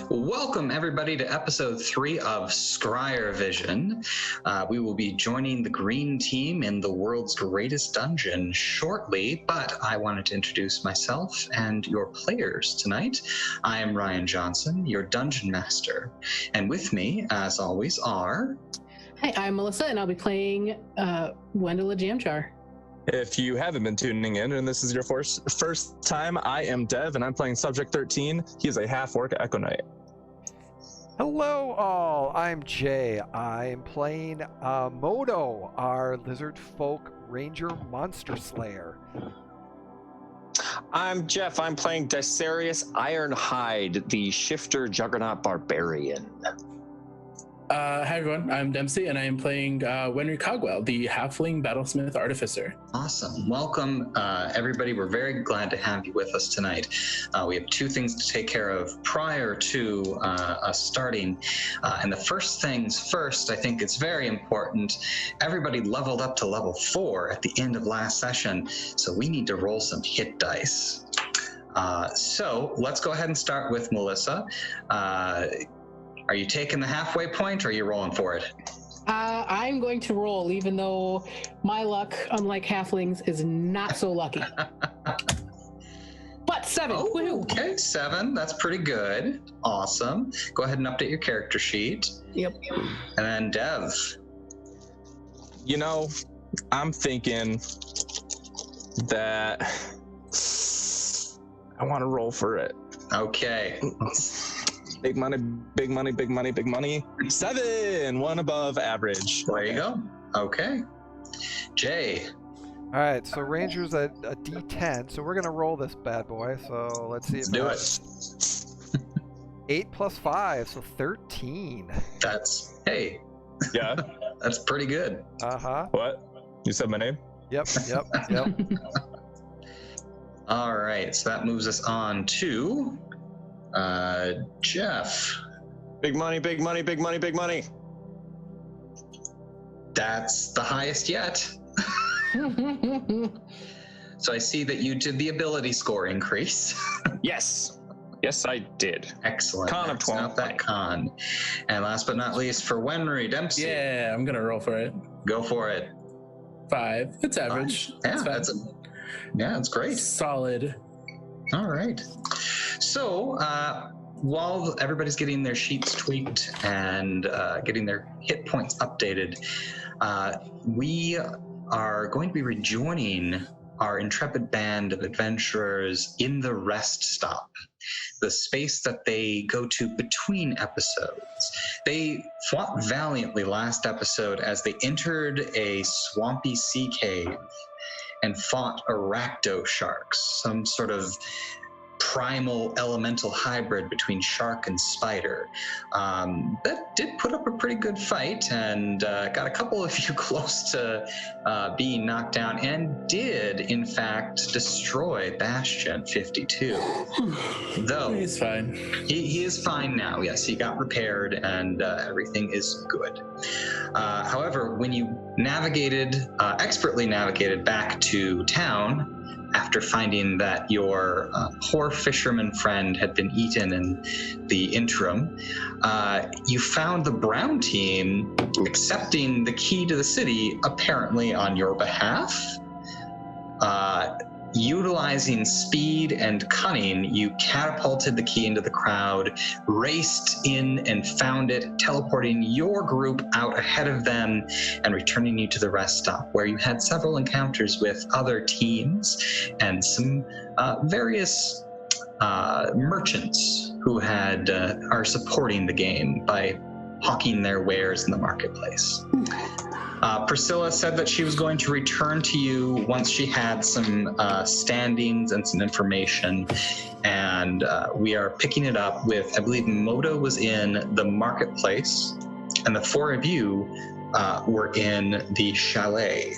Welcome, everybody, to episode 3 of Scryervision. We will be joining the green team in the world's greatest dungeon shortly, but I wanted to introduce myself and your players tonight. I am Ryan Johnson, your dungeon master, and with me, as always, are... Hi, I'm Melissa, and I'll be playing Wendell Jamjar. If you haven't been tuning in and this is your first time, I am Dev and I'm playing Subject 13. He is a half-orc Echo Knight. Hello all, I'm Jay. I'm playing Modo, our lizard folk ranger monster slayer. I'm Jeff. I'm playing Dysarius Ironhide, the shifter juggernaut barbarian. Hi everyone, I'm Dempsey, and I am playing Wenry Cogwell, the halfling battlesmith artificer. Awesome. Welcome, everybody. We're very glad to have you with us tonight. We have 2 things to take care of prior to us starting. And the first things first, I think it's very important. Everybody leveled up to level 4 at the end of last session, so we need to roll some hit dice. So let's go ahead and start with Melissa. Are you taking the halfway point, or are you rolling for it? I'm going to roll, even though my luck, unlike halflings, is not so lucky. But 7. Oh, Woohoo. okay, 7. That's pretty good. Awesome. Go ahead and update your character sheet. Yep. And then Dev. You know, I'm thinking that I want to roll for it. Okay. Big money, big money, big money, big money. 7, 1 above average. There you go. Okay. Jay. Alright, so Ranger's a D10, so we're gonna roll this bad boy. So let's see. Let's do it. 8 plus 5, so 13. That's, hey. Yeah? That's pretty good. Uh-huh. What? You said my name? Yep. All right, so that moves us on to Jeff. Big money, big money, big money, big money. That's the highest yet. So I see that you did the ability score increase. Yes. Yes, I did. Excellent. Con of 12. Not that con. And last but not least, for Wenry Dempsey. Yeah, I'm gonna roll for it. Go for it. 5. It's average. Yeah, It's it's great. solid. All right. So while everybody's getting their sheets tweaked and getting their hit points updated, we are going to be rejoining our intrepid band of adventurers in the rest stop, the space that they go to between episodes. They fought valiantly last episode as they entered a swampy sea cave and fought arachdo sharks, some sort of primal elemental hybrid between shark and spider. That did put up a pretty good fight and got a couple of you close to being knocked down, and did in fact destroy Bastion 52. Though He's fine. he is fine now. Yes, he got repaired and everything is good. However, when you expertly navigated back to town, after finding that your poor fisherman friend had been eaten in the interim, you found the Brown team accepting the key to the city, apparently on your behalf. Utilizing speed and cunning, you catapulted the key into the crowd, raced in and found it, teleporting your group out ahead of them and returning you to the rest stop, where you had several encounters with other teams and some various merchants who are supporting the game by hawking their wares in the marketplace. Priscilla said that she was going to return to you once she had some standings and some information, and we are picking it up with, I believe Modo was in the marketplace, and the 4 of you were in the chalet,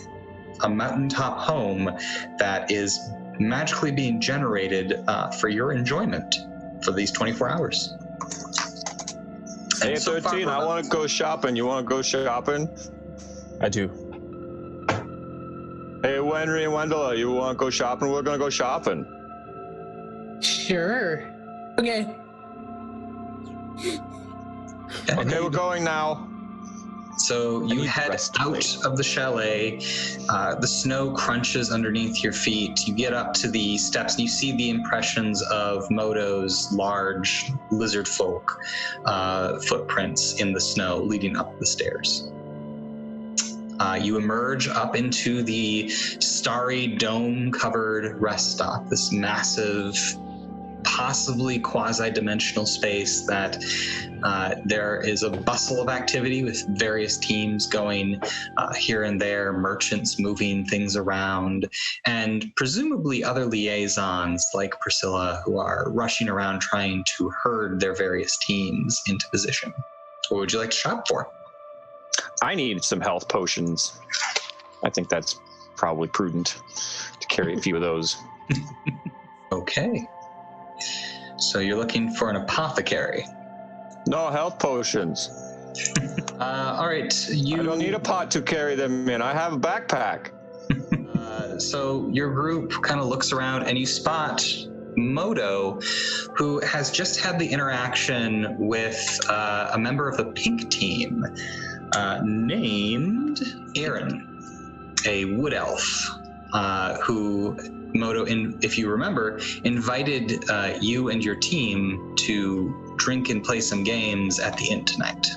a mountaintop home that is magically being generated for your enjoyment for these 24 hours. Hey, 13, I want to go shopping. You want to go shopping? I do. Hey, Wenry and Wendell, you want to go shopping? We're going to go shopping. Sure. Okay. Okay, we're going now. So you head out of the chalet. The snow crunches underneath your feet. You get up to the steps and you see the impressions of Modo's large lizard folk footprints in the snow leading up the stairs. You emerge up into the starry dome-covered rest stop, this massive, possibly quasi-dimensional space that there is a bustle of activity with various teams going here and there, merchants moving things around, and presumably other liaisons like Priscilla who are rushing around trying to herd their various teams into position. What would you like to shop for? I need some health potions. I think that's probably prudent to carry a few of those. Okay. So you're looking for an apothecary. No health potions. All right. I don't need a pot to carry them in. I have a backpack. So your group kind of looks around and you spot Modo, who has just had the interaction with a member of the pink team named Aaron, a wood elf, who Modo, if you remember, invited you and your team to drink and play some games at the inn tonight.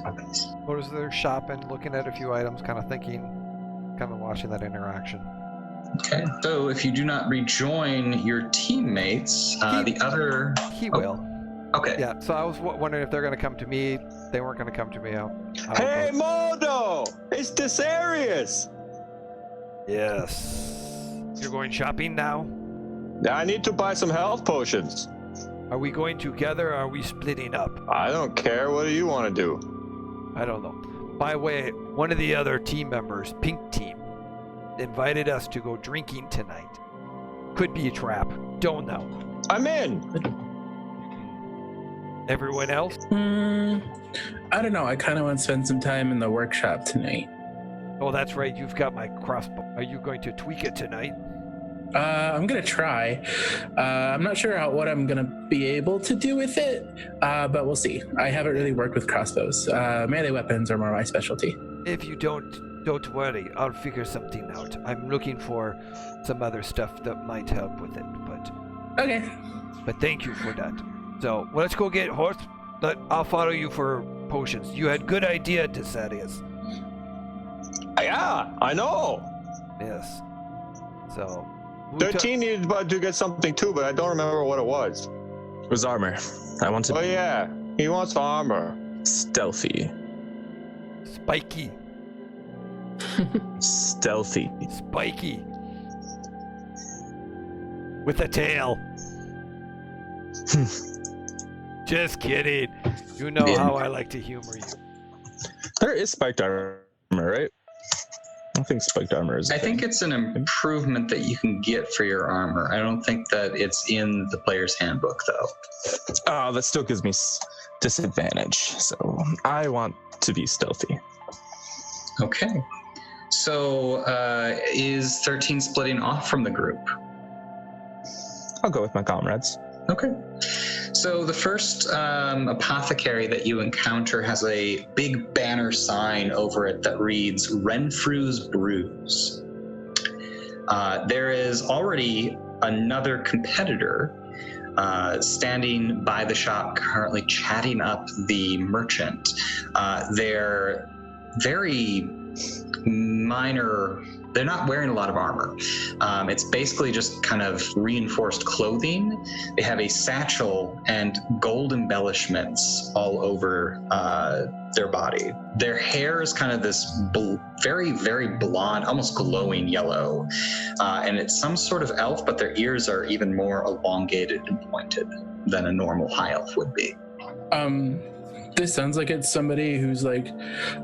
Modo's there shopping, looking at a few items, kind of thinking, kind of watching that interaction. Okay, so if you do not rejoin your teammates, He will. Okay. Yeah, so I was wondering if they're going to come to me. They weren't going to come to me. Hey, Modo! It's Desarius! Yes. You're going shopping now? I need to buy some health potions. Are we going together or are we splitting up? I don't care. What do you want to do? I don't know. By the way, one of the other team members, Pink Team, invited us to go drinking tonight. Could be a trap. Don't know. I'm in. Everyone else? I don't know. I kind of want to spend some time in the workshop tonight. Oh, that's right. You've got my crossbow. Are you going to tweak it tonight? I'm gonna try. I'm not sure what I'm gonna be able to do with it, but we'll see. I haven't really worked with crossbows. Melee weapons are more my specialty. If you don't worry. I'll figure something out. I'm looking for some other stuff that might help with it, but Okay. But thank you for that. So let's go get horse. I'll follow you for potions. You had good idea, Desarius. Yeah, I know. Yes. So 13 needed to get something too, but I don't remember what it was. It was armor. I want to Oh be yeah, he wants armor. stealthy. Spiky. Stealthy. Spiky. With a tail. Just kidding. You know how I like to humor you. There is spiked armor, right? I think spiked armor is. I think it's an improvement that you can get for your armor. I don't think that it's in the player's handbook, though. Oh, that still gives me disadvantage. So I want to be stealthy. Okay. So is 13 splitting off from the group? I'll go with my comrades. Okay. So the first apothecary that you encounter has a big banner sign over it that reads Renfrew's Brews. There is already another competitor standing by the shop currently chatting up the merchant. They're very minor. They're not wearing a lot of armor. It's basically just kind of reinforced clothing. They have a satchel and gold embellishments all over their body. Their hair is kind of this very, very blonde, almost glowing yellow. And it's some sort of elf, but their ears are even more elongated and pointed than a normal high elf would be. This sounds like it's somebody who's like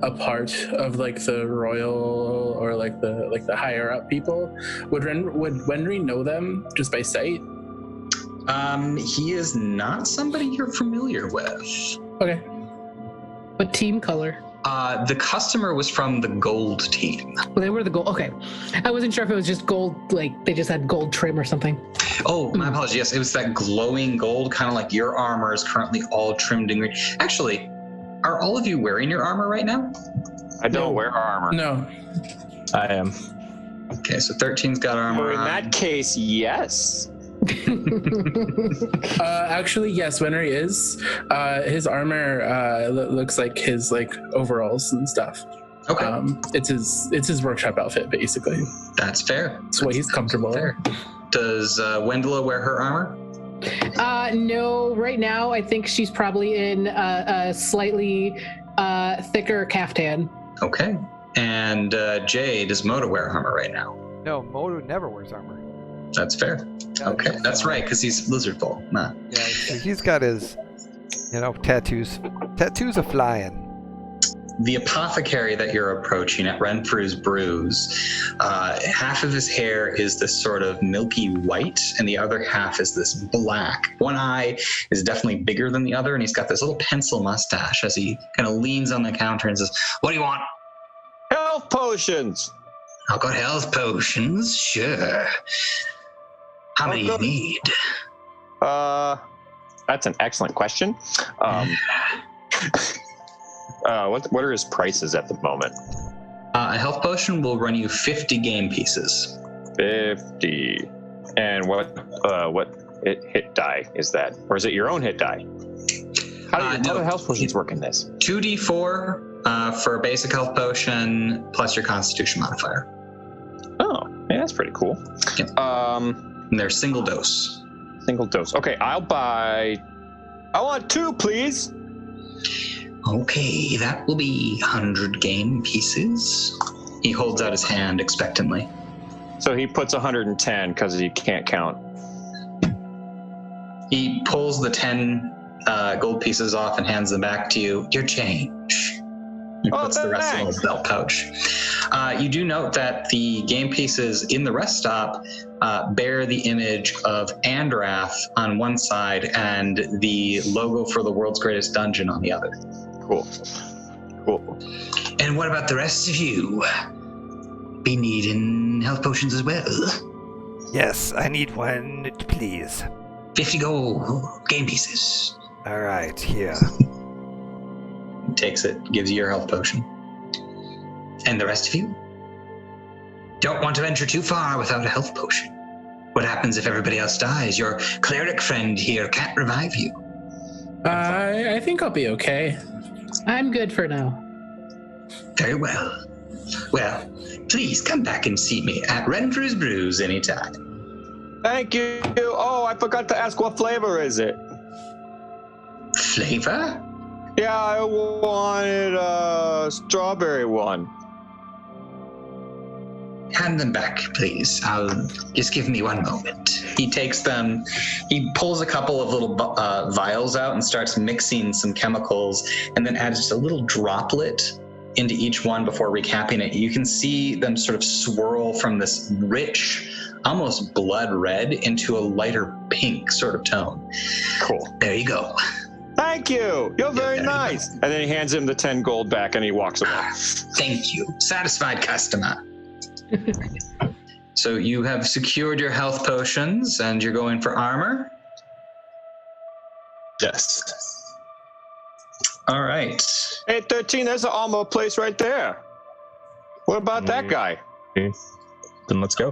a part of like the royal or like the higher up people. Would Wenry know them just by sight? He is not somebody you're familiar with. Okay. What team color? The customer was from the gold team. Well, they were the gold. Okay. I wasn't sure if it was just gold, like they just had gold trim or something. Oh, my apologies. Yes, it was that glowing gold, kind of like your armor is currently all trimmed in green. Actually, are all of you wearing your armor right now? I don't wear armor. No. I am. Okay, so 13's got armor. In that case, yes. Actually, yes, Winry is. His armor looks like his overalls and stuff. Okay, It's his workshop outfit, basically. that's fair. That's what he's comfortable in. Fair. Does Wendela wear her armor? No, right now I think she's probably in a slightly thicker caftan. Okay. And Jay, does Modo wear armor right now? No, Modo never wears armor. That's fair. Okay, that's right, because he's lizard folk. Nah. Yeah, so he's got his, tattoos. Tattoos are flying. The apothecary that you're approaching at Renfrew's Brews, half of his hair is this sort of milky white, and the other half is this black. One eye is definitely bigger than the other, and he's got this little pencil mustache as he kind of leans on the counter and says, "What do you want?" Health potions. I've got health potions, sure. How many do you need? That's an excellent question. What are his prices at the moment? A health potion will run you 50 game pieces. 50. And what hit die is that? Or is it your own hit die? How do health potions work in this? 2d4 for a basic health potion plus your constitution modifier. Oh, yeah, that's pretty cool. Yep. And they're single dose. Single dose. Okay, I want 2, please. Okay, that will be 100 game pieces. He holds out his hand expectantly. So he puts 110 because he can't count. He pulls the 10 gold pieces off and hands them back to you. Your change. He puts the rest in his belt pouch. You do note that the game pieces in the rest stop bear the image of Andrath on one side and the logo for the world's greatest dungeon on the other. Cool. And what about the rest of you? Be needing health potions as well? Yes, I need one, please. 50 gold game pieces. All right, here. He takes it, gives you your health potion. And the rest of you? Don't want to venture too far without a health potion. What happens if everybody else dies? Your cleric friend here can't revive you. I think I'll be okay. I'm good for now. Very well. Well, please come back and see me at Renfrew's Brews anytime. Thank you. Oh, I forgot to ask, what flavor is it? Flavor? Yeah, I wanted a strawberry one. Hand them back, please. Just give me one moment. He takes them, he pulls a couple of little vials out and starts mixing some chemicals and then adds just a little droplet into each one before recapping it. You can see them sort of swirl from this rich, almost blood red into a lighter pink sort of tone. Cool. There you go. Thank you. You're very nice. And then he hands him the 10 gold back and he walks away. Thank you. Satisfied customer. So you have secured your health potions and you're going for armor? Yes. All right. Hey, 13, there's an armor place right there. What about that guy? Okay. Then let's go.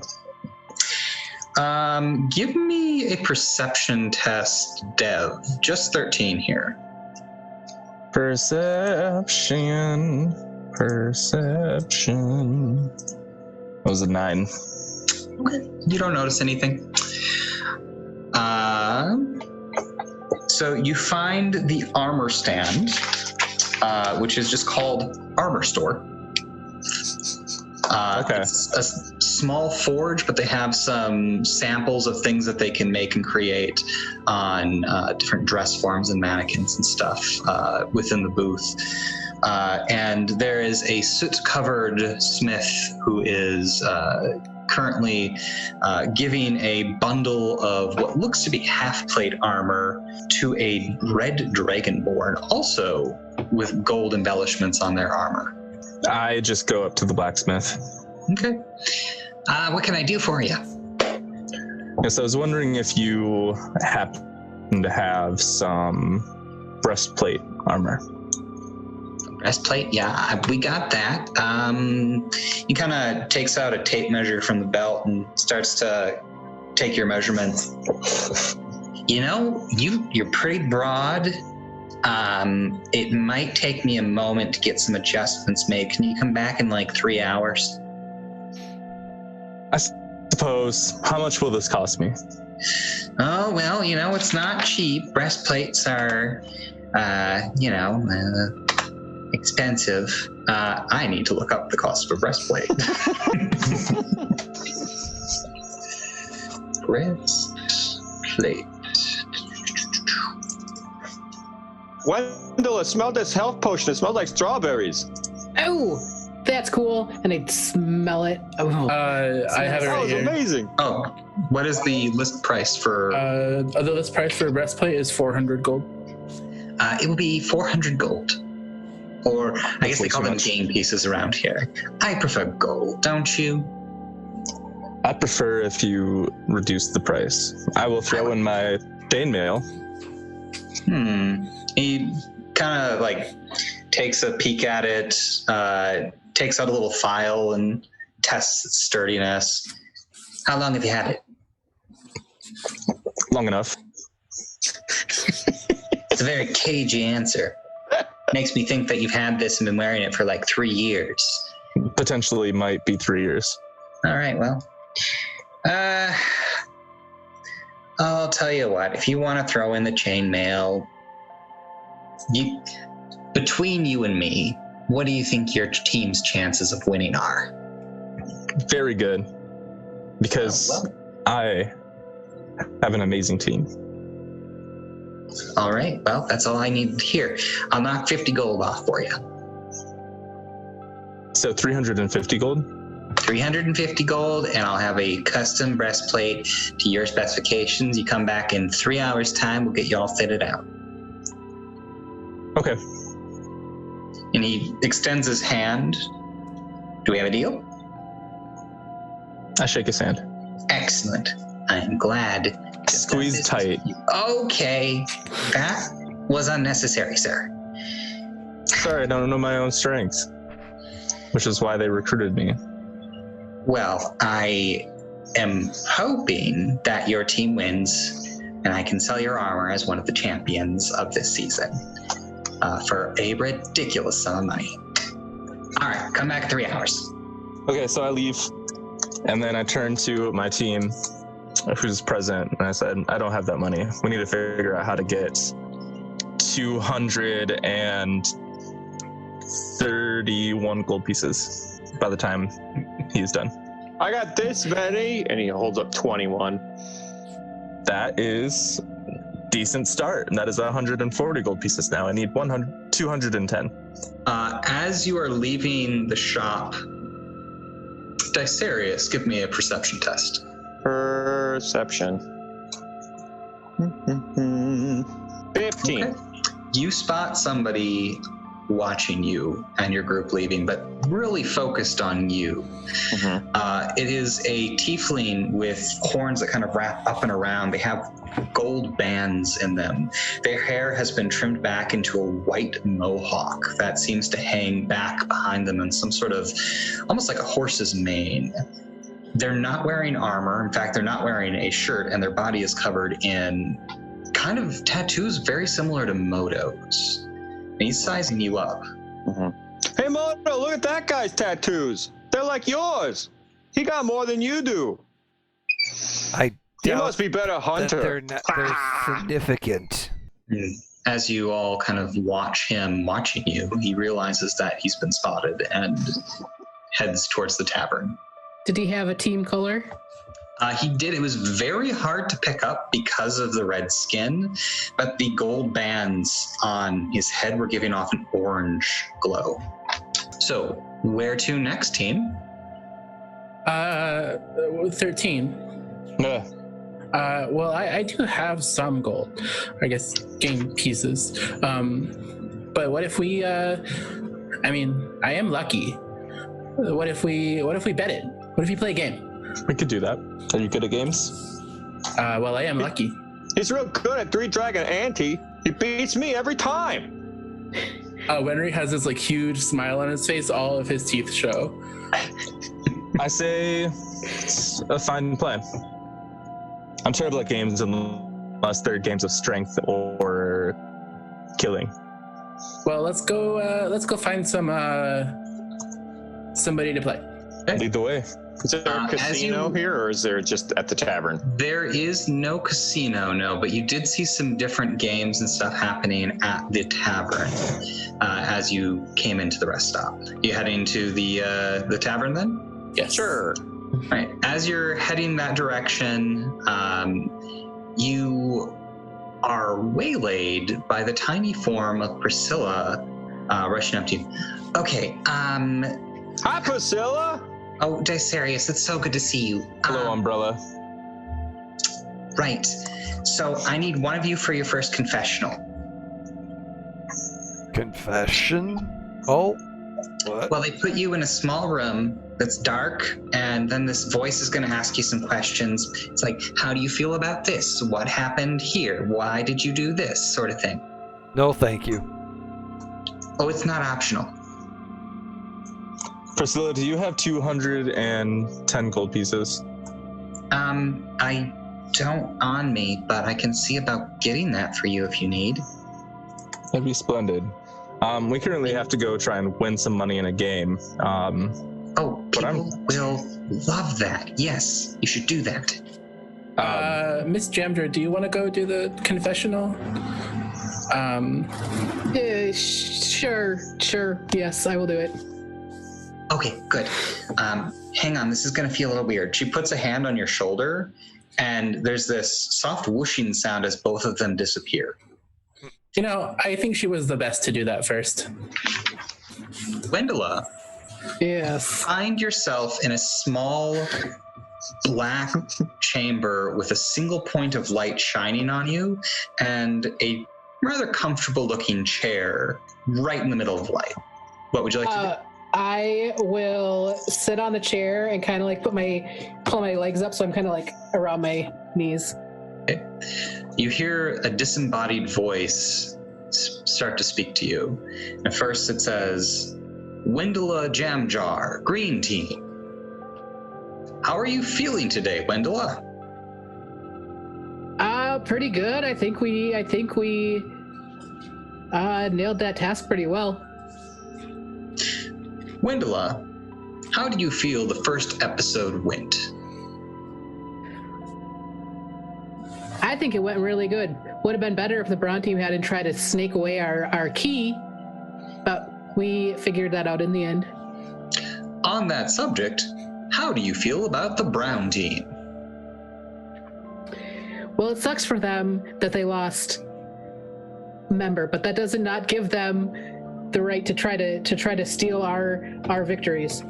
Give me a perception test, Dev. Just 13 here. Perception. That was a 9. Okay. You don't notice anything. So you find the armor stand, which is just called Armor Store. Okay. It's a small forge, but they have some samples of things that they can make and create on different dress forms and mannequins and stuff within the booth. And there is a soot-covered smith who is currently giving a bundle of what looks to be half-plate armor to a red dragonborn, also with gold embellishments on their armor. I just go up to the blacksmith. Okay. What can I do for you? Yes, I was wondering if you happen to have some breastplate armor. Breastplate? Yeah, we got that. He kind of takes out a tape measure from the belt and starts to take your measurements. You know, you're pretty broad. It might take me a moment to get some adjustments made. Can you come back in like 3 hours? I suppose. How much will this cost me? Oh, well, you know, it's not cheap. Breastplates are, expensive. I need to look up the cost of a breastplate. Breastplate. Wendell, I smelled this health potion. It smells like strawberries. Oh, that's cool. And I smell it. Oh, I have it That right was here. amazing. Oh, what is the list price for? The list price for a breastplate is 400 gold. It will be 400 gold. Or I guess they call them much. game pieces around here. I prefer gold, don't you? I prefer if you reduce the price. I will throw in my Danemail. He kind of like takes a peek at it, takes out a little file and tests its sturdiness. How long have you had it? Long enough. It's a very cagey answer. Makes me think that you've had this and been wearing it for like 3 years. Potentially might be 3 years. All right, well. I'll tell you what, if you want to throw in the chainmail, between you and me, what do you think your team's chances of winning are? Very good. Because I have an amazing team. All right, well, that's all I need to hear. I'll knock 50 gold off for you. So 350 gold? 350 gold, and I'll have a custom breastplate to your specifications. You come back in 3 hours' time, we'll get you all fitted out. Okay. And he extends his hand. Do we have a deal? I shake his hand. Excellent. I'm glad. Squeeze tight. Okay. That was unnecessary, sir. Sorry, I don't know my own strengths. Which is why they recruited me. Well, I am hoping that your team wins and I can sell your armor as one of the champions of this season for a ridiculous sum of money. All right, come back in 3 hours. Okay, so I leave. And then I turn to my team who's present. And I said, I don't have that money. We need to figure out how to get 231 gold pieces by the time he's done. I got this many, and he holds up 21. That is decent start, and that is 140 gold pieces now. I need 210. As you are leaving the shop, Dicerius, give me a perception test. Perception. 15. Okay. You spot somebody watching you and your group leaving, but really focused on you. It is a tiefling with horns that kind of wrap up and around. They have gold bands in them. Their hair has been trimmed back into a white mohawk that seems to hang back behind them in some sort of, almost like a horse's mane. They're not wearing armor. In fact, they're not wearing a shirt, and their body is covered in kind of tattoos very similar to Modo's. And he's sizing you up. Hey, Modo, look at that guy's tattoos. They're like yours. He got more than you do. I He doubt must be better that hunter. they're significant. As you all kind of watch him watching you, he realizes that he's been spotted and heads towards the tavern. did he have a team color? He did. It was very hard to pick up because of the red skin, but the gold bands on his head were giving off an orange glow. So, where to next, team? 13. Yeah. Well, I do have some gold, I guess, game pieces. But what if we? I am lucky. What if we bet it? What if you play a game? We could do that. Are you good at games? Well, I am lucky. He's real good at Three Dragon Ante. He beats me every time. Wenry has this like huge smile on his face. All of his teeth show. I say it's a fine plan. I'm terrible at games unless they're games of strength or killing. Well, let's go find somebody to play. Lead the way. Is there a casino here, or is there just at the tavern? There is no casino, no, but you did see some different games and stuff happening at the tavern as you came into the rest stop. You heading to the tavern then? Yes. Sure. All right. As you're heading that direction, you are waylaid by the tiny form of Priscilla rushing up to you. Okay. Hi, Priscilla. Oh, Dicerius, it's so good to see you. Hello, Umbrella. Right. So I need one of you for your first confessional. Confession? Oh, what? Well, they put you in a small room that's dark, and then this voice is going to ask you some questions. It's like, how do you feel about this? What happened here? Why did you do this? Sort of thing. No, thank you. Oh, it's not optional. Priscilla, do you have 210 gold pieces? I don't on me, but I can see about getting that for you if you need. That'd be splendid. We currently have to go try and win some money in a game. People will love that. Yes, you should do that. Miss Jamdra, do you want to go do the confessional? Sure. Yes, I will do it. Okay, good. Hang on, this is going to feel a little weird. She puts a hand on your shoulder, and there's this soft whooshing sound as both of them disappear. You know, I think she was the best to do that first. Wendela, Yes. find yourself in a small black chamber with a single point of light shining on you and a rather comfortable looking chair right in the middle of the light. What would you like to do? I will sit on the chair and kind of like pull my legs up so I'm kind of like around my knees. Okay. You hear a disembodied voice start to speak to you. At first it says, Wendela Jamjar, Green Team. How are you feeling today, Wendela? Pretty good. I think we nailed that task pretty well. Wendela, how do you feel the first episode went? I think it went really good. Would have been better if the Brown team hadn't tried to snake away our key, but we figured that out in the end. On that subject, how do you feel about the Brown team? Well, it sucks for them that they lost a member, but that does not give them the right to try to steal our victories.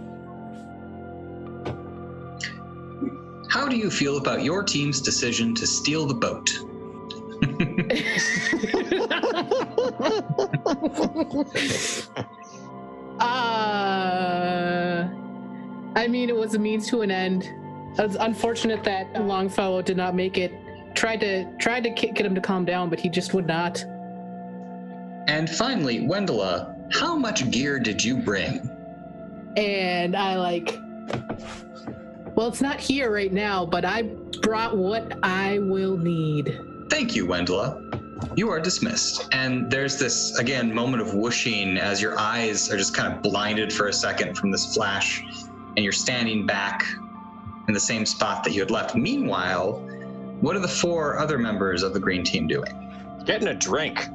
How do you feel about your team's decision to steal the boat? I mean, it was a means to an end. It's unfortunate that Longfellow did not make it. Tried to get him to calm down, but he just would not. And finally, Wendela, how much gear did you bring? And well, it's not here right now, but I brought what I will need. Thank you, Wendela. You are dismissed. And there's this, again, moment of whooshing as your eyes are just kind of blinded for a second from this flash, and you're standing back in the same spot that you had left. Meanwhile, what are the 4 other members of the green team doing? Getting a drink.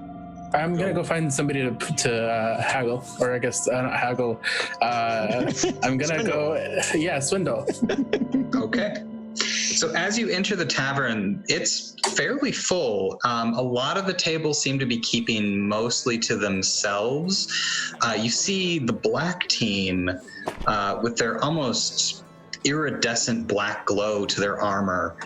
I'm gonna go find somebody to haggle, or I guess not haggle. I'm gonna swindle. Okay. So as you enter the tavern, it's fairly full. A lot of the tables seem to be keeping mostly to themselves. You see the black team with their almost iridescent black glow to their armor,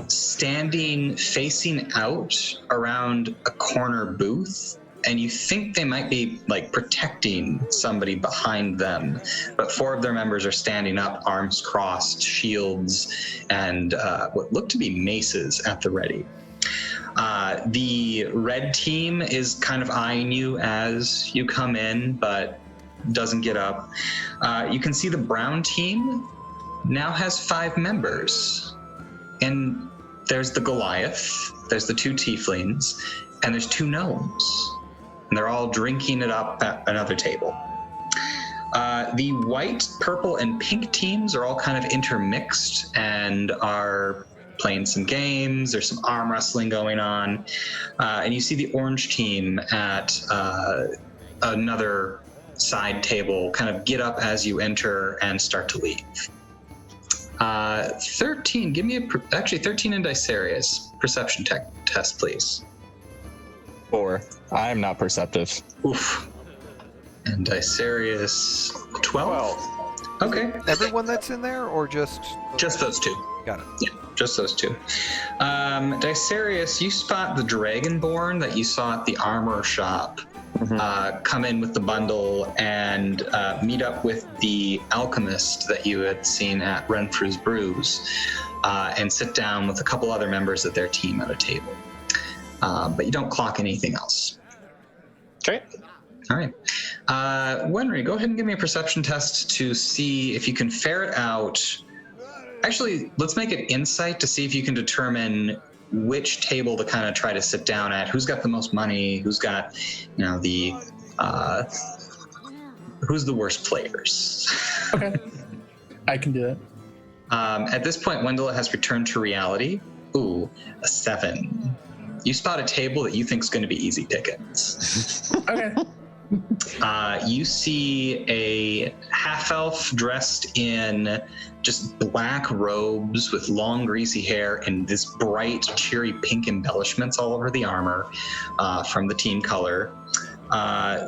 standing facing out around a corner booth. And you think they might be like protecting somebody behind them, but 4 of their members are standing up, arms crossed, shields, and what look to be maces at the ready. The red team is kind of eyeing you as you come in, but doesn't get up. You can see the brown team now has 5 members. And there's the Goliath, there's the 2 tieflings, and there's 2 gnomes. And they're all drinking it up at another table. The white, purple, and pink teams are all kind of intermixed and are playing some games. There's some arm wrestling going on. And you see the orange team at another side table kind of get up as you enter and start to leave. 13, give me actually 13 in Dicerius. Perception test, please. 4. I am not perceptive. Oof. And Dicerius, 12? Okay. Everyone that's in there, or just those 2. Got it. Yeah, just those 2. Dicerius, you spot the Dragonborn that you saw at the armor shop come in with the bundle and meet up with the alchemist that you had seen at Renfrew's Brews and sit down with a couple other members of their team at a table. But you don't clock anything else. Okay. All right. Wenry, go ahead and give me a perception test to see if you can ferret out. Actually, let's make it insight to see if you can determine which table to kind of try to sit down at. Who's got the most money? Who's got, who's the worst players? Okay. I can do that. At this point, Wendell has returned to reality. Ooh, a 7. You spot a table that you think is going to be easy pickings. Okay. You see a half-elf dressed in just black robes with long greasy hair and this bright cheery pink embellishments all over the armor from the team color.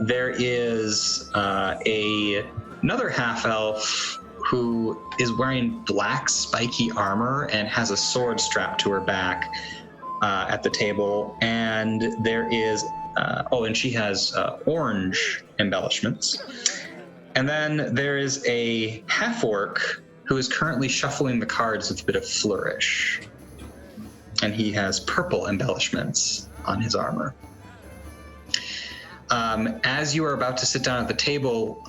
There is another half-elf who is wearing black spiky armor and has a sword strapped to her back at the table. And there is and she has orange embellishments. And then there is a half-orc who is currently shuffling the cards with a bit of flourish. And he has purple embellishments on his armor. As you are about to sit down at the table,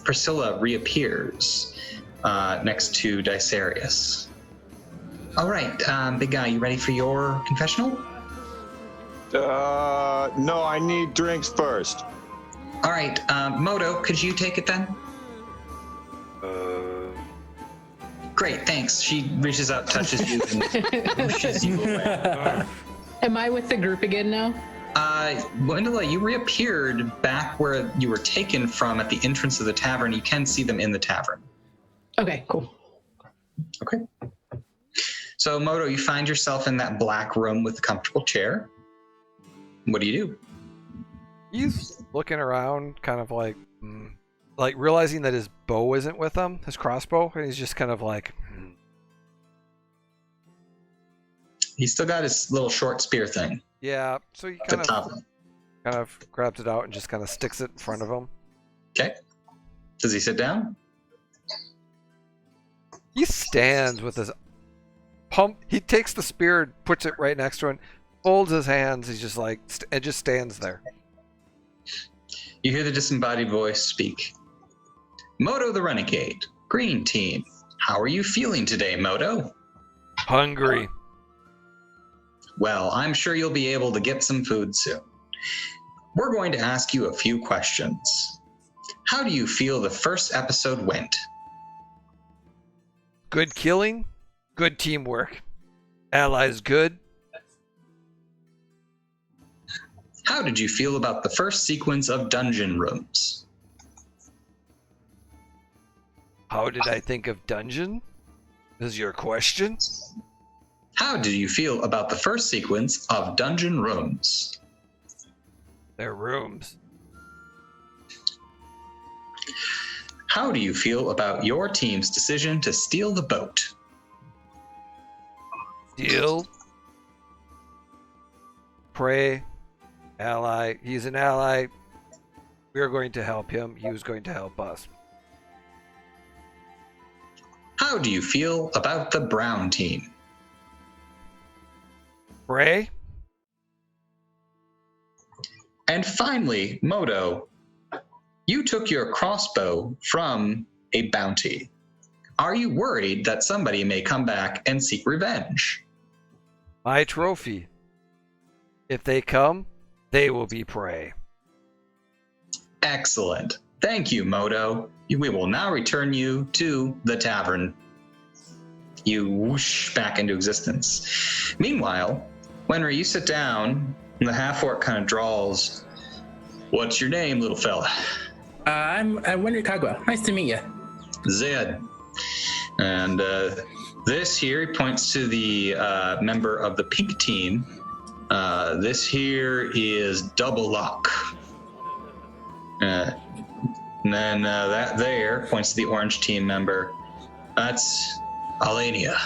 Priscilla reappears next to Dicerius. All right, big guy, you ready for your confessional? No, I need drinks first. All right, Modo, could you take it then? Great, thanks. She reaches out, touches you, and pushes you away. Am I with the group again now? Wendella, you reappeared back where you were taken from at the entrance of the tavern. You can see them in the tavern. Okay, cool. Okay. So, Modo, you find yourself in that black room with a comfortable chair. What do you do? He's looking around, kind of like realizing that his bow isn't with him, his crossbow, and he's just kind of like. He's still got his little short spear thing. Yeah, so he kind of grabs it out and just kind of sticks it in front of him. Okay. Does he sit down? He stands with his pump. He takes the spear, puts it right next to him, folds his hands. He's just like, it just stands there. You hear the disembodied voice speak. Modo the Renegade, Green Team. How are you feeling today, Modo? Hungry. Well, I'm sure you'll be able to get some food soon. We're going to ask you a few questions. How do you feel the first episode went? Good killing, good teamwork. Allies good. How did you feel about the first sequence of dungeon rooms? How did I think of dungeon? Is your question? How did you feel about the first sequence of dungeon rooms? They're rooms. how do you feel about your team's decision to steal the boat? Deal. Pray. Ally. He's an ally. We're going to help him. He was going to help us. How do you feel about the brown team? Pray. And finally, Modo, you took your crossbow from a bounty. Are you worried that somebody may come back and seek revenge? My trophy. If they come, they will be prey. Excellent. Thank you, Modo. We will now return you to the tavern. You whoosh back into existence. Meanwhile, Wenry, you sit down, and the half-orc kind of drawls. What's your name, little fella? I'm Wenry Kagwa. Nice to meet you. Zed. And this here, he points to the member of the pink team. This here is Double Lock. And then that there points to the orange team member. That's Alania.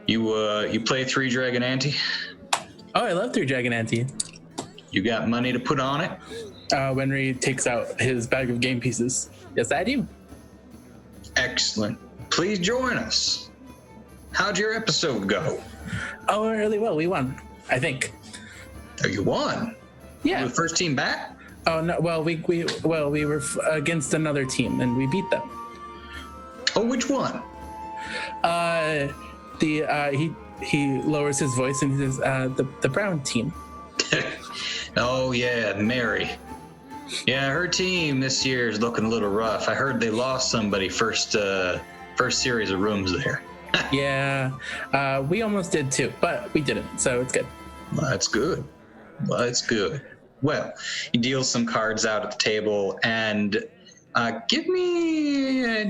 You play 3 Dragon Ante? Oh, I love 3 Dragon Ante. You got money to put on it? Wenry takes out his bag of game pieces. Yes, I do. Excellent. Please join us. How'd your episode go? Oh, really well. We won, I think. Oh, you won? Yeah. You were the first team back? Oh no. Well, we were against another team and we beat them. Oh, which one? He lowers his voice and he says, the brown team. Oh yeah, Mary. Yeah, her team this year is looking a little rough. I heard they lost somebody first series of rooms there. Yeah, we almost did too, but we didn't, so it's good. Well, that's good. Well, he deals some cards out at the table and give me a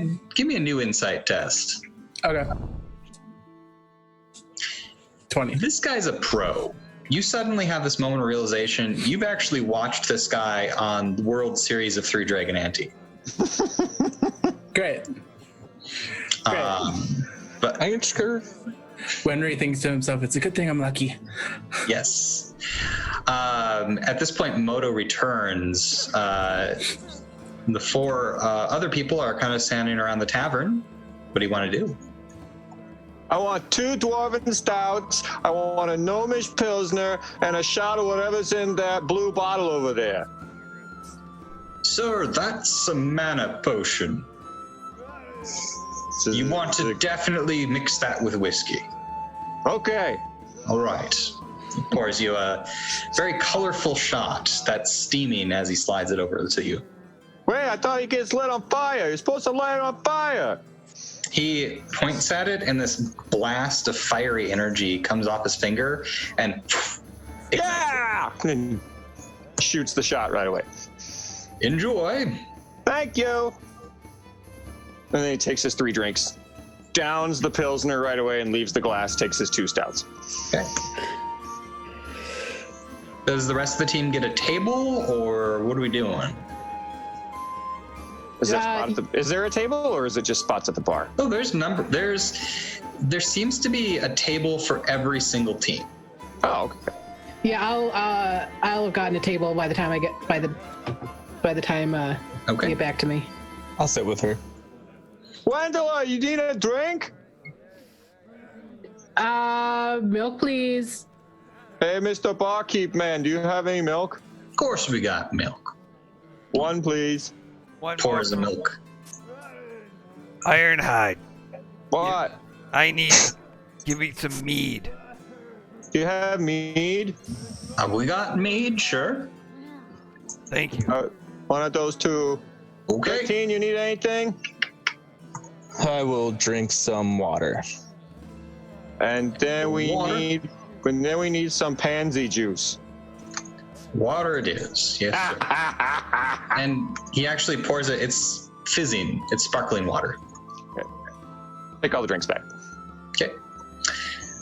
new insight test. Okay. 20. This guy's a pro. You suddenly have this moment of realization. You've actually watched this guy on the World Series of 3 Dragon Ante. Great. But I sure. Wenry thinks to himself, it's a good thing I'm lucky. yes. At this point, Modo returns. The 4 other people are kind of standing around the tavern. What do you want to do? I want 2 dwarven stouts. I want a gnomish pilsner and a shot of whatever's in that blue bottle over there. Sir, that's a mana potion. You want to definitely mix that with whiskey. Okay. All right. He pours you a very colorful shot that's steaming as he slides it over to you. Wait, I thought he gets lit on fire. You're supposed to light it on fire. He points at it, and this blast of fiery energy comes off his finger, and yeah! And shoots the shot right away. Enjoy. Thank you. And then he takes his 3 drinks, downs the pilsner right away, and leaves the glass, takes his 2 stouts. Okay. Does the rest of the team get a table, or what are we doing? Is there a table, or is it just spots at the bar? Oh, there seems to be a table for every single team. Oh, okay. Yeah, I'll have gotten a table by the time I get you get back to me. I'll sit with her. Wendela, you need a drink? Milk, please. Hey, Mr. Barkeep man, do you have any milk? Of course we got milk. 1, please. One Pours the more. milk. Ironhide. What? I need. Give me some mead. Do you have mead? We got mead, sure. Thank you. One of those 2. Okay. 13, you need anything? I will drink some water. And then we need some pansy juice. Water it is. Yes, sir. And he actually pours it. It's fizzing. It's sparkling water. Okay. Take all the drinks back. Okay.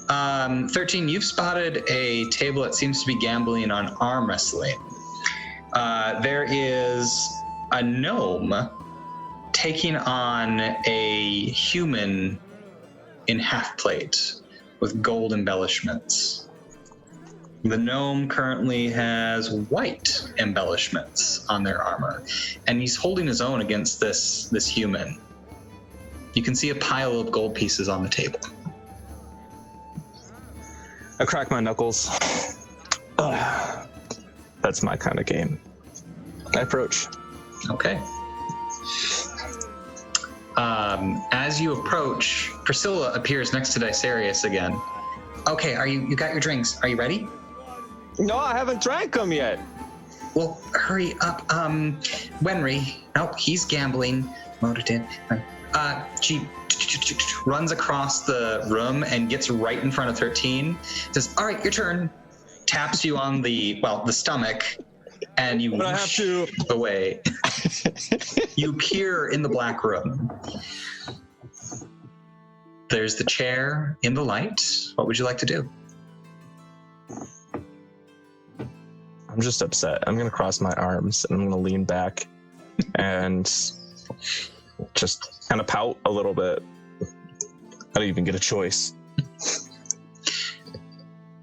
13, you've spotted a table that seems to be gambling on arm wrestling. There is a gnome taking on a human in half plate with gold embellishments. The gnome currently has white embellishments on their armor, and he's holding his own against this human. You can see a pile of gold pieces on the table. I crack my knuckles. Ugh. That's my kind of game. I approach. Okay. As you approach, Priscilla appears next to Dicerius again. Okay, you got your drinks. Are you ready? No, I haven't drank them yet. Well, hurry up. Wenry. Nope, he's gambling. Modo did. She runs across the room and gets right in front of 13. Says, all right, your turn. Taps you on the stomach, and you whoosh away. You appear in the black room. There's the chair in the light. What would you like to do? I'm just upset. I'm going to cross my arms and I'm going to lean back and just kind of pout a little bit. I don't even get a choice.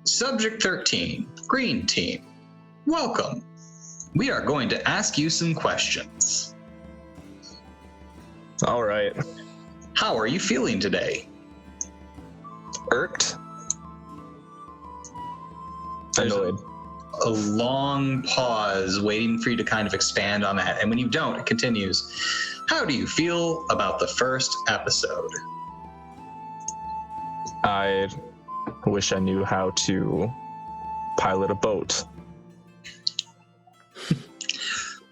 Subject 13, Green Team. Welcome. We are going to ask you some questions. All right. How are you feeling today? Irked. There's Annoyed. a long pause waiting for you to kind of expand on that. And when you don't, it continues. How do you feel about the first episode? I wish I knew how to pilot a boat.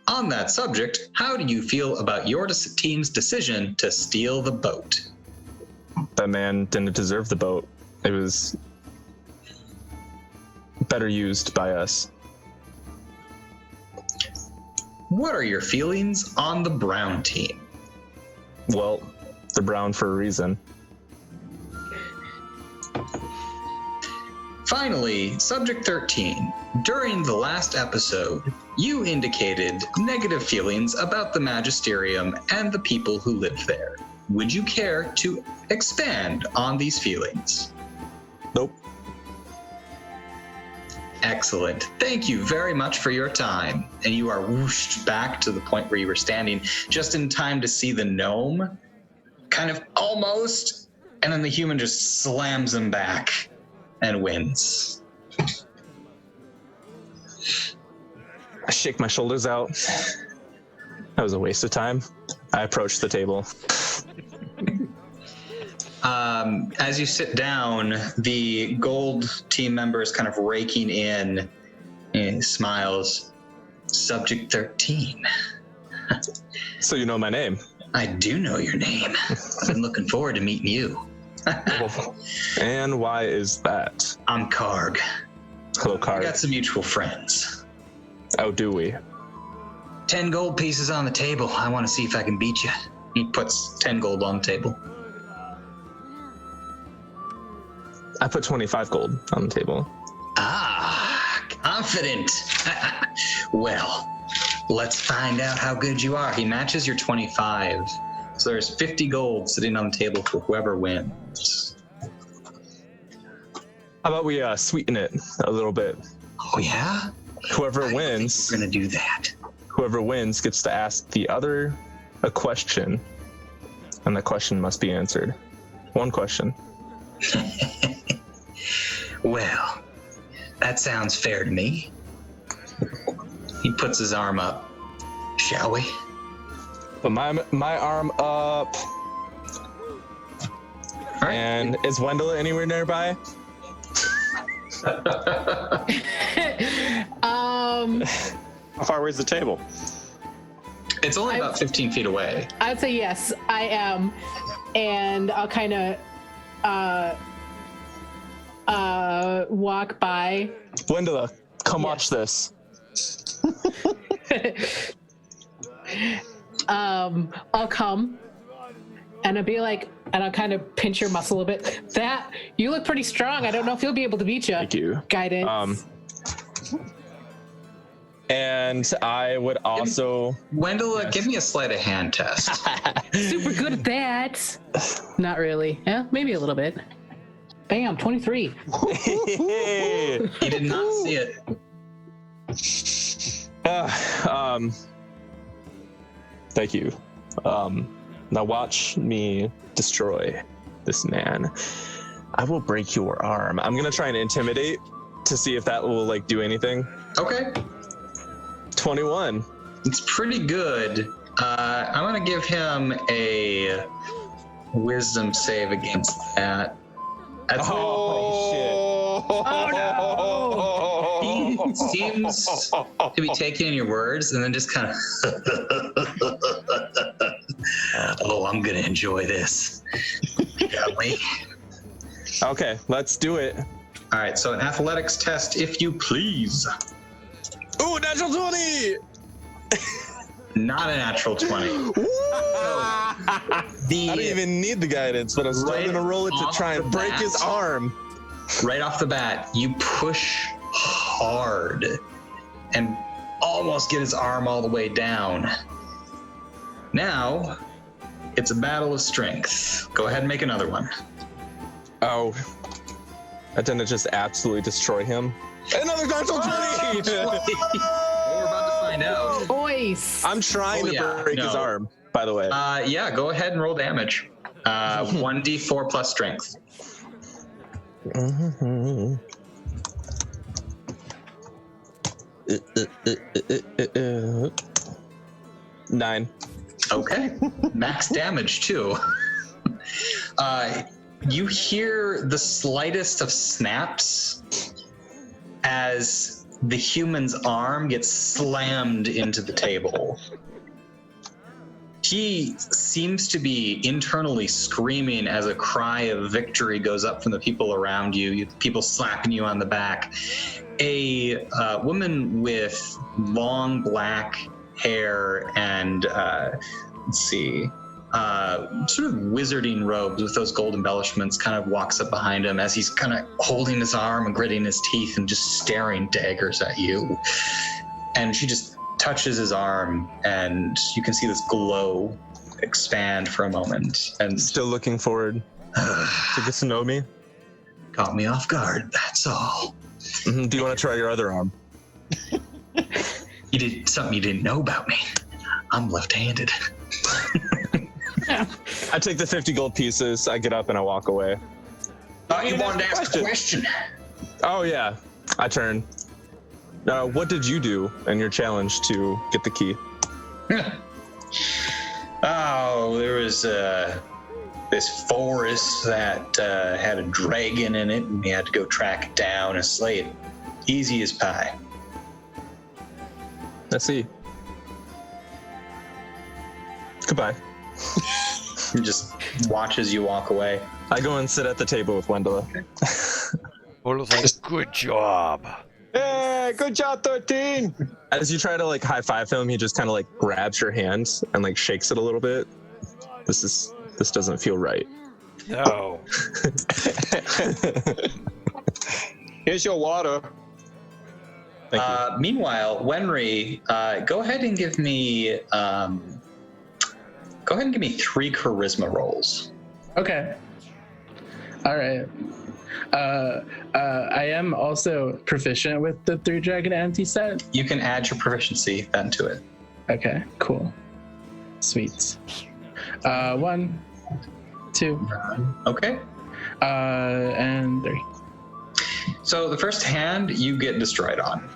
On that subject, how do you feel about your team's decision to steal the boat? That man didn't deserve the boat. It was better used by us. What are your feelings on the brown team? Well, they're brown for a reason. Finally, Subject 13. During the last episode, you indicated negative feelings about the Magisterium and the people who live there. Would you care to expand on these feelings? Nope. Excellent. Thank you very much for your time. And you are whooshed back to the point where you were standing, just in time to see the gnome kind of almost, and then the human just slams him back and wins. I shake my shoulders out. That was a waste of time. I approach the table. As you sit down, the gold team member is kind of raking in and he smiles. Subject 13. So you know my name. I do know your name. I've been looking forward to meeting you. And why is that? I'm Karg. Hello, We Karg. got some mutual friends. Oh, do we? 10 gold pieces on the table. I want to see if I can beat you. He puts 10 gold on the table. I put 25 gold on the table. Ah, confident. Well, let's find out how good you are. He matches your 25. So there's 50 gold sitting on the table for whoever wins. How about we sweeten it a little bit? Oh, yeah? Whoever I wins, we're going to do that. whoever wins gets to ask the other a question, and the question must be answered. One question. Well, that sounds fair to me. He puts his arm up. Shall we? Put my arm up. All right. And is Wendell anywhere nearby? How far away is the table? It's only about 15 feet away. I would say yes, I am, and I'll kind of walk by. Wendell, come Yes. watch this. I'll come, and I'll be like, and I'll kind of pinch your muscle a bit. That you look pretty strong. I don't know if you'll be able to beat you. Thank you. Guidance. And I would also... Wendell, give me a sleight of hand test. Super good at that. Not really. Yeah, maybe a little bit. Bam, 23. He did not see it. Thank you. Now watch me destroy this man. I will break your arm. I'm gonna try and intimidate to see if that will like do anything. Okay. 21. It's pretty good. I'm gonna give him a wisdom save against that. That's He seems to be taking your words and then just kind of oh, I'm gonna enjoy this. Got me. Okay, let's do it. All right, so an athletics test, if you please. Ooh, natural 20! Not a natural 20. I don't even need the guidance, but I'm still gonna roll it to try and break his arm. Right off the bat, you push hard and almost get his arm all the way down. Now, it's a battle of strength. Go ahead and make another one. Oh, I didn't just absolutely destroy him. Another natural 20! Well, we're about to find out. Voice. I'm trying to break his arm, by the way. Yeah, go ahead and roll damage. 1d4 plus strength. 9. Okay. Max damage, too. You hear the slightest of snaps as the human's arm gets slammed into the table. He seems to be internally screaming as a cry of victory goes up from the people around you, people slapping you on the back. A woman with long black hair and, let's see, sort of wizarding robes with those gold embellishments kind of walks up behind him as he's kind of holding his arm and gritting his teeth and just staring daggers at you. And she just touches his arm and you can see this glow expand for a moment. And still looking forward to get to know me. Caught me off guard, that's all. Mm-hmm. Do you want to try your other arm? You did something you didn't know about me. I'm left-handed. I take the 50 gold pieces, I get up and I walk away. Thought you wanted to ask a question. Oh yeah, I turn. What did you do in your challenge to get the key? Oh, there was this forest that had a dragon in it, and we had to go track it down and slay it. Easy as pie. Let's see. Goodbye. He just watches you walk away. I go and sit at the table with Wendell. Wendell's like, good job. Hey, good job, 13. As you try to like high five him, he just kind of like grabs your hand and like shakes it a little bit. This doesn't feel right. No. Here's your water. Thank you. Meanwhile, Wenry, go ahead and give me 3 charisma rolls. Okay. All right. I am also proficient with the 3 Dragon anti-set. You can add your proficiency then to it. Okay, cool. Sweet. 1, 2. Okay. And 3. So the first hand you get destroyed on.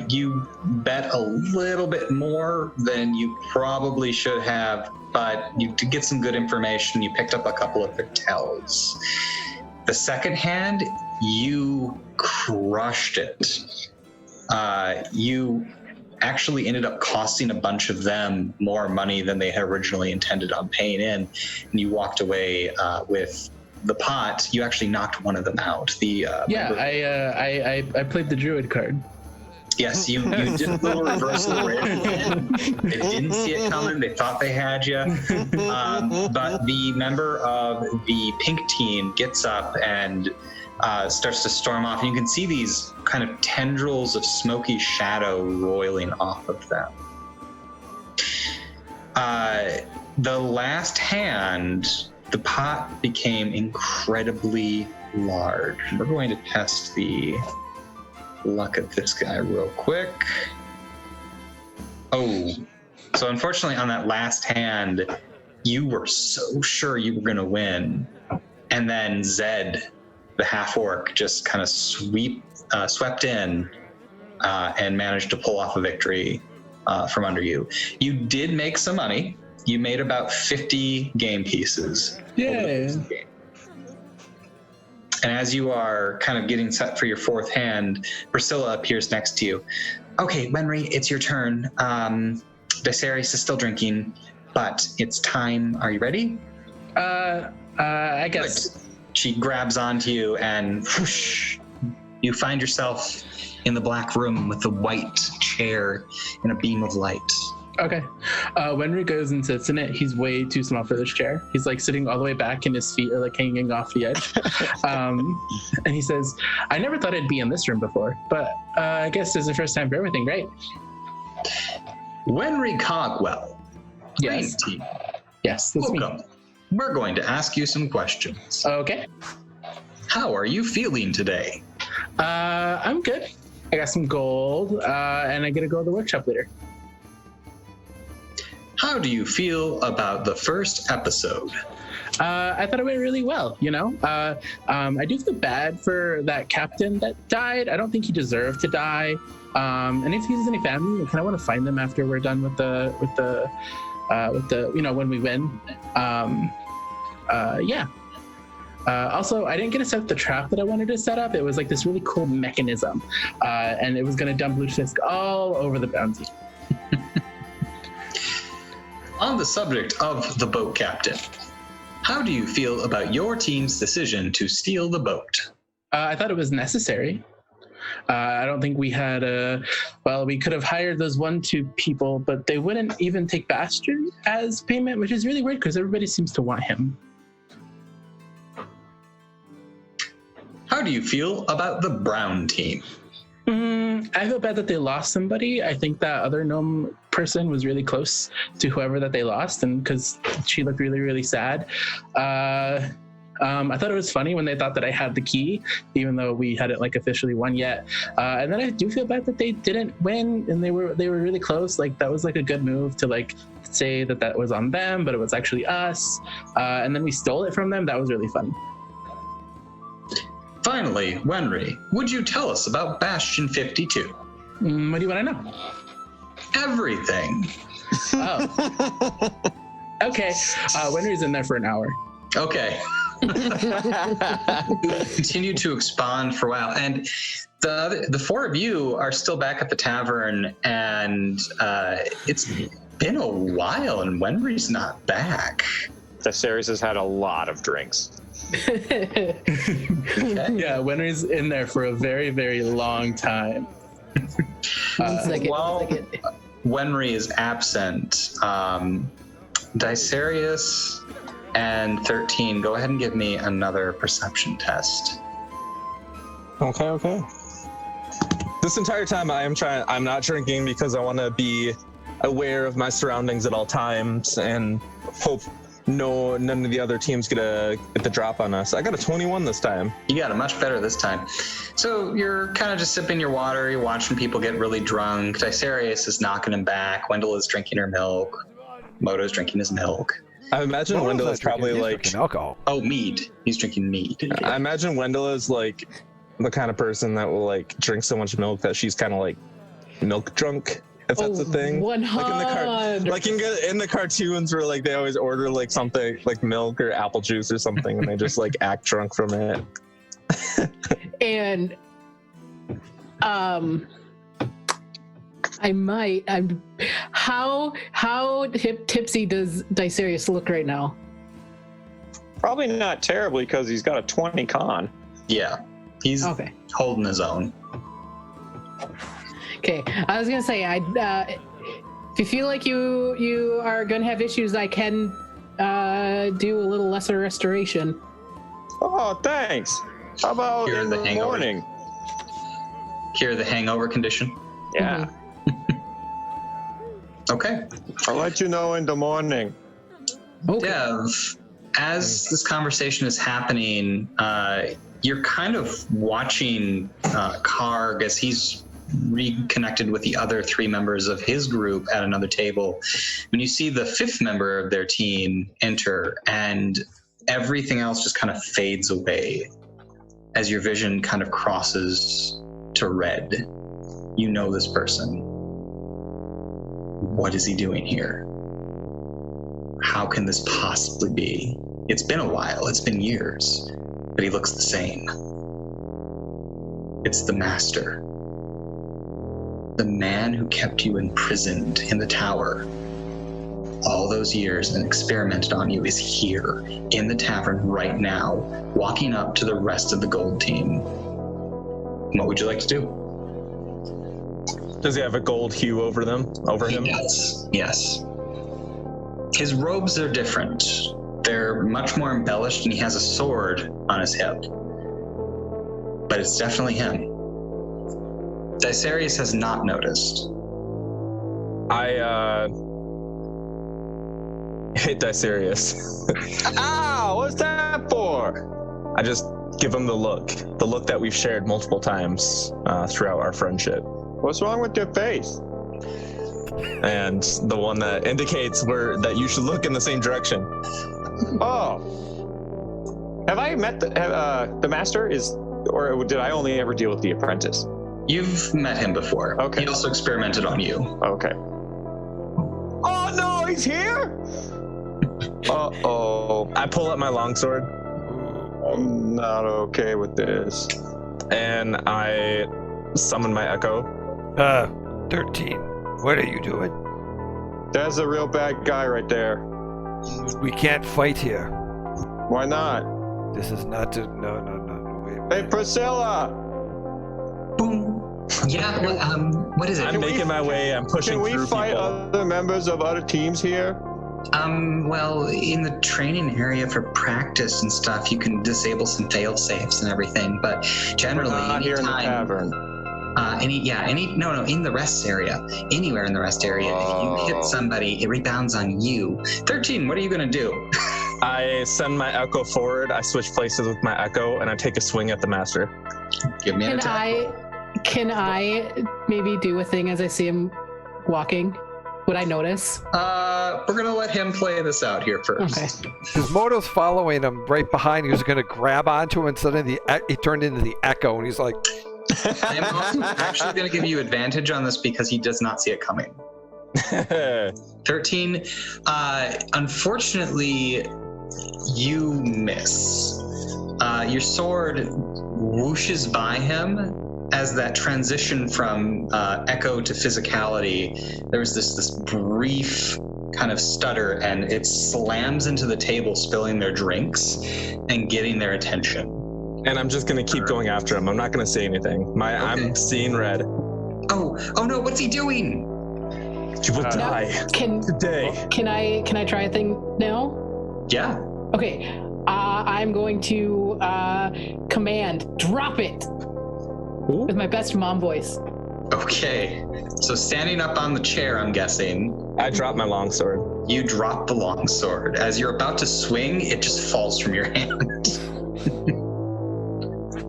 You bet a little bit more than you probably should have, but to get some good information, you picked up a couple of their tells. The second hand, you crushed it. You actually ended up costing a bunch of them more money than they had originally intended on paying in, and you walked away with the pot. You actually knocked one of them out. I played the druid card. Yes, you did a little reversal right at the end. They didn't see it coming. They thought they had you. But the member of the pink team gets up and starts to storm off. And you can see these kind of tendrils of smoky shadow roiling off of them. The last hand, the pot became incredibly large. We're going to test the luck of this guy real quick. Oh, so unfortunately on that last hand, you were so sure you were going to win. And then Zed, the half-orc, just kind of swept in and managed to pull off a victory from under you. You did make some money. You made about 50 game pieces. Yeah. And as you are kind of getting set for your fourth hand, Priscilla appears next to you. Okay, Wenry, it's your turn. Viserys is still drinking, but it's time. Are you ready? I guess. Good. She grabs onto you and whoosh, you find yourself in the black room with the white chair in a beam of light. Okay. Wenry goes and sits in it. He's way too small for this chair. He's like sitting all the way back and his feet are like hanging off the edge. And he says, I never thought I'd be in this room before, but I guess it's the first time for everything, right? Wenry Cogwell. Yes. Team. Yes, that's Welcome. me. We're going to ask you some questions. Okay. How are you feeling today? I'm good. I got some gold, and I get to go to the workshop later. How do you feel about the first episode? I thought it went really well, you know? I do feel bad for that captain that died. I don't think he deserved to die. And if he has any family, I kind of want to find them after we're done with the when we win. Yeah. Also, I didn't get to set up the trap that I wanted to set up. It was like this really cool mechanism, and it was going to dump Lutefisk all over the bounty. On the subject of the boat captain, how do you feel about your team's decision to steal the boat? I thought it was necessary. I don't think we had we could have hired those 1-2 people, but they wouldn't even take Bastion as payment, which is really weird because everybody seems to want him. How do you feel about the brown team? I feel bad that they lost somebody. I think that other gnome person was really close to whoever that they lost, and because she looked really, really sad. I thought it was funny when they thought that I had the key, even though we hadn't like officially won yet. And then I do feel bad that they didn't win, and they were really close. Like that was like a good move to like say that was on them, but it was actually us. And then we stole it from them. That was really funny. Finally, Wenry, would you tell us about Bastion 52? What do you want to know? Everything. Oh. Okay. Wenry's in there for an hour. Okay. Continue to expand for a while, and the four of you are still back at the tavern, and it's been a while, and Wenry's not back. Viserys has had a lot of drinks. Okay. Yeah, Wenry's in there for a very, very long time. One second. Wenry is absent. Dicerius and 13, go ahead and give me another perception test. Okay. This entire time I'm not drinking because I want to be aware of my surroundings at all times and hope none of the other teams get the drop on us. I got a 21 this time. You got it much better this time. So you're kind of just sipping your water, you're watching people get really drunk. Dicerius is knocking him back. Wendell is drinking her milk. Modo's drinking his milk. I imagine Wendell is probably like alcohol. Oh, mead. He's drinking mead. I imagine Wendell is like the kind of person that will like drink so much milk that she's kind of like milk drunk. If that's a thing. 100. Like in the cartoons where like they always order like something like milk or apple juice or something, and they just like act drunk from it. And how tipsy does Dicerius look right now? Probably not terribly because he's got a 20 con. Yeah, he's holding his own. Okay, I was gonna say, if you feel like you are gonna have issues, I can do a little lesser restoration. Oh, thanks. How about Here in the the hangover. morning? Here, the hangover condition. Yeah. Okay. I'll let you know in the morning. Okay. Dev, as this conversation is happening, you're kind of watching Karg as he's reconnected with the other 3 members of his group at another table. When you see the 5th member of their team enter, and everything else just kind of fades away as your vision kind of crosses to red. You know this person. What is he doing here? How can this possibly be? It's been a while, it's been years, but he looks the same. It's the Master. The man who kept you imprisoned in the tower all those years and experimented on you is here in the tavern right now, walking up to the rest of the gold team. What would you like to do? Does he have a gold hue over him? Yes. His robes are different. They're much more embellished, and he has a sword on his hip. But it's definitely him. Dysarius has not noticed. I hit Dysarius. Ah, what's that for? I just give him the look that we've shared multiple times throughout our friendship. What's wrong with your face? And the one that indicates that you should look in the same direction. Oh. Have I met the master? Or did I only ever deal with the apprentice? You've met him before. Okay. He also experimented on you. Okay. Oh no, he's here! Uh-oh. I pull up my longsword. I'm not okay with this. And I summon my echo. 13. What are you doing? That's a real bad guy right there. We can't fight here. Why not? This is not to... No. Wait. Hey, Priscilla! Boom. Yeah, what is it? I'm making my way. I'm pushing Can we through fight people. other members of other teams here? Well, in the training area for practice and stuff, you can disable some fail safes and everything, but generally, Not here in the tavern. In the rest area, anywhere in the rest area, if you hit somebody, it rebounds on you. 13, what are you gonna do? I send my echo forward. I switch places with my echo, and I take a swing at the master. Give me an attack. Can I maybe do a thing as I see him walking? Would I notice? We're gonna let him play this out here first. Okay. Because Modo's following him right behind. He was going to grab onto him, and suddenly he turned into the Echo, and he's like... I'm also actually gonna give you advantage on this because he does not see it coming. 13. Unfortunately, you miss. Your sword whooshes by him as that transition from echo to physicality. There was this brief kind of stutter, and it slams into the table, spilling their drinks and getting their attention. And I'm just gonna keep going after him. I'm not gonna say anything. I'm seeing red. Oh no! What's he doing? You will die today. Can I try a thing now? Yeah. Okay. I'm going to command drop it with my best mom voice. Okay. So standing up on the chair, I'm guessing. I drop my longsword. You drop the longsword. As you're about to swing, it just falls from your hand.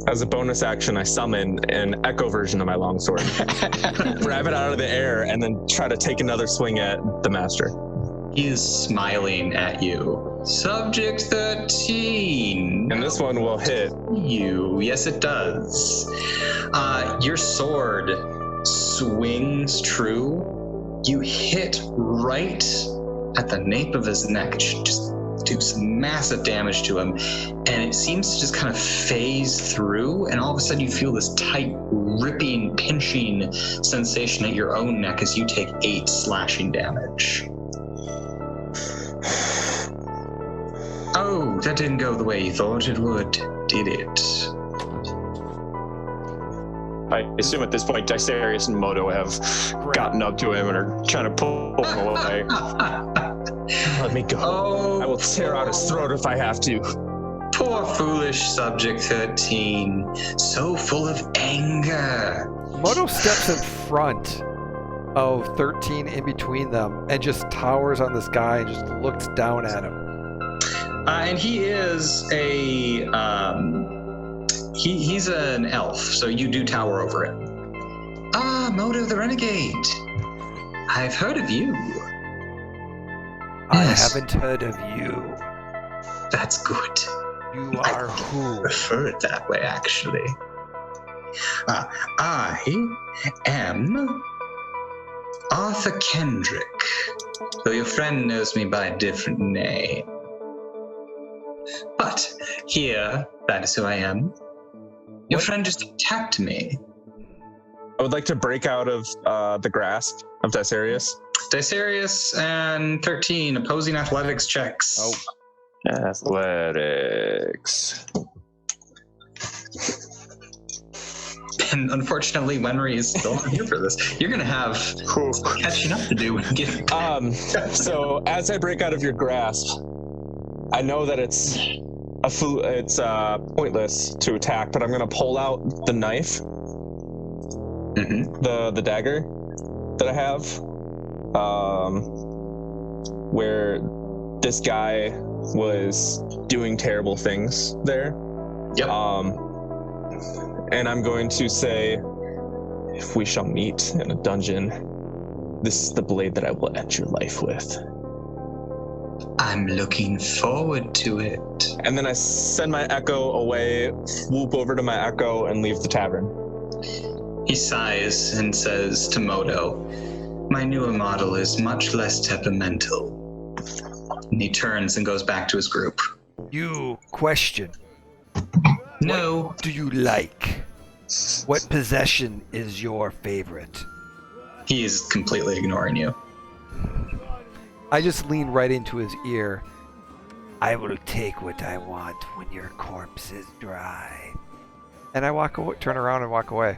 As a bonus action, I summon an echo version of my longsword, grab it out of the air, and then try to take another swing at the master. He is smiling at you. Subject 13. And this one will hit. You. Yes, it does. Your sword swings true. You hit right at the nape of his neck. Just do some massive damage to him, and it seems to just kind of phase through, and all of a sudden you feel this tight, ripping, pinching sensation at your own neck as you take 8 slashing damage. Oh, that didn't go the way you thought it would, did it? I assume at this point Dysarius and Modo have gotten up to him and are trying to pull him away. Let me go. Oh, I will tear out his throat if I have to. Poor foolish, Subject 13. So full of anger. Modo steps in front of 13 in between them and just towers on this guy and just looks down at him. And he is a he's an elf, so you do tower over it. Ah, Modo the Renegade. I've heard of you. I Yes. haven't heard of you. That's good. You are who? Prefer it that way, actually. I am Arthur Kendrick, though your friend knows me by a different name. But here, that is who I am. Your friend just attacked me. I would like to break out of the grasp of Dicerius. Dicerius and 13 opposing athletics checks. Oh. Athletics. And unfortunately, Wenry is still not here for this. You're going to have catching up to do when you get back. So as I break out of your grasp, I know that it's pointless to attack, but I'm going to pull out the knife, the dagger that I have, where this guy was doing terrible things there. Yep. And I'm going to say, if we shall meet in a dungeon, this is the blade that I will end your life with. I'm looking forward to it. And then I send my echo away, whoop over to my echo, and leave the tavern. He sighs and says to Modo, my newer model is much less temperamental. And he turns and goes back to his group. You question. No. What do you like? What possession is your favorite? He is completely ignoring you. I just lean right into his ear. I will take what I want when your corpse is dry. And I walk away, turn around and walk away.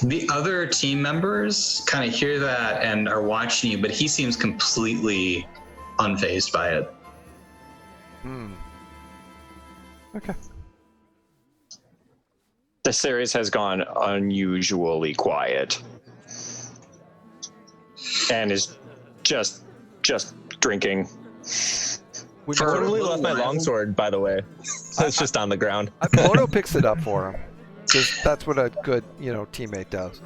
The other team members kind of hear that and are watching you, but he seems completely unfazed by it. Okay. The series has gone unusually quiet. And is just drinking. I totally left my longsword, by the way. It's just on the ground. Modo picks it up for him. Because that's what a good, teammate does.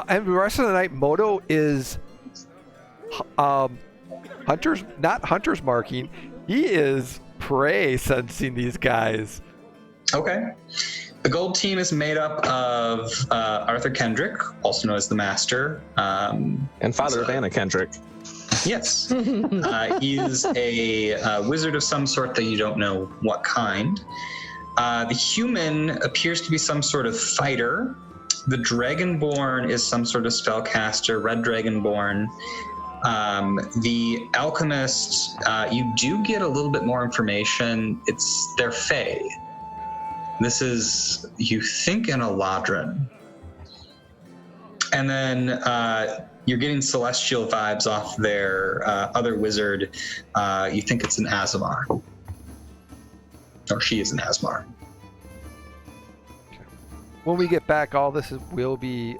And the rest of the night, Modo is not hunter's marking. He is prey sensing these guys. Okay. The gold team is made up of Arthur Kendrick, also known as the Master. And father of Anna Kendrick. Yes. He's a wizard of some sort that you don't know what kind. The human appears to be some sort of fighter. The Dragonborn is some sort of spellcaster, Red Dragonborn. The Alchemist, you do get a little bit more information. They're Fae. This is, you think, an Eladrin. And then you're getting celestial vibes off their other wizard. You think it's an Azamar. Or she is an Azamar. When we get back, all this will be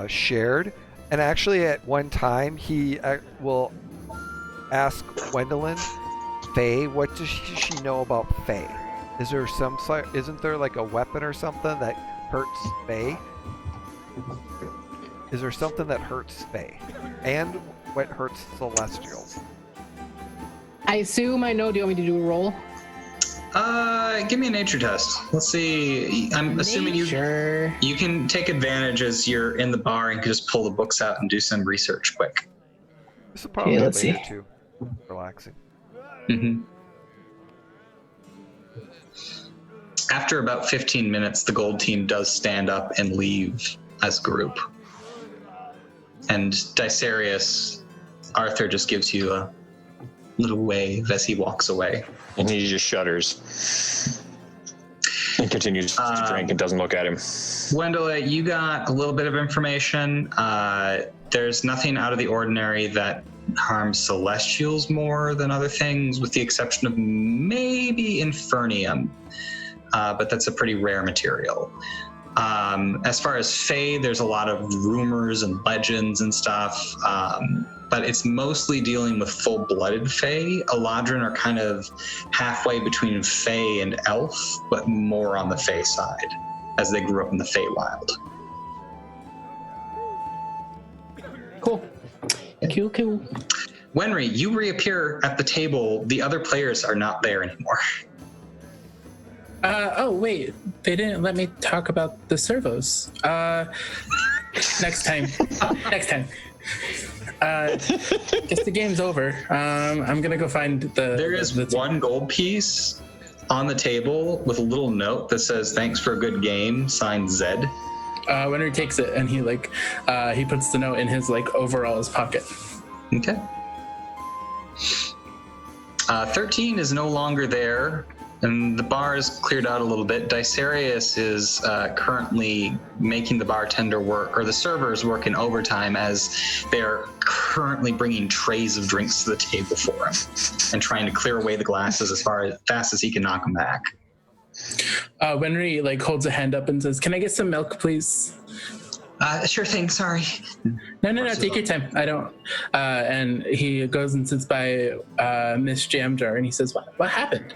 shared. And actually, at one time, he will ask Gwendolyn, Fae, what does she know about Fae? Isn't there like a weapon or something that hurts Fae? Is there something that hurts Fae? And what hurts Celestials? I assume I know. Do you want me to do a roll? Give me a nature test. Let's see. I'm assuming you can take advantage as you're in the bar and can just pull the books out and do some research quick. This will probably let's later see. too. Relaxing. Mm-hmm. After about 15 minutes, the gold team does stand up and leave as a group. And Dicerius, Arthur just gives you a little wave as he walks away. And he just shudders and continues to drink and doesn't look at him. Wendell, you got a little bit of information. There's nothing out of the ordinary that harms celestials more than other things, with the exception of maybe Infernium, but that's a pretty rare material. As far as Fae, there's a lot of rumors and legends and stuff, but it's mostly dealing with full-blooded Fae. Eladrin are kind of halfway between Fae and Elf, but more on the Fae side, as they grew up in the Feywild. Cool. Cool. Wenry, you reappear at the table. The other players are not there anymore. Oh, wait. They didn't let me talk about the servos. Next time. Next time. Guess the game's over. I'm going to go find There is one gold piece on the table with a little note that says, "Thanks for a good game," signed Zed. Winner takes it and he puts the note in his overalls pocket. Okay. 13 is no longer there, and the bar is cleared out a little bit. Dicerius is currently making the bartender work, or the servers work in overtime, as they're currently bringing trays of drinks to the table for him and trying to clear away the glasses as fast as he can knock them back. Winry holds a hand up and says, "Can I get some milk, please?" Sure thing, sorry. No, take your time. I don't. And he goes and sits by Miss Jamjar and he says, What happened?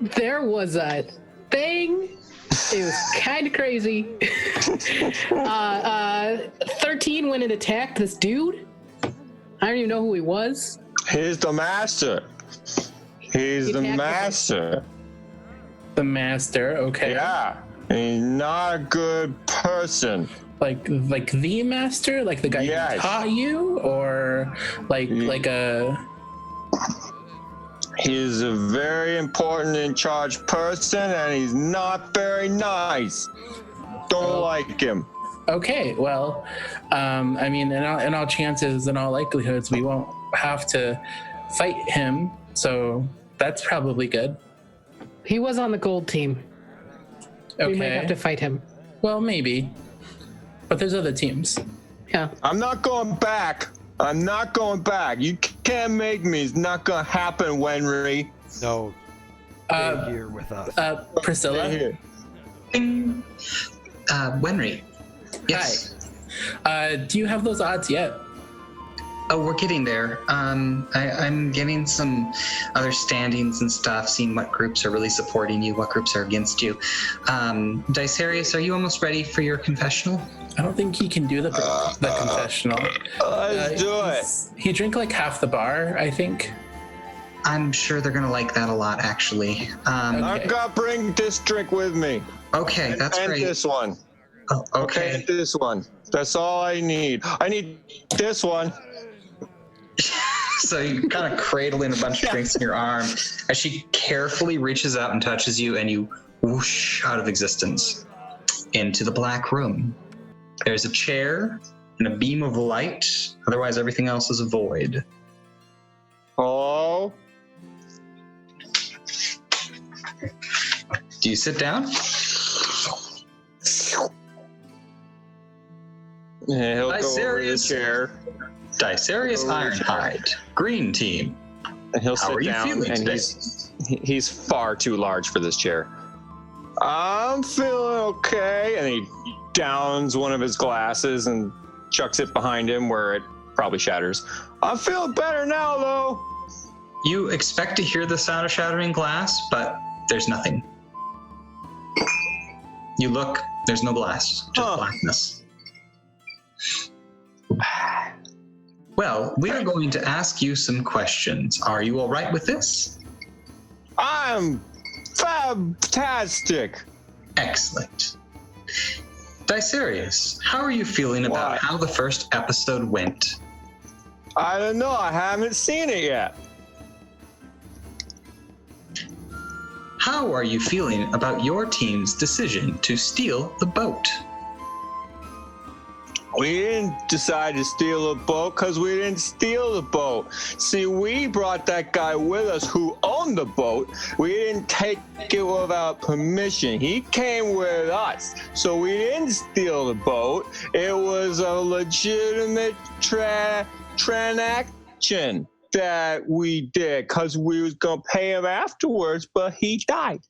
There was a thing. It was kind of crazy. 13 went and attacked this dude. I don't even know who he was. He's the master. He's the master. The master, okay. Yeah. He's not a good person. Like the master? Like the guy who taught you? Or like a... He's a very important in charge person, and he's not very nice. Don't like him. Okay, well, I mean, in all chances, in all likelihoods, we won't have to fight him, so that's probably good. He was on the gold team. Okay. We might have to fight him. Well, maybe. But there's other teams. Yeah. I'm not going back. I'm not going back. You can't make me. It's not going to happen, Wenry. No. Stay here with us. Priscilla? Stay here. Ding. Wenry. Yes. Hi. Do you have those odds yet? Oh, we're getting there. I'm getting some other standings and stuff, seeing what groups are really supporting you, what groups are against you. Dicerius, are you almost ready for your confessional? I don't think he can do the confessional. Let's do it. He drank half the bar, I think. I'm sure they're going to like that a lot, actually. I've got to bring this drink with me. Okay, that's and great. And this one. Oh, okay. And this one. That's all I need. I need this one. So you kind of cradling a bunch of drinks in your arm as she carefully reaches out and touches you, and you whoosh out of existence into the black room. There's a chair and a beam of light. Otherwise, everything else is a void. Hello? Do you sit down? Yeah, he'll go over to the chair. Dicerius Ironhide, green team. And he'll How sit are you down, feeling and today? he's far too large for this chair. I'm feeling okay. And he downs one of his glasses and chucks it behind him where it probably shatters. I'm feeling better now, though. You expect to hear the sound of shattering glass, but there's nothing. You look, there's no glass, just blackness. Well, we are going to ask you some questions. Are you all right with this? I'm fantastic. Excellent. Dicerius, how are you feeling about how the first episode went? I don't know. I haven't seen it yet. How are you feeling about your team's decision to steal the boat? We didn't decide to steal a boat because we didn't steal the boat. See, we brought that guy with us who owned the boat. We didn't take it without permission. He came with us. So we didn't steal the boat. It was a legitimate transaction that we did because we was going to pay him afterwards, but he died.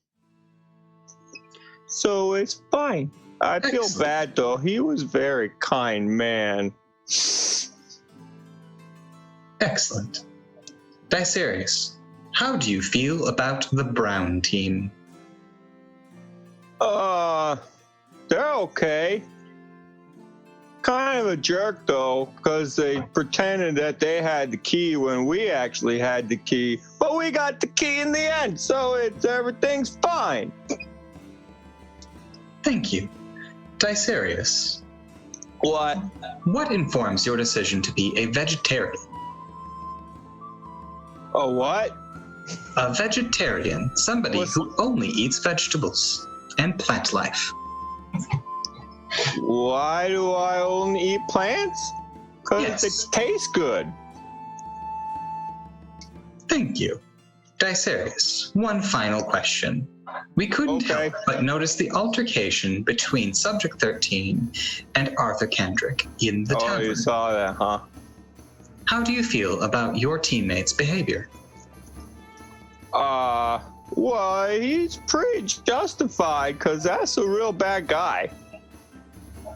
So it's fine. I feel bad, though. He was a very kind man. Excellent. Dicerius, how do you feel about the brown team? They're okay. Kind of a jerk, though, because they pretended that they had the key when we actually had the key. But we got the key in the end, so everything's fine. Thank you. Dicerius, What? what informs your decision to be a vegetarian? A what? A vegetarian, somebody who only eats vegetables and plant life. Why do I only eat plants? Because Yes. it tastes good. Thank you. Dicerius, one final question. We couldn't Okay. help but notice the altercation between Subject 13 and Arthur Kendrick in the Oh, tavern. you saw that, huh? How do you feel about your teammates' behavior? Well, he's pretty justified because that's a real bad guy.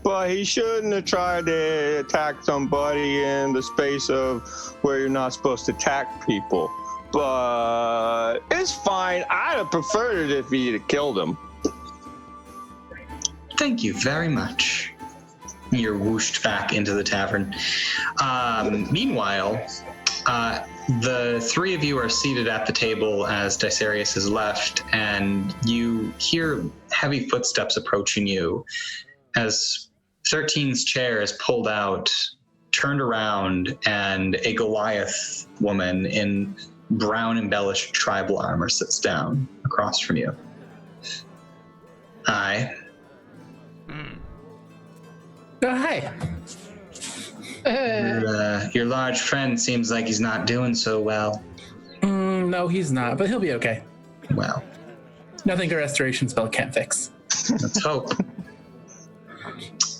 But he shouldn't have tried to attack somebody in the space of where you're not supposed to attack people. But it's fine. I'd have preferred it if he'd have killed him. Thank you very much. You're whooshed back into the tavern. Meanwhile, the three of you are seated at the table as Dicerius has left, and you hear heavy footsteps approaching you as 13's chair is pulled out, turned around, and a Goliath woman in brown embellished tribal armor sits down across from you. Hi. Oh, hi. Your large friend seems like he's not doing so well. No, he's not, but he'll be okay. Well, Nothing a restoration spell can't fix. let's hope.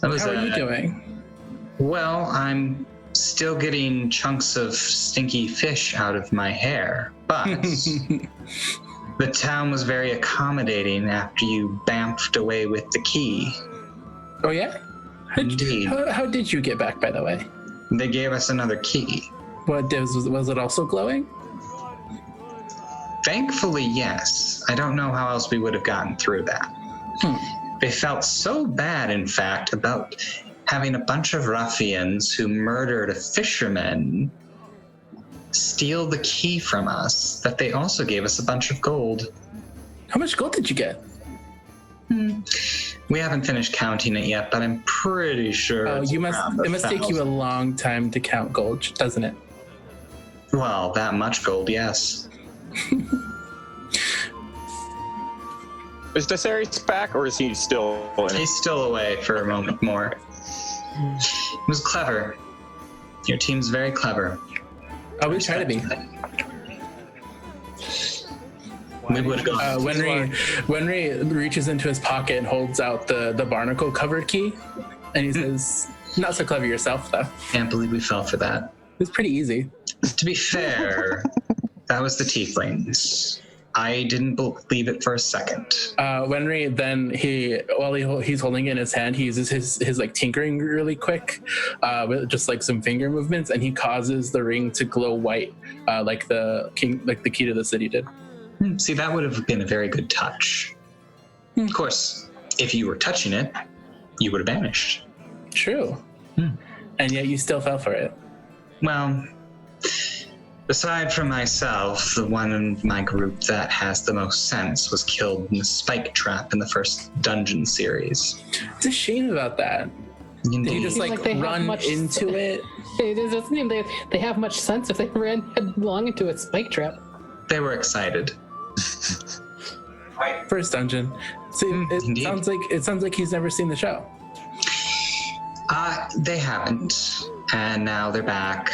That was, How are you doing? Well, I'm still getting chunks of stinky fish out of my hair, but the town was very accommodating after you bamfed away with the key. Oh, yeah? Indeed. How did you get back, by the way? They gave us another key. What was it also glowing? Thankfully, yes. I don't know how else we would have gotten through that. They felt so bad, in fact, about having a bunch of ruffians who murdered a fisherman steal the key from us that they also gave us a bunch of gold. How much gold did you get? We haven't finished counting it yet, but I'm pretty sure it's It around must take you a 1,000. long time to count gold, doesn't it? Well, that much gold, yes. Is Dicerius back, or is he still in it? He's still away for a moment more. It was clever. Your team's very clever. Oh, we try to be. We would have gone. Wenry reaches into his pocket and holds out the barnacle covered key, and he says, "Not so clever yourself, though. Can't believe we fell for that. It's pretty easy." To be fair, that was the tieflings. I didn't believe it for a second. Wenry then he's holding it in his hand, he uses his like tinkering really quick, with just like some finger movements, and he causes the ring to glow white, like the key to the city did. See, that would have been a very good touch. Of course, if you were touching it, you would have vanished. True. And yet you still fell for it. Well, aside from myself, the one in my group that has the most sense was killed in the spike trap in the first dungeon series. It's a shame about that. Did you just Seems like like they have run much into it? It doesn't seem they have much sense if they ran headlong into a spike trap. They were excited. First dungeon. See, Indeed. it sounds like he's never seen the show. They haven't, and now they're back.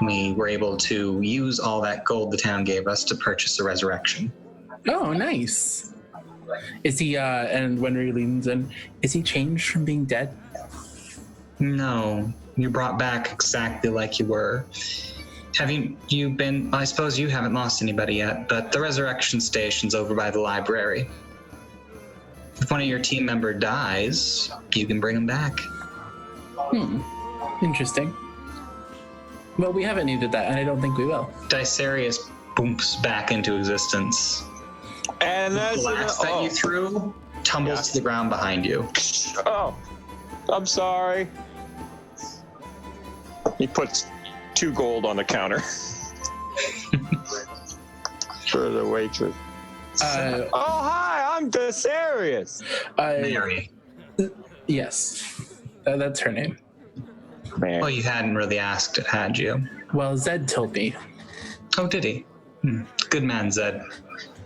We were able to use all that gold the town gave us to purchase the resurrection. Oh, nice. Is he, and Wenry leans in, is he changed from being dead? No, you brought back exactly like you were. Haven't you been, I suppose you haven't lost anybody yet, but the resurrection station's over by the library. If one of your team member dies, you can bring him back. Interesting. Well, we haven't needed that, and I don't think we will. Dicerius booms back into existence. And The that's glass that you threw tumbles to the ground behind you. Oh, I'm sorry. He puts 2 gold on the counter for the waitress. Oh, hi, I'm Dicerius. Mary. Yes, that's her name. Man. Well, you hadn't really asked it, had you? Well, Zed told me. Oh, did he? Good man, Zed.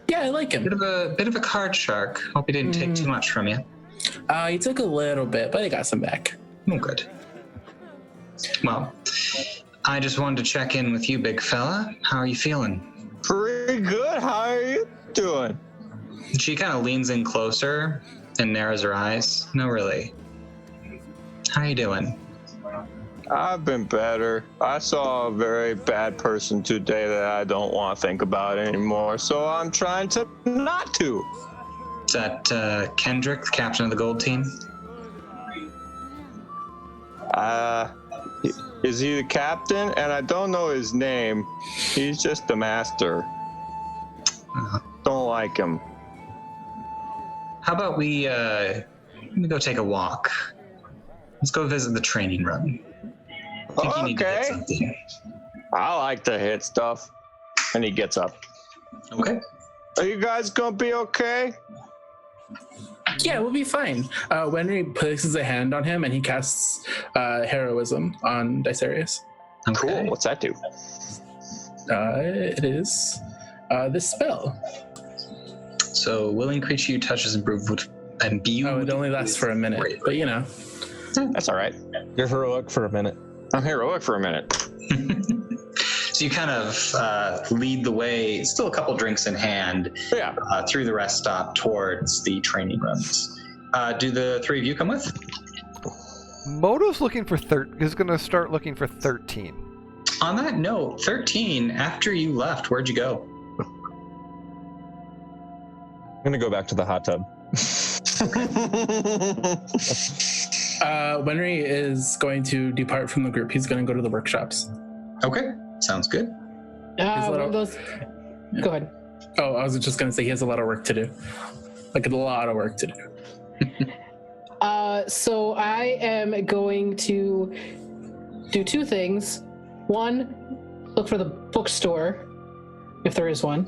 Yeah, I like him. Bit of a card shark. Hope he didn't take too much from you. He took a little bit, but I got some back. Oh, good. Well, I just wanted to check in with you, big fella. How are you feeling? Pretty good. How are you doing? She kind of leans in closer and narrows her eyes. No, really. How are you doing? I've been better. I saw a very bad person today that I don't want to think about anymore, so I'm trying to not to. Is that Kendrick, the captain of the gold team? Is he the captain? And I don't know his name. He's just the master. Don't like him. How about we go take a walk? Let's go visit the training room. I think you need to hit Okay. something. I like to hit stuff. And he gets up. Okay. Are you guys gonna be okay? Yeah, we'll be fine. Wenry places a hand on him, and he casts heroism on Dicerius. Okay. Cool. What's that do? It is this spell. So, willing creature you touch is imbued. Oh, it only lasts for a minute, but you know. That's all right. You're heroic for a minute. I'm heroic for a minute. So you kind of lead the way, still a couple drinks in hand, Yeah. through the rest stop towards the training rooms. Do the 3 of you come with? Modo's looking for is going to start looking for 13. On that note, 13, after you left, where'd you go? I'm gonna go back to the hot tub. Wenry is going to depart from the group. He's going to go to the workshops. Okay, sounds good. little- Go ahead. Oh, I was just going to say he has a lot of work to do. Like a lot of work to do. So I am going to do 2 things. 1, look for the bookstore, if there is one.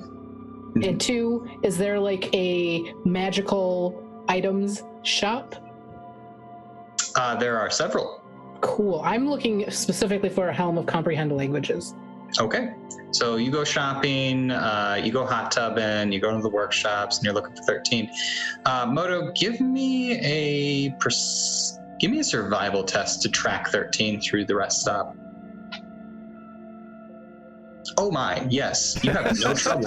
And 2, is there like a magical items shop? There are several. Cool. I'm looking specifically for a Helm of Comprehend Languages. Okay, so you go shopping, you go hot tubbing, you go to the workshops, and you're looking for 13. Modo, give me a survival test to track 13 through the rest stop. Oh my, yes, you have no trouble.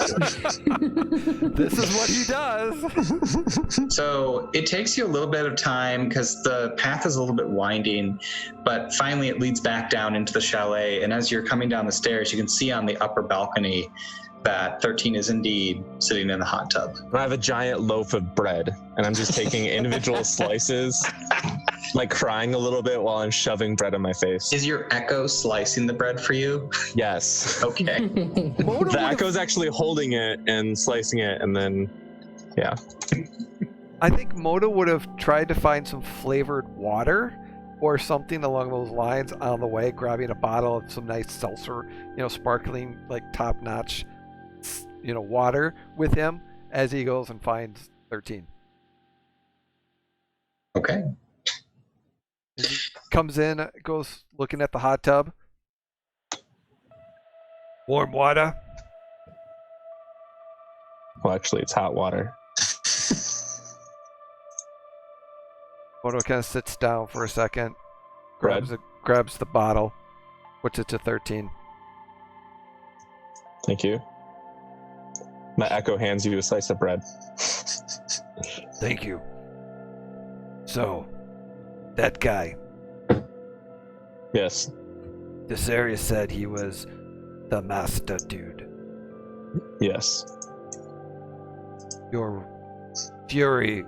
This is what he does. So it takes you a little bit of time because the path is a little bit winding, but finally it leads back down into the chalet. And as you're coming down the stairs, you can see on the upper balcony that 13 is indeed sitting in the hot tub. I have a giant loaf of bread, and I'm just taking individual slices, like crying a little bit while I'm shoving bread in my face. Is your Echo slicing the bread for you? Yes. Okay. Modo The would've- Echo's actually holding it and slicing it, and then, yeah. I think Modo would have tried to find some flavored water or something along those lines on the way, grabbing a bottle of some nice seltzer, sparkling, like top-notch, water with him as he goes and finds 13. Okay. He comes in, goes looking at the hot tub. Warm water. Well, actually, it's hot water. Modo kind of sits down for a second, Bread. Grabs the bottle, puts it to 13. Thank you. My Echo hands you a slice of bread. Thank you. So, that guy, Yes. Desarius said he was the master dude. Yes. Your fury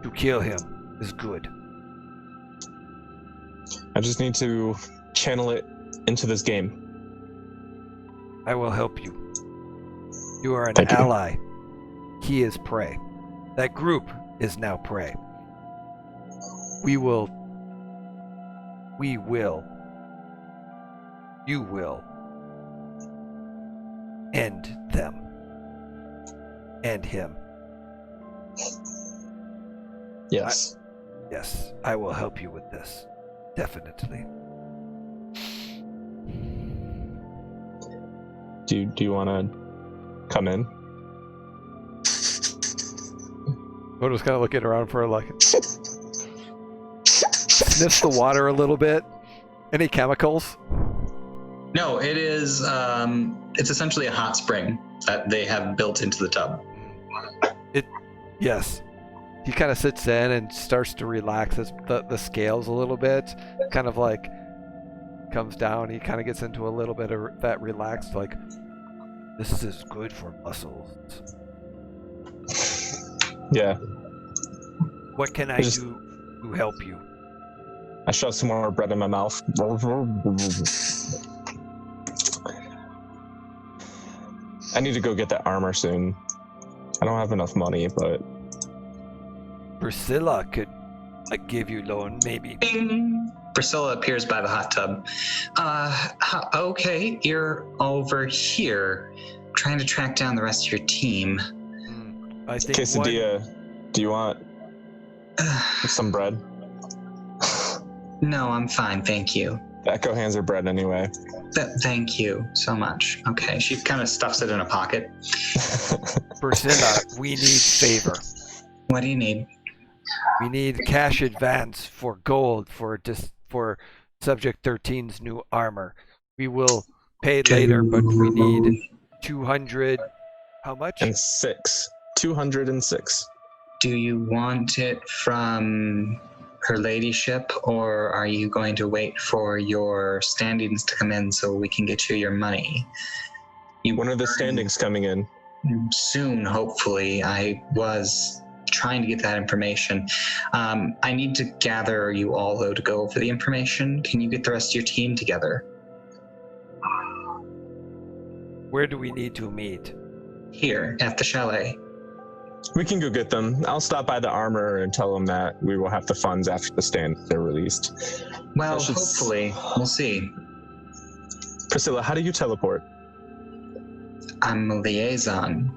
to kill him is good. I just need to channel it into this game. I will help you. You are an Thank you. ally. He is prey. That group is now prey. You will end them. And him. Yes. Yes, I will help you with this. Definitely. Do you want to come in? Moto's kind of looking around for like sniffs the water a little bit. Any chemicals? No, it is. It's essentially a hot spring that they have built into the tub. Yes. He kind of sits in and starts to relax the scales a little bit. Kind of like comes down. He kind of gets into a little bit of that relaxed, like, this is good for muscles. Yeah. What can I do to help you? I shove some more bread in my mouth. I need to go get that armor soon. I don't have enough money, but Priscilla could give you loan, maybe. Bing! Priscilla appears by the hot tub. Okay, you're over here trying to track down the rest of your team. I think quesadilla. Do you want some bread? No, I'm fine, thank you. The Echo hands her bread anyway. Thank you so much. Okay, she kind of stuffs it in a pocket. Priscilla, we need favor. What do you need? We need cash advance for gold for Subject 13's new armor. We will pay later, but we need 200. How much? And 6. 206. Do you want it from her ladyship, or are you going to wait for your standings to come in so we can get you your money? When are the standings coming in? Soon, hopefully. I was trying to get that information. I need to gather you all, though, to go over the information. Can you get the rest of your team together? Where do we need to meet? Here, at the chalet. We can go get them. I'll stop by the armor and tell them that we will have the funds after the stands are released. Well, hopefully. We'll see. Priscilla, how do you teleport? I'm a liaison.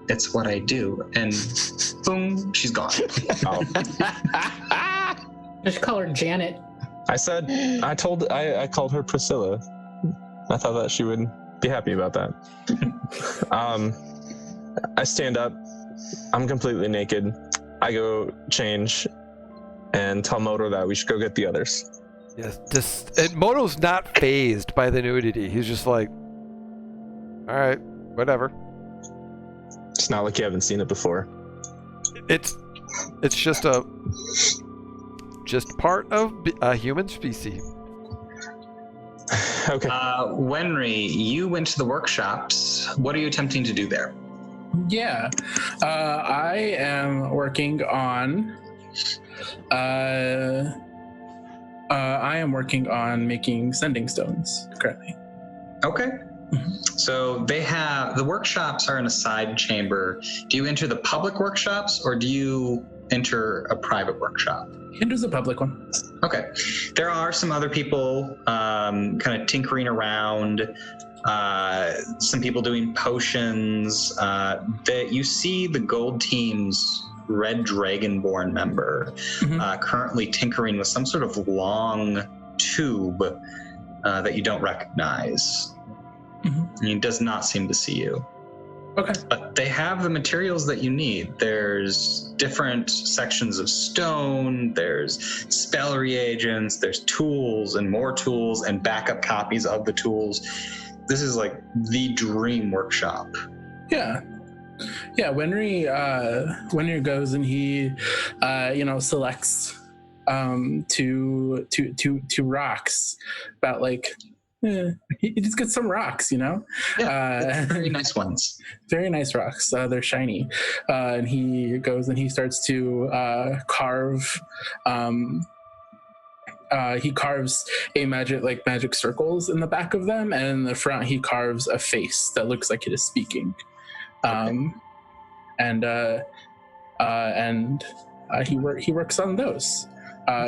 It's what I do. And boom, she's gone. Oh. Just call her Janet. I called her Priscilla. I thought that she would be happy about that. I stand up. I'm completely naked. I go change and tell Modo that we should go get the others. Yes, and Moto's not phased by the nudity. He's just like, all right, whatever. It's not like you haven't seen it before. It's just part of a human species. Okay. Wenry, you went to the workshops. What are you attempting to do there? Yeah, I am working on. I am working on making sending stones currently. Okay. So they have the workshops are in a side chamber. Do you enter the public workshops or do you enter a private workshop? Enters a public one. Okay. There are some other people kind of tinkering around. Some people doing potions. That you see the gold team's red dragonborn member currently tinkering with some sort of long tube that you don't recognize. He does not seem to see you. Okay. But they have the materials that you need. There's different sections of stone, there's spell reagents, there's tools and more tools and backup copies of the tools. This is like the dream workshop. Yeah. Yeah, Wenry goes and he selects two rocks about like he just gets some rocks, Yeah, very nice ones. Very nice rocks. They're shiny, and he goes and he starts to carve. He carves magic circles in the back of them, and in the front he carves a face that looks like it is speaking. And he works on those.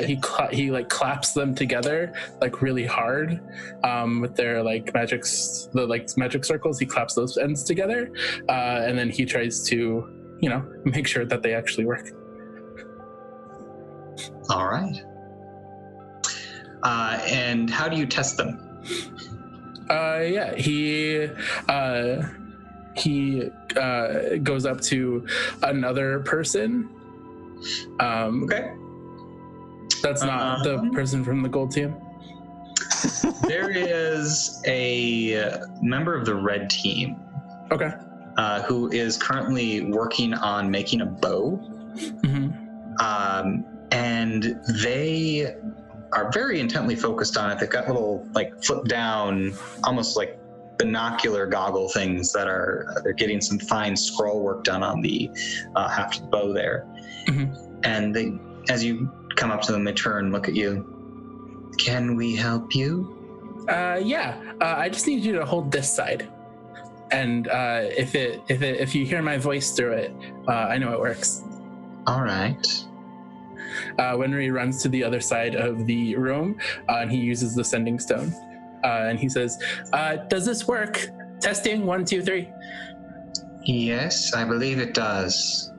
He claps them together like really hard with their magic circles. He claps those ends together, and then he tries to make sure that they actually work. All right. And how do you test them? He goes up to another person. Okay. That's not the person from the gold team. There is a member of the red team. Okay. Who is currently working on making a bow. Mm-hmm. And they are very intently focused on it. They've got little flip down, almost like binocular goggle things that they're getting some fine scroll work done on the haft of the bow there. Mm-hmm. And they, as you come up to them, they turn, look at you. Can we help you? Yeah. I just need you to hold this side, and if you hear my voice through it, I know it works. All right. Wenry runs to the other side of the room, and he uses the sending stone, and he says, "Does this work? Testing 1, 2, 3." Yes, I believe it does.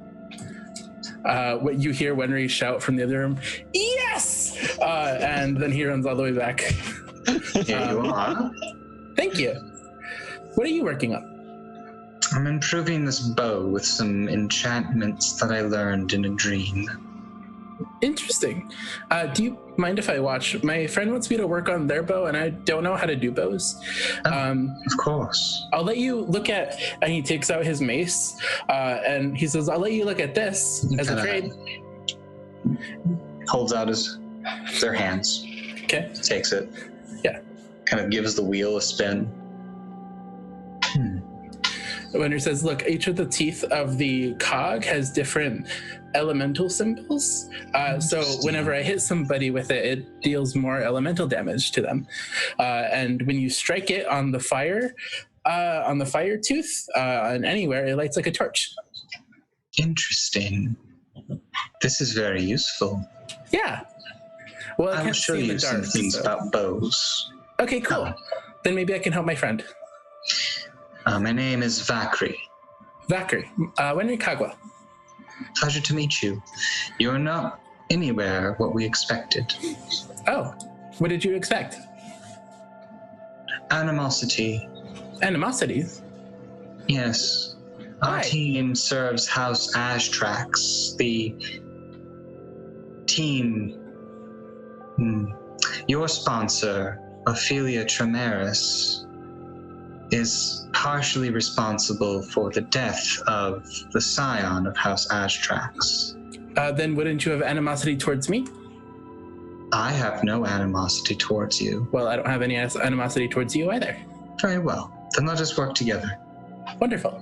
What you hear Wenry shout from the other room, "Yes!" And then he runs all the way back. Here you are. Thank you. What are you working on? I'm improving this bow with some enchantments that I learned in a dream. Interesting. Do you mind if I watch? My friend wants me to work on their bow, and I don't know how to do bows. Of course. I'll let you look at, and he takes out his mace, and he says, "I'll let you look at this as a trade." Holds out their hands. Okay. Takes it. Yeah. Kind of gives the wheel a spin. Wenry says, "Look, each of the teeth of the cog has different elemental symbols. So whenever I hit somebody with it, it deals more elemental damage to them. And when you strike it on the fire tooth, and anywhere, it lights like a torch." Interesting. This is very useful. Yeah. Well, I will show you some things about bows. Okay, cool. Then maybe I can help my friend. My name is Vakri. Vakri. Wenry Kagwa. Pleasure to meet you. You are not anywhere what we expected. Oh, what did you expect? Animosity. Animosity? Yes. Why? Our team serves House Ashtrax. The team, your sponsor, Ophelia Tremaris, is partially responsible for the death of the scion of House Ashtrax. Then wouldn't you have animosity towards me? I have no animosity towards you. Well, I don't have any animosity towards you either. Very well. Then let us work together. Wonderful.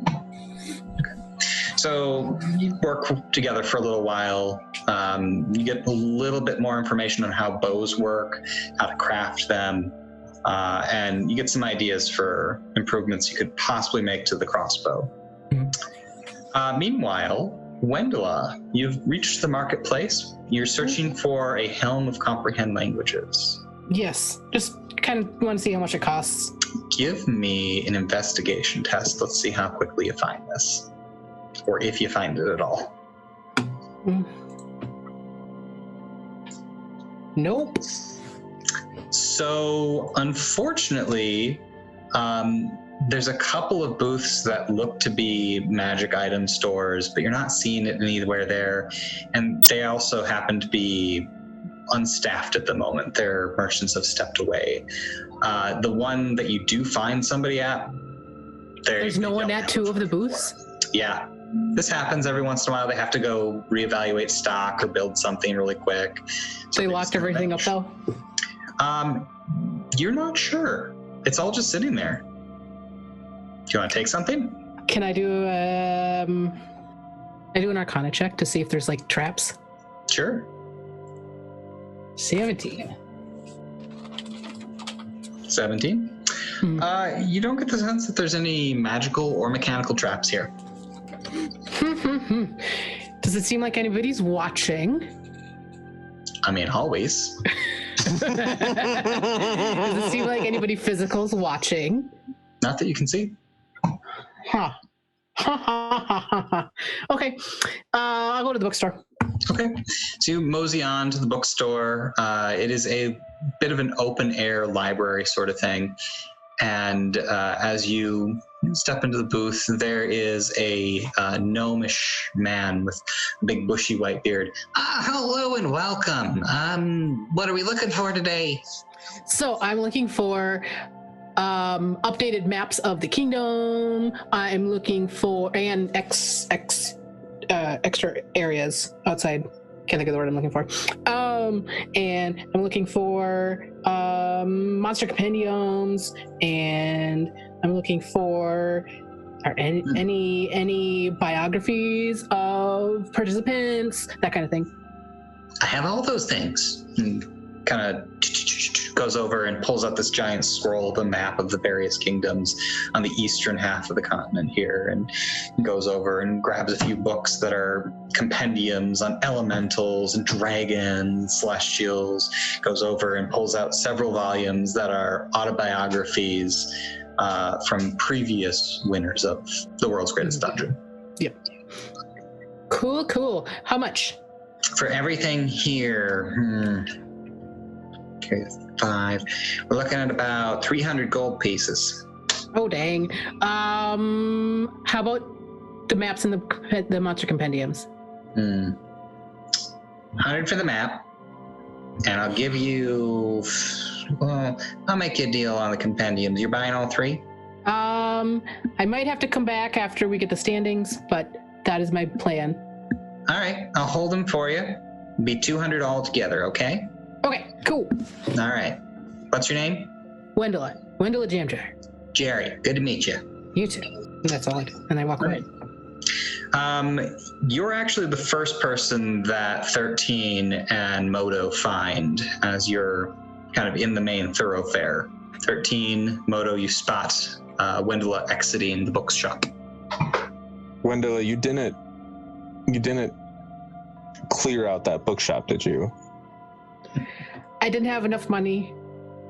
So you work together for a little while. You get a little bit more information on how bows work, how to craft them, and you get some ideas for improvements you could possibly make to the crossbow. Mm-hmm. Meanwhile, Wendela, you've reached the marketplace. You're searching for a helm of comprehend languages. Yes, just kind of want to see how much it costs. Give me an investigation test. Let's see how quickly you find this, or if you find it at all. Nope. So, unfortunately, There's a couple of booths that look to be magic item stores, but you're not seeing it anywhere there. And they also happen to be unstaffed at the moment. Their merchants have stepped away. The one that you do find somebody at, There's no one at 2 of the booths? Yeah. This happens every once in a while. They have to go reevaluate stock or build something really quick. They locked everything up though? You're not sure. It's all just sitting there. Do you want to take something? Can I do an Arcana check to see if there's like traps? Sure. 17. 17? You don't get the sense that there's any magical or mechanical traps here. Does it seem like anybody's watching? I mean, always. Does it seem like anybody physical's watching? Not that you can see. Huh. Okay. I'll go to the bookstore. Okay. So you mosey on to the bookstore. It is a bit of an open air library sort of thing. And as you step into the booth, there is a gnomish man with a big bushy white beard. Hello and welcome. What are we looking for today? So I'm looking for updated maps of the kingdom. I'm looking for extra areas outside. Can't think of the word I'm looking for. And I'm looking for monster compendiums, and I'm looking for any biographies of participants, that kind of thing. I have all those things. Kind of goes over and pulls out this giant scroll of a map of the various kingdoms on the eastern half of the continent here, and goes over and grabs a few books that are compendiums on elementals and dragons, celestials, goes over and pulls out several volumes that are autobiographies from previous winners of the world's greatest dungeon. Yep. Cool. How much? For everything here, okay, 5. We're looking at about 300 gold pieces. Oh, dang. How about the maps and the monster compendiums? 100 for the map, and I'll give you, well, I'll make you a deal on the compendiums. You're buying all 3? I might have to come back after we get the standings, but that is my plan. All right, I'll hold them for you. Be 200 all together, okay? Okay, cool. All right. What's your name? Wendella Jamjar. Jerry. Good to meet you. You too. And that's all I do. And I walk away. You're actually the first person that 13 and Modo find as you're kind of in the main thoroughfare. 13, Modo, you spot Wendella exiting the bookshop. Wendella, you didn't clear out that bookshop, did you? I didn't have enough money.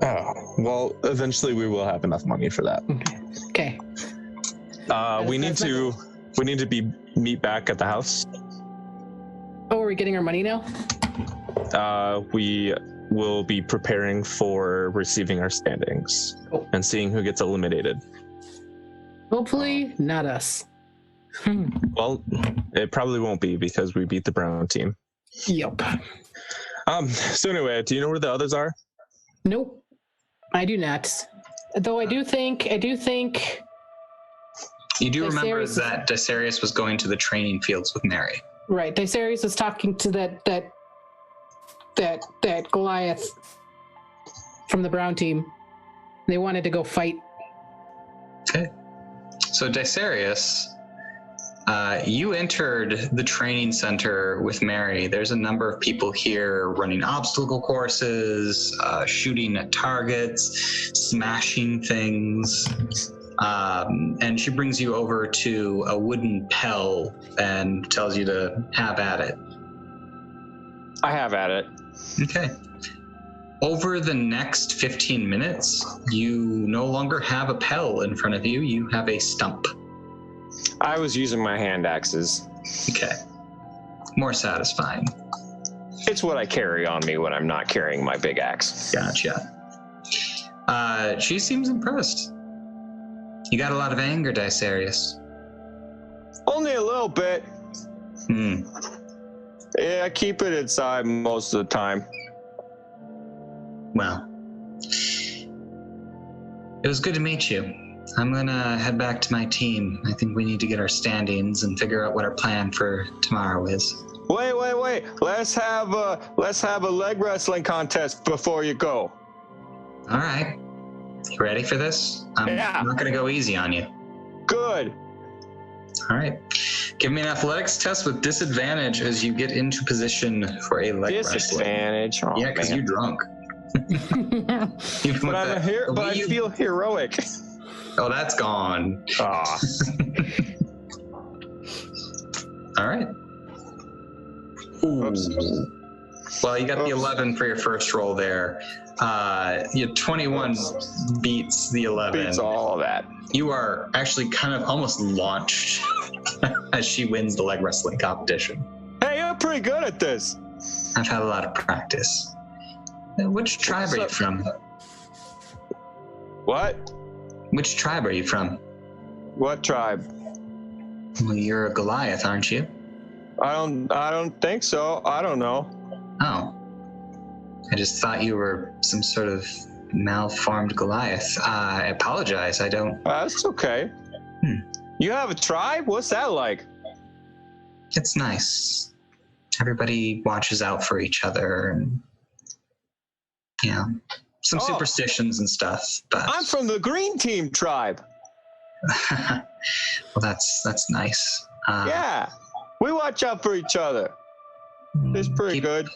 Oh, well, eventually we will have enough money for that. Okay. We need to meet back at the house. Oh, are we getting our money now? We will be preparing for receiving our standings and seeing who gets eliminated. Hopefully not us. Well, it probably won't be because we beat the brown team. Yep. So anyway, do you know where the others are? Nope. I do not. Though I do think You do remember Dysarius that Dysarius was going to the training fields with Mary. right. Dysarius was talking to that Goliath from the brown team. They wanted to go fight. Okay. So Dysarius, you entered the training center with Mary. There's a number of people here running obstacle courses, shooting at targets, smashing things. And she brings you over to a wooden pell and tells you to have at it. I have at it. Okay. Over the next 15 minutes, you no longer have a pell in front of you. You have a stump. I was using my hand axes. Okay. More satisfying. It's what I carry on me when I'm not carrying my big axe. Gotcha. She seems impressed. You got a lot of anger, Dicerius. Only a little bit. Hmm. Yeah, I keep it inside most of the time. Well, it was good to meet you. I'm gonna head back to my team. I think we need to get our standings and figure out what our plan for tomorrow is. Wait. Let's have a leg wrestling contest before you go. All right. You ready for this? I'm not gonna go easy on you. Good. All right. Give me an athletics test with disadvantage as you get into position for a leg wrestling. Disadvantage. Oh, Yeah, because you're drunk. But I feel heroic. Oh, that's gone. Aw. All right. Oops. Well, you got the 11 for your first roll there. Your 21 beats the 11. Beats all of that. You are actually kind of almost launched as she wins the leg wrestling competition. Hey, you're pretty good at this. I've had a lot of practice. Which tribe are you from? What? Which tribe are you from? What tribe? Well, you're a Goliath, aren't you? I don't think so. I don't know. Oh. I just thought you were some sort of malformed Goliath. I apologize. I don't. That's okay. You have a tribe? What's that like? It's nice. Everybody watches out for each other and, some superstitions and stuff. But I'm from the Green Team tribe. well, that's nice. Yeah. We watch out for each other. It's pretty good.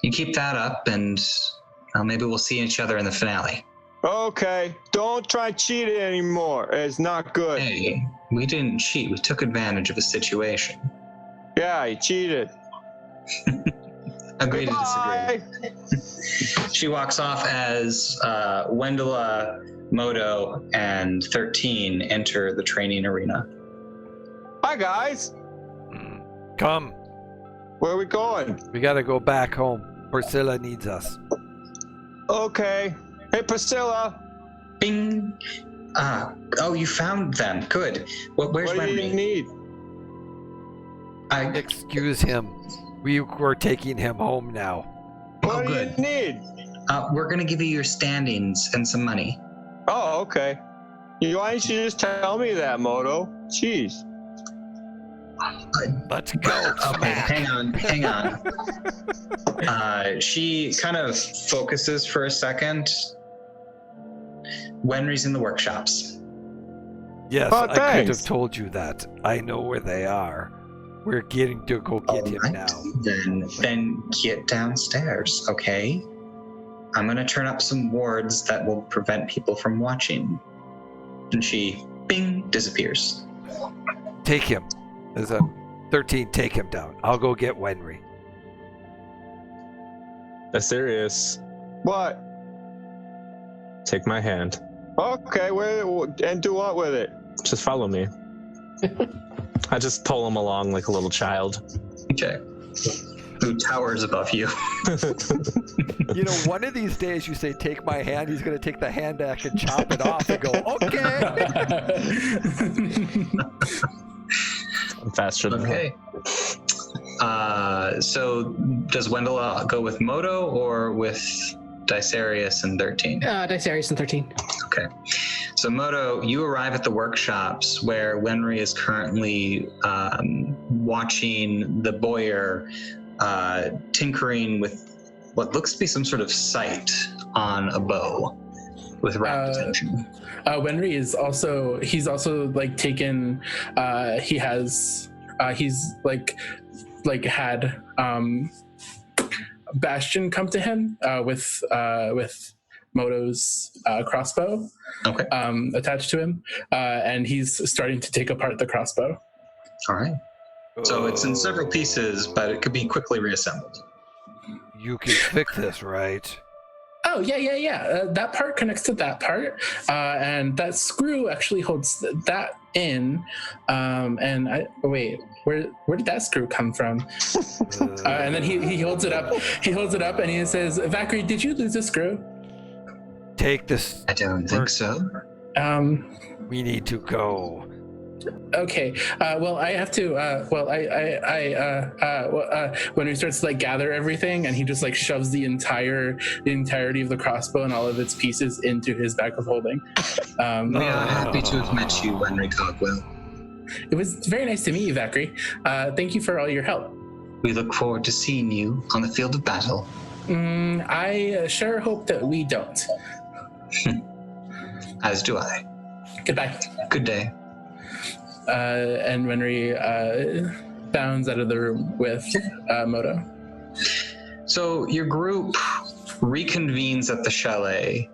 You keep that up, and maybe we'll see each other in the finale. Okay. Don't try cheating anymore. It's not good. Hey, we didn't cheat. We took advantage of a situation. Yeah, you cheated. Agree to Goodbye. disagree. She walks off as Wendela, Modo, and 13 enter the training arena. Hi, guys. Come. Where are we going? We gotta go back home. Priscilla needs us. Okay. Hey, Priscilla. Bing. Oh, you found them. Good. Where's What do Wendy? you need? Excuse him. We're taking him home now. What do good. you need? We're gonna give you your standings and some money. Oh, okay. Why didn't you just tell me that, Modo? Jeez. Let's go. Okay, hang on. She kind of focuses for a second. Wenry's in the workshops. Yes, Oh, I could thanks. have told you that. I know where they are. We're getting to go get him Alright, now. Then get downstairs, okay? I'm gonna turn up some wards that will prevent people from watching. And she, bing, disappears. Take him. There's a 13. Take him down. I'll go get Wenry. That's serious. What? Take my hand. Okay, and do what with it? Just follow me. I just pull him along like a little child. Okay. Who towers above you? You know, one of these days you say, take my hand, he's going to take the hand back and chop it off and go, okay. I'm faster than Okay. So does Wendell go with Modo or with Dicerius and 13? Dicerius and 13. Okay. So Modo, you arrive at the workshops where Wenry is currently watching the Boyer tinkering with what looks to be some sort of sight on a bow with rapt attention. Wenry is he's also like taken, he's like had Bastion come to him with Modo's crossbow attached to him, and he's starting to take apart the crossbow. All right. So it's in several pieces, but it could be quickly reassembled. You can fix this, right? Oh, yeah. That part connects to that part, and that screw actually holds that in. Where did that screw come from? And then he holds it up. He holds it up and he says, "Vakri, did you lose a screw?" Take this. I don't think so. We need to go. Okay. Well, I have to. When he starts to like gather everything, and he just like shoves the entirety of the crossbow and all of its pieces into his bag of holding. We are happy to have met you, Henry Cogwell. It was very nice to meet you, Zachary. Thank you for all your help. We look forward to seeing you on the field of battle. I sure hope that we don't. As do I. Goodbye. Good day. And Henry bounds out of the room with Modo. So your group reconvenes at the chalet,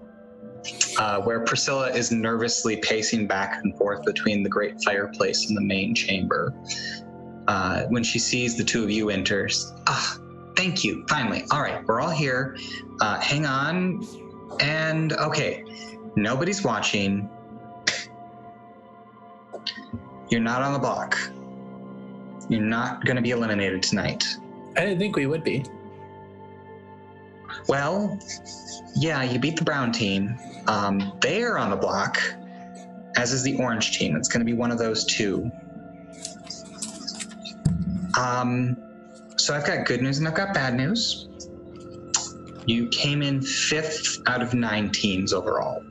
where Priscilla is nervously pacing back and forth between the great fireplace and the main chamber. When she sees the two of you enter, thank you, finally. All right, we're all here. Hang on. And okay, nobody's watching. You're not on the block. You're not going to be eliminated tonight. I didn't think we would be. Well, yeah, you beat the brown team. They are on the block, as is the orange team. It's going to be one of those two. So I've got good news and I've got bad news. You came in 5th out of 9 teams overall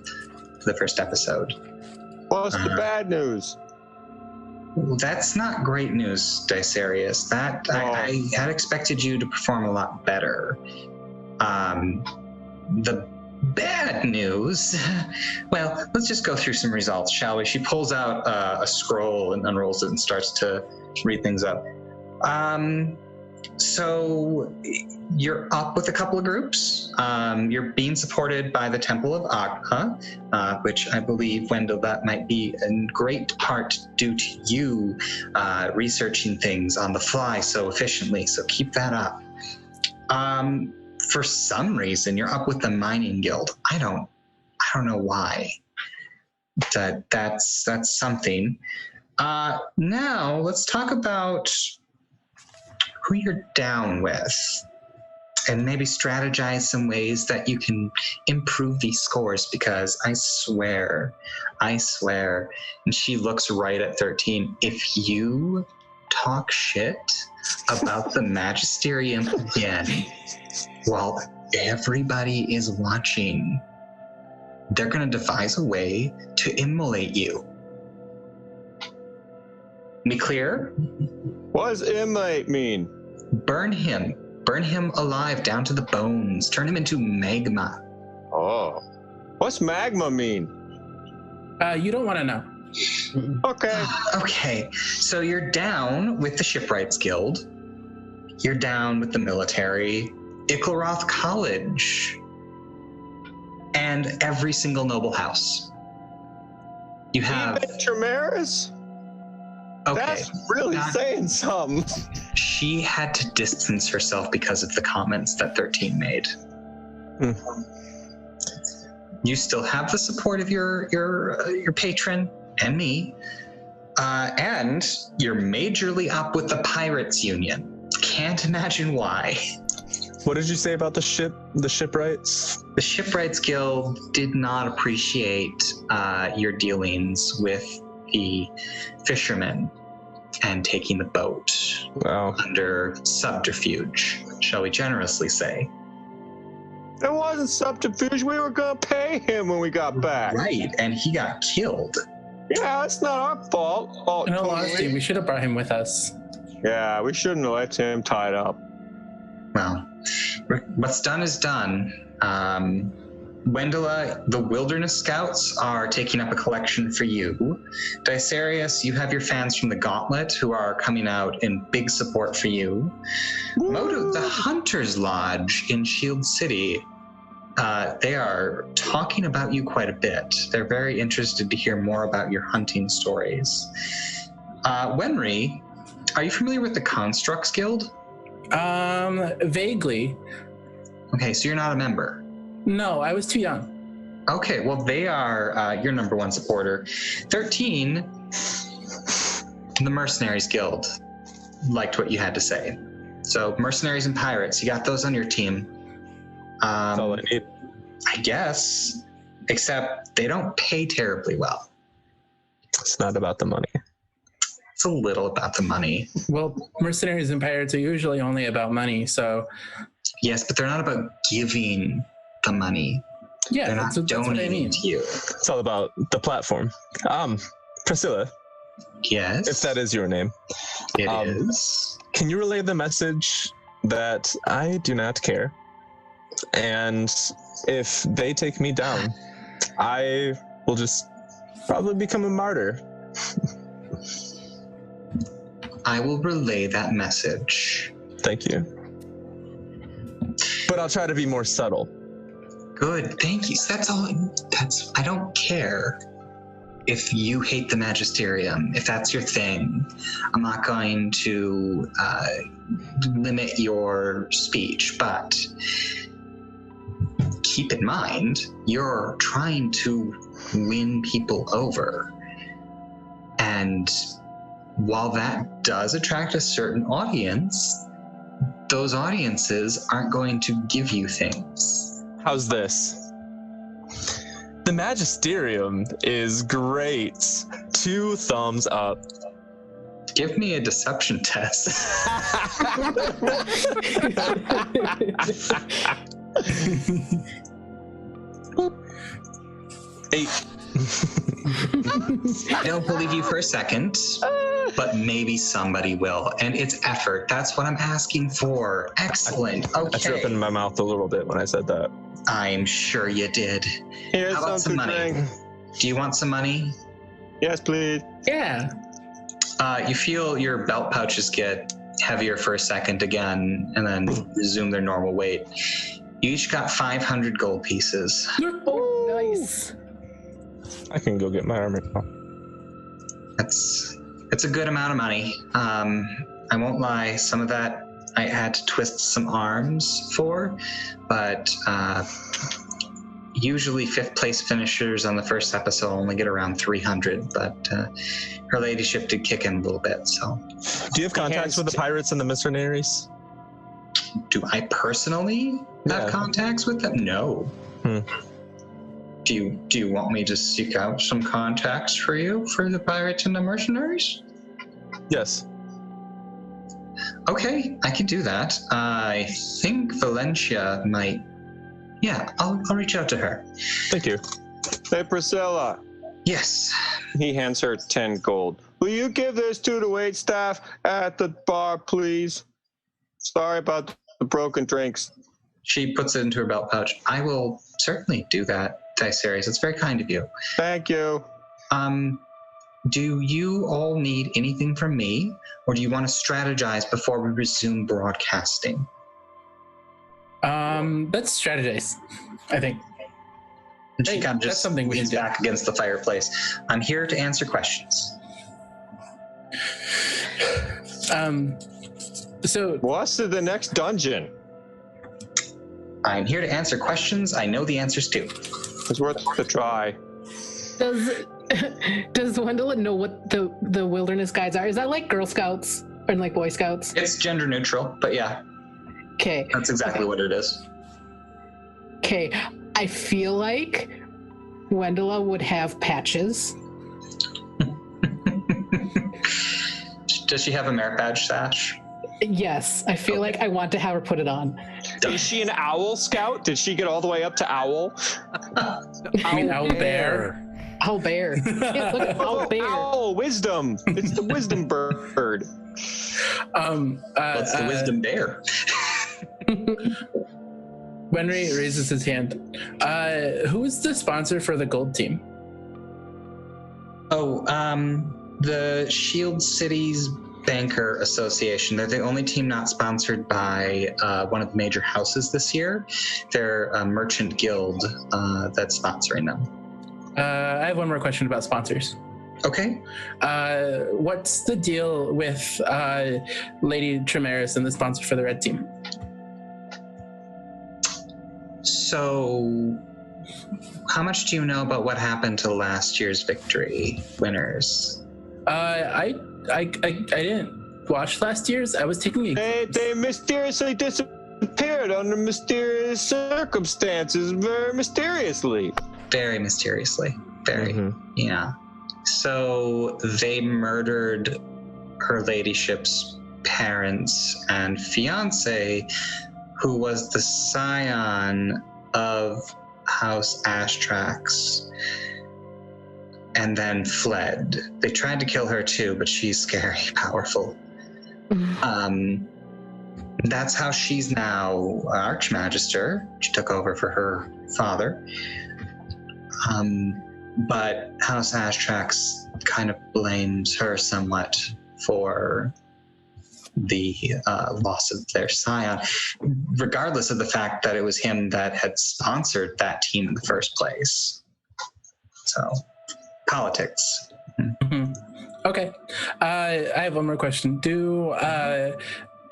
for the first episode. What's the bad news? That's not great news, Dicerius. I had expected you to perform a lot better. The bad news, well, let's just go through some results, shall we? She pulls out a scroll and unrolls it and starts to read things up. So you're up with a couple of groups. You're being supported by the Temple of Agha, which I believe, Wendell, that might be in great part due to you researching things on the fly so efficiently. So keep that up. For some reason, you're up with the Mining Guild. I don't know why. That's something. Now let's talk about who you're down with, and maybe strategize some ways that you can improve these scores, because I swear, and she looks right at 13, if you talk shit about the Magisterium again while everybody is watching, they're going to devise a way to immolate you. Be clear? What does immolate mean? Burn him alive down to the bones. Turn him into magma. Oh. What's magma mean? You don't want to know. Okay. Okay, so you're down with the Shipwrights Guild. You're down with the military, Ickleroth College, and every single noble house. You have... Tremaris? Okay. That's really saying something. She had to distance herself because of the comments that 13 made. You still have the support of your patron and me, and you're majorly up with the Pirates Union. Can't imagine why. What did you say about the shipwrights? The Shipwrights Guild did not appreciate your dealings with the fishermen and taking the boat under subterfuge, shall we generously say. It wasn't subterfuge. We were going to pay him when we got back. Right, and he got killed. Yeah, that's not our fault. In all honesty, we should have brought him with us. Yeah, we shouldn't have left him tied up. Well, what's done is done. Wendela, the Wilderness Scouts are taking up a collection for you. Dicerius, you have your fans from the Gauntlet who are coming out in big support for you. Woo! Modo, the Hunter's Lodge in Shield City, they are talking about you quite a bit. They're very interested to hear more about your hunting stories. Wenry, are you familiar with the Constructs Guild? Vaguely. Okay, so you're not a member. No, I was too young. Okay, well, they are your number one supporter. 13, the Mercenaries Guild, liked what you had to say. So mercenaries and pirates, you got those on your team. That's all I need. I guess. except they don't pay terribly well. It's not about the money. It's a little about the money. Well, mercenaries and pirates are usually only about money, so Yes, but they're not about giving the money. yeah, They're not that's what I donating mean. to you. It's all about the platform. Priscilla, Yes. if that is your name, It is. can you relay the message that I do not care? And if they take me down, I will just probably become a martyr. I will relay that message. Thank you. But I'll try to be more subtle. Good, thank you. So that's all. I don't care if you hate the Magisterium, if that's your thing. I'm not going to limit your speech, but keep in mind, you're trying to win people over. And while that does attract a certain audience, those audiences aren't going to give you things. How's this? The Magisterium is great. 2 thumbs up. Give me a deception test. 8. I don't believe you for a second, but maybe somebody will. And it's effort. That's what I'm asking for. Excellent. I threw up in Okay. my mouth a little bit when I said that. I'm sure you did. Here's How about some something to money? drink. Do you want some money? Yes, please. Yeah. You feel your belt pouches get heavier for a second again, and then resume their normal weight. You each got 500 gold pieces. Oh, nice. I can go get my armor now. It's a good amount of money. I won't lie, some of that I had to twist some arms for, but usually 5th place finishers on the first episode only get around 300, but her ladyship did kick in a little bit, so. Do you have contacts with the pirates and the mercenaries? Do I personally have Yeah. contacts with them? No. Do you want me to seek out some contacts for you for the pirates and the mercenaries? Yes. Okay, I can do that. I think Valencia might. Yeah, I'll reach out to her. Thank you. Hey, Priscilla. Yes. He hands her 10 gold. Will you give this to the wait staff at the bar, please? Sorry about the broken drinks. She puts it into her belt pouch. I will certainly do that, Tyserius. It's very kind of you. Thank you. Do you all need anything from me, or do you want to strategize before we resume broadcasting? Let's strategize, I think. And she Hey, kind of that's just something we leans should do. back against the fireplace. I'm here to answer questions. So What's to the next dungeon? I'm here to answer questions I know the answers to. It's worth the try. Does Wendell know what the wilderness guides are? Is that like Girl Scouts or like Boy Scouts? It's gender neutral, but yeah, Okay. that's exactly what it is. Okay. I feel like Wendella would have patches. Does she have a merit badge sash? Yes, I feel like I want to have her put it on. Is she an owl scout? Did she get all the way up to owl? I mean, owl bear. Owl bear. Yeah, look at owl bear. Owl wisdom. It's the wisdom bird. What's the wisdom bear? Wenry raises his hand. Who is the sponsor for the gold team? Oh, the Shield Cities Banker Association. They're the only team not sponsored by one of the major houses this year. They're a merchant guild that's sponsoring them. I have one more question about sponsors. Okay. What's the deal with Lady Tremaris and the sponsor for the red team? So, how much do you know about what happened to last year's victory winners? I didn't watch last year's. I was taking exams. They mysteriously disappeared under mysterious circumstances, very mysteriously. very mysteriously. Very, yeah. So they murdered her ladyship's parents and fiance, who was the scion of House Ashtrax, and then fled. They tried to kill her too, but she's scary, powerful. That's how she's now Archmagister. She took over for her father. But House Ashtrax kind of blames her somewhat for the loss of their scion, regardless of the fact that it was him that had sponsored that team in the first place. So, politics. Okay. I have one more question.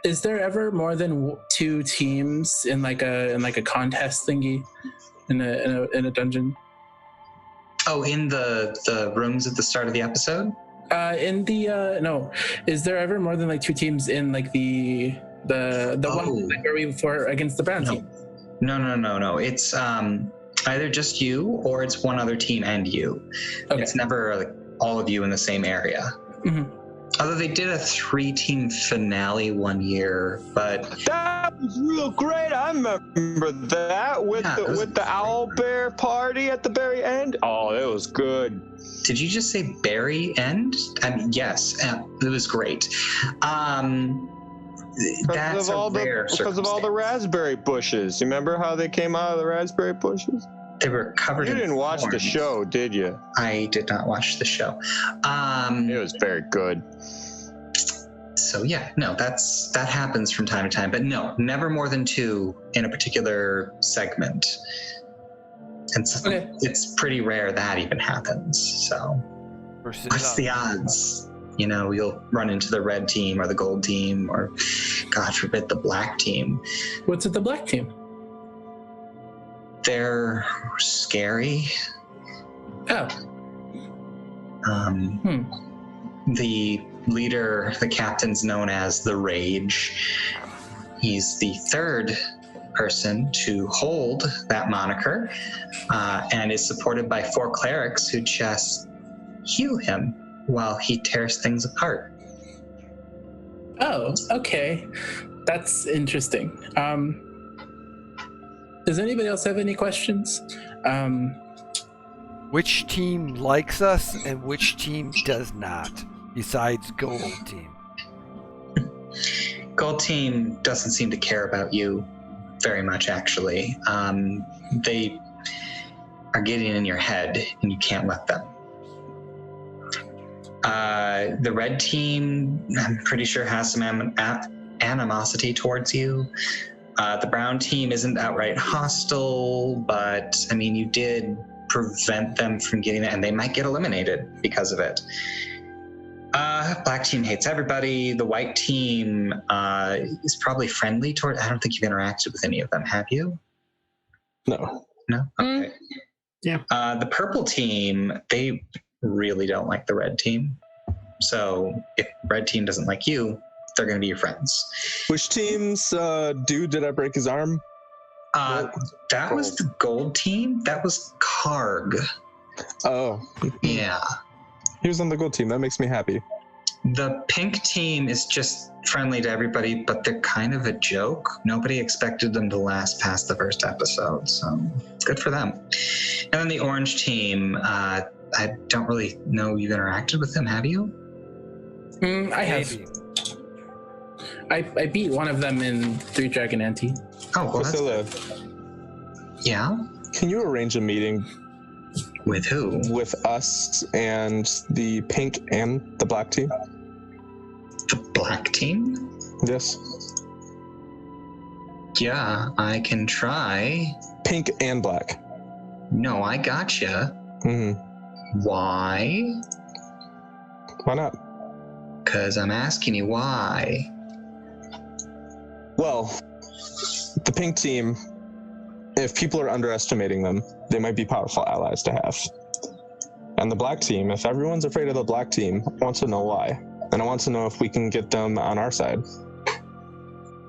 Is there ever more than 2 teams in like a contest thingy in a dungeon? Oh, in the rooms at the start of the episode? No. Is there ever more than like 2 teams in like the one like, where we fought against the brown team? No. It's either just you or it's one other team and you. Okay. It's never like all of you in the same area. Although they did a 3-team finale one year, but that was real great. I remember that with the owl bear party at the very end. Oh, it was good. Did you just say berry end? I mean, yes, it was great. That's because of all the raspberry bushes. You remember how they came out of the raspberry bushes? They were covered in You didn't watch the show, did you? I did not watch the show. It was very good. So yeah, no, that happens from time to time, but no, never more than 2 in a particular segment. And so it's pretty rare that even happens. So what's the odds? You know, you'll run into the red team or the gold team or, God forbid, the black team. What's with the black team? They're scary. Oh. The leader, the captain's known as the Rage. He's the 3rd person to hold that moniker, and is supported by 4 clerics who just heal him while he tears things apart. Oh, okay. That's interesting. Does anybody else have any questions? Which team likes us and which team does not, besides Gold Team? Gold Team doesn't seem to care about you very much, actually. They are getting in your head, and you can't let them. The red team, I'm pretty sure, has some animosity towards you. The brown team isn't outright hostile, but, I mean, you did prevent them from getting it, and they might get eliminated because of it. Black team hates everybody. The white team is probably friendly toward. I don't think you've interacted with any of them, have you? No. No? Okay. Yeah. The purple team, they really don't like the red team. So if red team doesn't like you, they're going to be your friends. Which team's dude did I break his arm? That was the gold team. That was Karg. Oh. Yeah. He was on the gold team. That makes me happy. The pink team is just friendly to everybody, but they're kind of a joke. Nobody expected them to last past the first episode, so it's good for them. And then the orange team, I don't really know you've interacted with them, have you? I have. I beat one of them in 3 Dragon Ante. Oh, well, Priscilla, yeah? can you arrange a meeting With who? with us and the pink and the black team? The black team? Yes. Yeah, I can try. Pink and black. No, I gotcha. Why? Why not? Because I'm asking you why. Well, the pink team, if people are underestimating them, they might be powerful allies to have. And the black team, if everyone's afraid of the black team, I want to know why. And I want to know if we can get them on our side.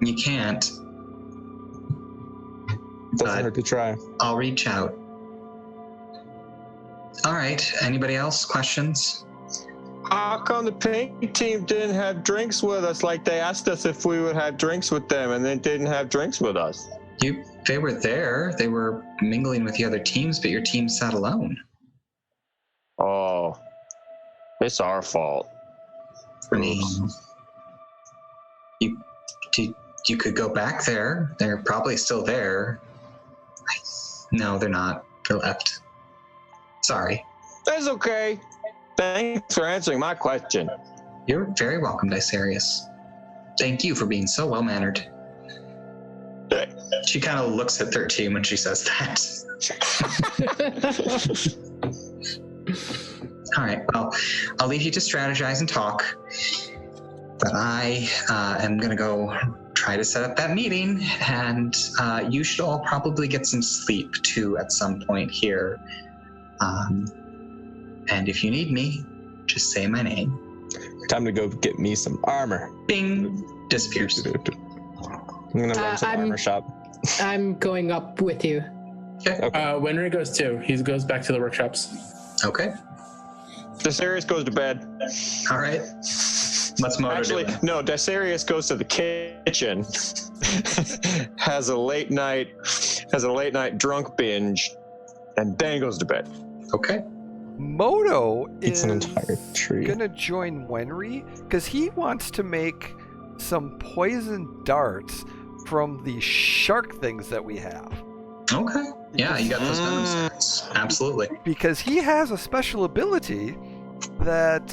You can't. Doesn't hurt to try. I'll reach out. All right. Anybody else? Questions? How come the paint team didn't have drinks with us like they asked us if we would have drinks with them and then didn't have drinks with us? They were there. They were mingling with the other teams, but your team sat alone. Oh, it's our fault. I mean, you could go back there. They're probably still there. No, they're not. They left. Sorry. That's okay. Thanks for answering my question. You're very welcome, Dicerius. Thank you for being so well-mannered. She kind of looks at 13 when she says that. All right, well, I'll leave you to strategize and talk. But I am going to go try to set up that meeting, and you should all probably get some sleep, too, at some point here. And if you need me, just say my name. Time to go get me some armor. Bing! Disappears. I'm gonna run to the armor shop. I'm going up with you. Okay. Wenry goes too. He goes back to the workshops. Okay. Dicerius goes to bed. All right. What's Modo Actually, doing? no, Dicerius goes to the kitchen, has a late night drunk binge, and then goes to bed. Okay. Modo It's is an entire tree. gonna join Wenry because he wants to make some poison darts from the shark things that we have. Okay. Yeah, you got those venom sets. Absolutely. Because he has a special ability that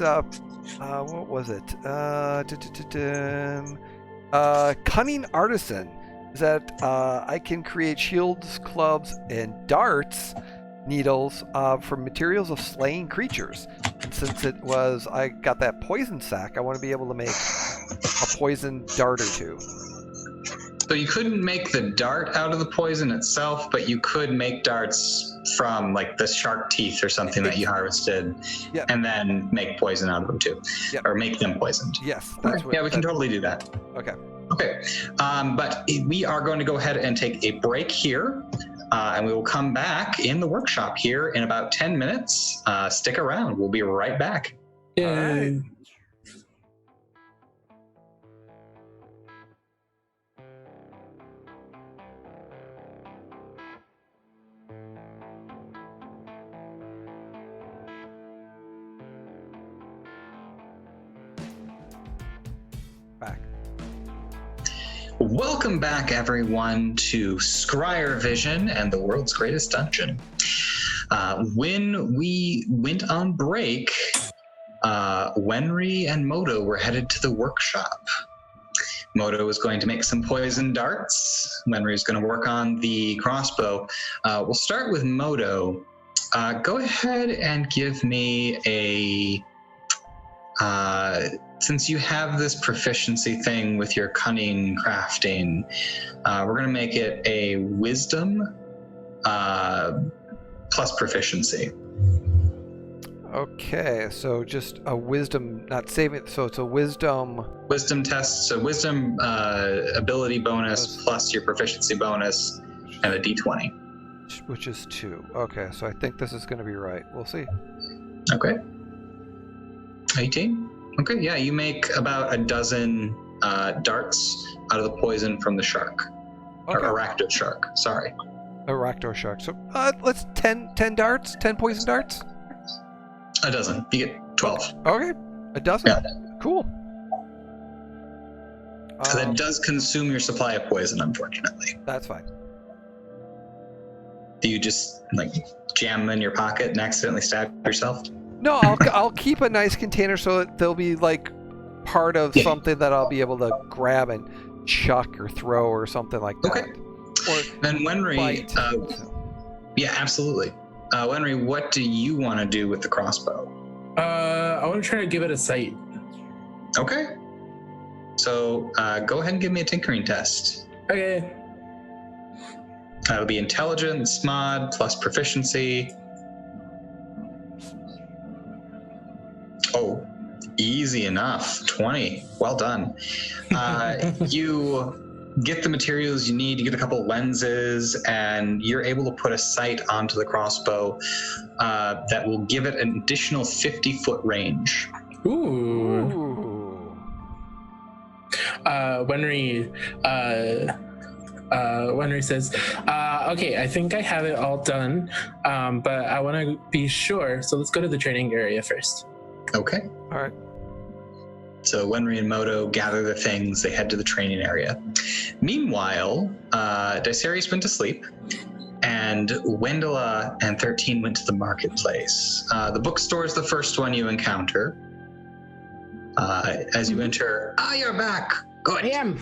what was it? Cunning Artisan. That I can create shields, clubs, and darts, needles from materials of slaying creatures. And since I got that poison sack, I want to be able to make a poison dart or two. So you couldn't make the dart out of the poison itself, but you could make darts from like the shark teeth or something that you harvested, Yep. and then make poison out of them too, Yep. or make them poisoned. Yes, Okay. that's what. Yeah, we can totally do that. Okay. Okay, but we are going to go ahead and take a break here, and we will come back in the workshop here in about 10 minutes. Stick around. We'll be right back. Yay. Back. Welcome back, everyone, to Scryervision and the world's greatest dungeon. When we went on break, Wenry and Modo were headed to the workshop. Modo is going to make some poison darts. Wenry is going to work on the crossbow. We'll start with Modo. Go ahead and give me a... since you have this proficiency thing with your cunning crafting, we're going to make it a wisdom plus proficiency. Okay, so just a wisdom, not saving. So it's a wisdom. Wisdom test, so wisdom ability bonus plus your proficiency bonus and a d20. Which is 2. Okay, so I think this is going to be right. We'll see. Okay. 18? Okay, yeah, you make about a dozen darts out of the poison from the shark. Okay. Or arachnid shark, sorry. A Raktor shark. So let's 10 darts, 10 poison darts. A dozen. You get 12. Okay, a dozen. Yeah. Cool. So that does consume your supply of poison, unfortunately. That's fine. Do you just like jam them in your pocket and accidentally stab yourself? No, I'll keep a nice container so that they'll be like part of something that I'll be able to grab and chuck or throw or something like that. Okay. Or Then Wenry, bite. yeah, absolutely. Wenry, what do you want to do with the crossbow? I want to try to give it a sight. Okay. So go ahead and give me a tinkering test. Okay. That'll be intelligence mod plus proficiency. Oh, easy enough. 20. Well done. You get the materials you need. You get a couple lenses, and you're able to put a sight onto the crossbow that will give it an additional 50-foot range. Ooh. Wenry says, okay, I think I have it all done, but I want to be sure, so let's go to the training area first. Okay. All right. So Wenry and Modo gather the things, they head to the training area. Meanwhile, Dysarius went to sleep, and Wendela and 13 went to the marketplace. The bookstore is the first one you encounter. As you enter, you're back. Good. I am.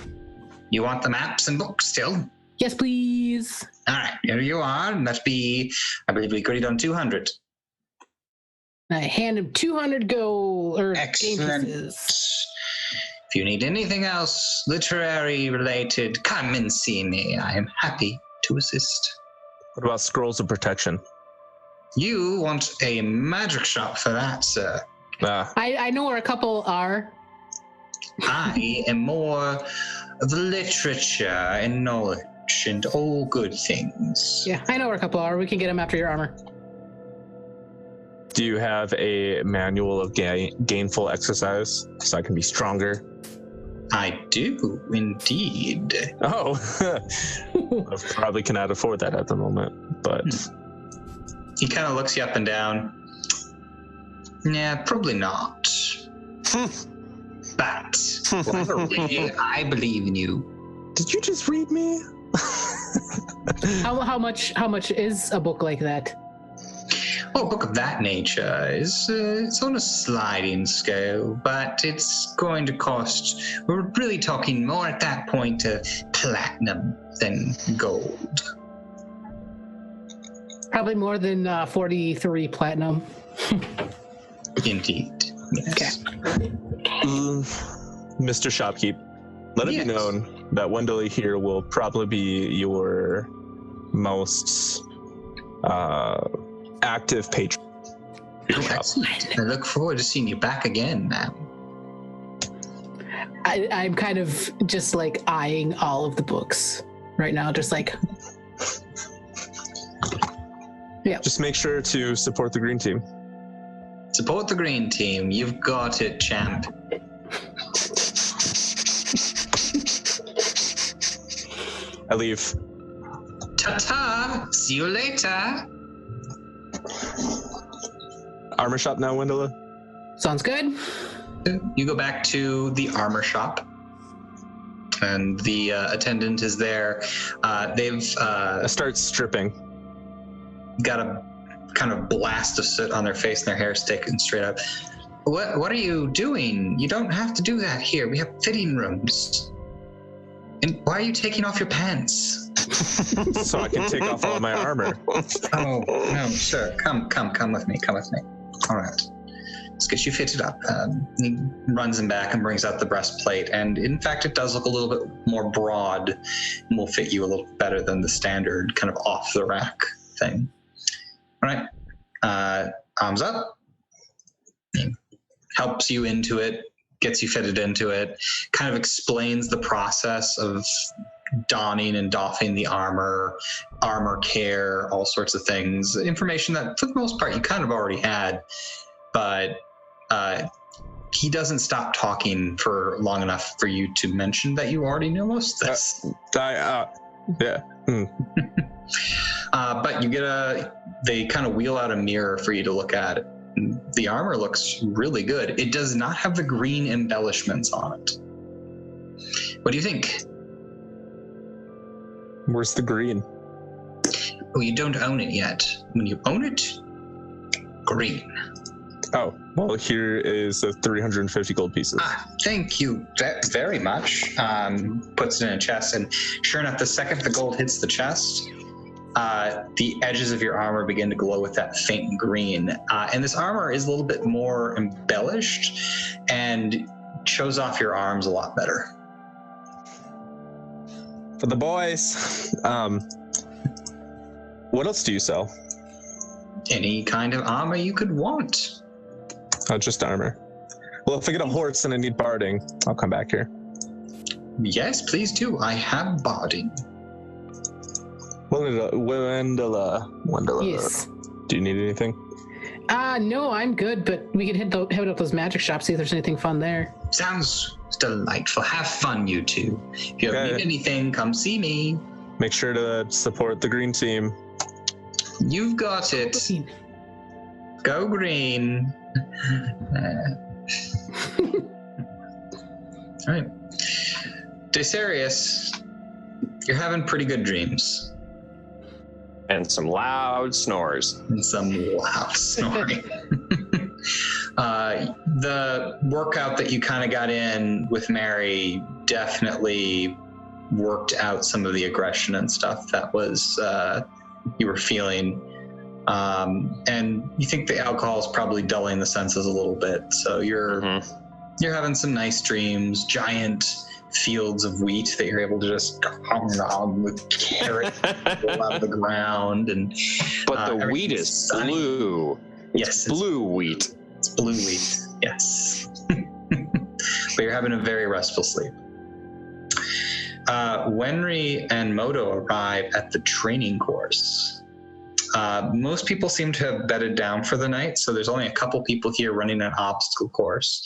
You want the maps and books still? Yes, please. All right, here you are. And that'd be, I believe we agreed on 200. I hand him 200 gold or game Excellent. pieces. If you need anything else literary related, come and see me. I am happy to assist. What about scrolls of protection? You want a magic shop for that, sir. I know where a couple are. I am more of literature and knowledge and all good things. Yeah, I know where a couple are. We can get them after your armor. Do you have a manual of gainful exercise so I can be stronger? I do, indeed. Oh, I probably cannot afford that at the moment, but... He kind of looks you up and down. Yeah, probably not. But Wenry, I believe in you. Did you just read me? How much is a book like that? Well, a book of that nature is it's on a sliding scale, but it's going to cost, we're really talking more at that point of platinum than gold. Probably more than 43 platinum. Indeed, yes. Okay. Mr. Shopkeep, let it be known that Wendell here will probably be your most active patron. Excellent. I look forward to seeing you back again, ma'am. I'm kind of just like eyeing all of the books right now, just like. Yeah. Just make sure to support the green team. Support the green team. You've got it, champ. I leave. Ta-ta! See you later! Armor shop now, Wendella? Sounds good. You go back to the armor shop, and the attendant is there. They've I start stripping. got a kind of blast of soot on their face, and their hair sticking straight up. What are you doing? You don't have to do that here. We have fitting rooms. And why are you taking off your pants? So I can take off all my armor. Oh, no, sure. Come with me. Come with me. All right. Let's get you fitted up. He runs him back and brings out the breastplate. And in fact, it does look a little bit more broad and will fit you a little better than the standard kind of off the rack thing. All right. Arms up. He helps you into it, gets you fitted into it, kind of explains the process of donning and doffing the armor care, all sorts of things. Information that, for the most part, you kind of already had, but he doesn't stop talking for long enough for you to mention that you already know most of this. Yeah. But you get they kind of wheel out a mirror for you to look at. The armor looks really good. It does not have the green embellishments on it. What do you think? Where's the green? Oh, you don't own it yet. When you own it, green. Oh, well, here is the 350 gold pieces. Thank you very much. Puts it in a chest, and sure enough, the second the gold hits the chest, the edges of your armor begin to glow with that faint green. And this armor is a little bit more embellished and shows off your arms a lot better. For the boys. What else do you sell? Any kind of armor you could want. Oh, just armor. Well, if I get a horse and I need barding, I'll come back here. Yes, please do. I have barding. Wendela. Yes. Do you need anything? No, I'm good, but we can hit up those magic shops, see if there's anything fun there. Sounds delightful. Have fun, you two. If you Okay. need anything, come see me. Make sure to support the green team. You've got it. Go green. All right. Desarius, you're having pretty good dreams. And some loud snores. And some loud snoring. The workout that you kind of got in with Mary definitely worked out some of the aggression and stuff that was you were feeling. And you think the alcohol is probably dulling the senses a little bit. So you're having some nice dreams, giant fields of wheat that you're able to just with carrots out of the ground. But the wheat is sunny. blue. Yes, It's blue wheat. It's blue wheat. Yes. But you're having a very restful sleep. Wenry and Modo arrive at the training course. Most people seem to have bedded down for the night, so there's only a couple people here running an obstacle course.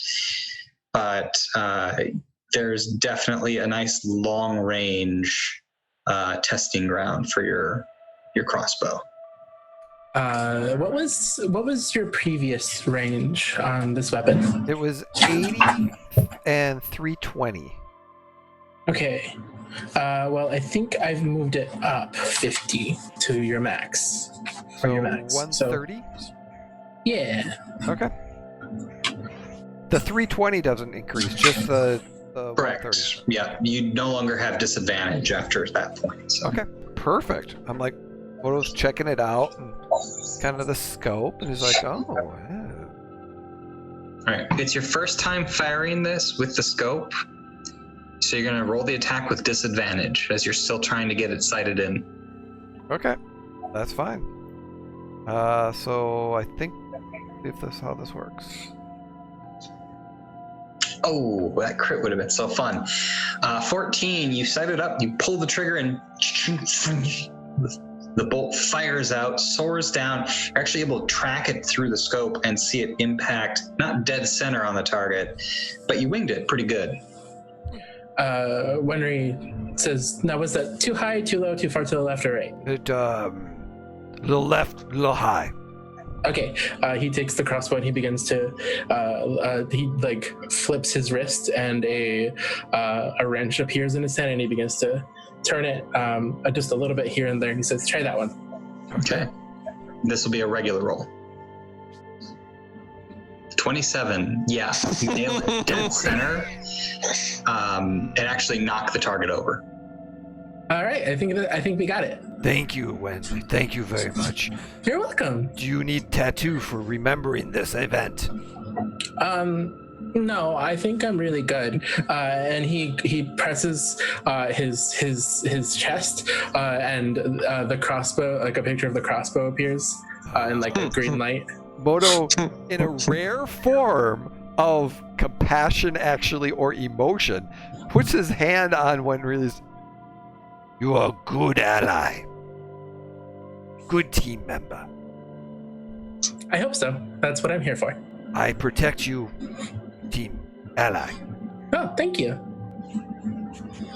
But there's definitely a nice long range testing ground for your crossbow. What was your previous range on this weapon? It was 80 and 320. Okay. Well, I think I've moved it up 50 to your max. So Your max. 130? Yeah. Okay. The 320 doesn't increase, just the Correct. 130. Yeah, you no longer have disadvantage after that point. So. Okay, perfect. I'm like, Moto's checking it out and kind of the scope, and he's like, oh, yeah. All right, it's your first time firing this with the scope, so you're going to roll the attack with disadvantage as you're still trying to get it sighted in. Okay, that's fine. So I think if this how this works. Oh, that crit would have been so fun. 14, you sight it up, you pull the trigger, and the bolt fires out, soars down. You're actually able to track it through the scope and see it impact, not dead center on the target, but you winged it pretty good. Wenry says, now was that too high, too low, too far to the left or right? It little left, little high. Okay, he takes the crossbow and he begins to, he like flips his wrist and a wrench appears in his hand and he begins to turn it just a little bit here and there. And he says, try that one. Okay. This will be a regular roll. 27. Yeah, you nail it dead center. And actually knock the target over. All right, I think we got it. Thank you, Wendy. Thank you very much. You're welcome. Do you need tattoo for remembering this event? No, I think I'm really good. And he presses his chest, and the crossbow, like a picture of the crossbow appears in like a green light. Modo, in a rare form of compassion, actually, or emotion, puts his hand on Wenry's. You are a good ally. Good team member. I hope so. That's what I'm here for. I protect you, team ally. Oh, thank you.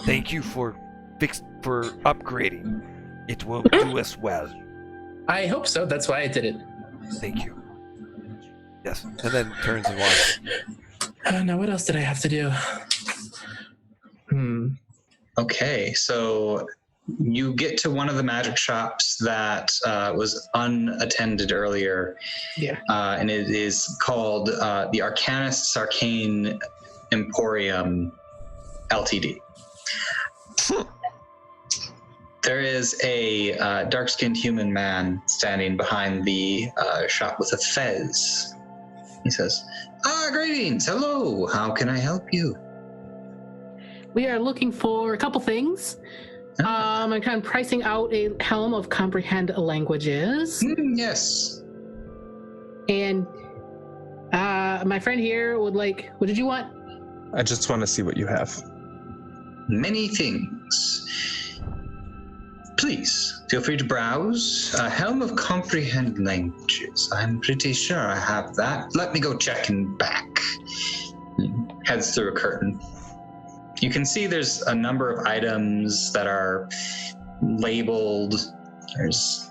Thank you for upgrading. It will do us well. I hope so. That's why I did it. Thank you. Yes, and then turns and walks. Now, what else did I have to do? Okay, so you get to one of the magic shops that was unattended earlier. Yeah. And it is called the Arcanist's Arcane Emporium Ltd. There is a dark-skinned human man standing behind the shop with a fez. He says, greetings, hello, how can I help you? We are looking for a couple things. I'm kind of pricing out a helm of comprehend languages. Yes. And my friend here would like, what did you want? I just want to see what you have. many things. Please, feel free to browse. Helm of Comprehend Languages. I'm pretty sure I have that. Let me go check and back. He heads through a curtain. You can see there's a number of items that are labeled. There's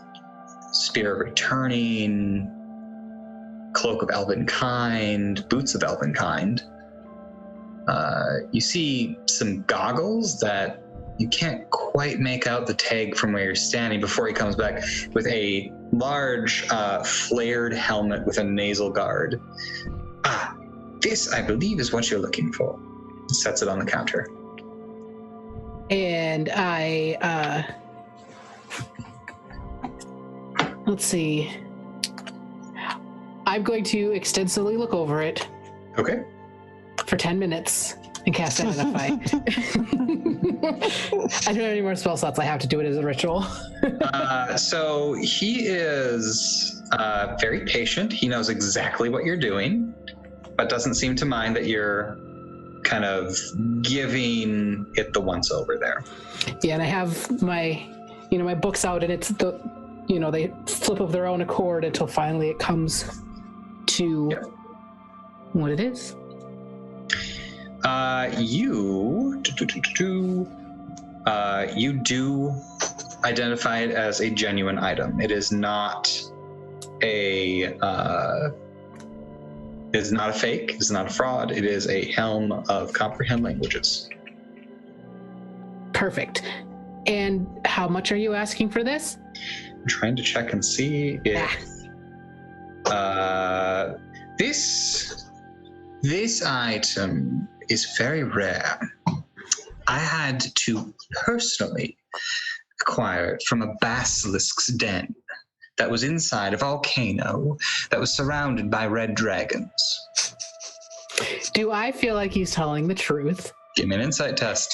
Spear of Returning, Cloak of Elven Kind, Boots of Elven Kind. You see some goggles that you can't quite make out the tag from where you're standing before he comes back with a large flared helmet with a nasal guard. This, I believe, is what you're looking for. He sets it on the counter. And I, let's see. I'm going to extensively look over it. Okay. For 10 minutes and cast Identify. I don't have any more spell slots. I have to do it as a ritual. So he is very patient. He knows exactly what you're doing, but doesn't seem to mind that you're kind of giving it the once over there. Yeah, and I have my, my books out, and it's the, they flip of their own accord until finally it comes to what it is. You do identify it as a genuine item. It is not a fake. It's not a fraud. It is a helm of Comprehend Languages. Perfect. And how much are you asking for this? I'm trying to check and see if this item is very rare. I had to personally acquire it from a basilisk's den that was inside a volcano that was surrounded by red dragons. Do I feel like he's telling the truth? Give me an insight test.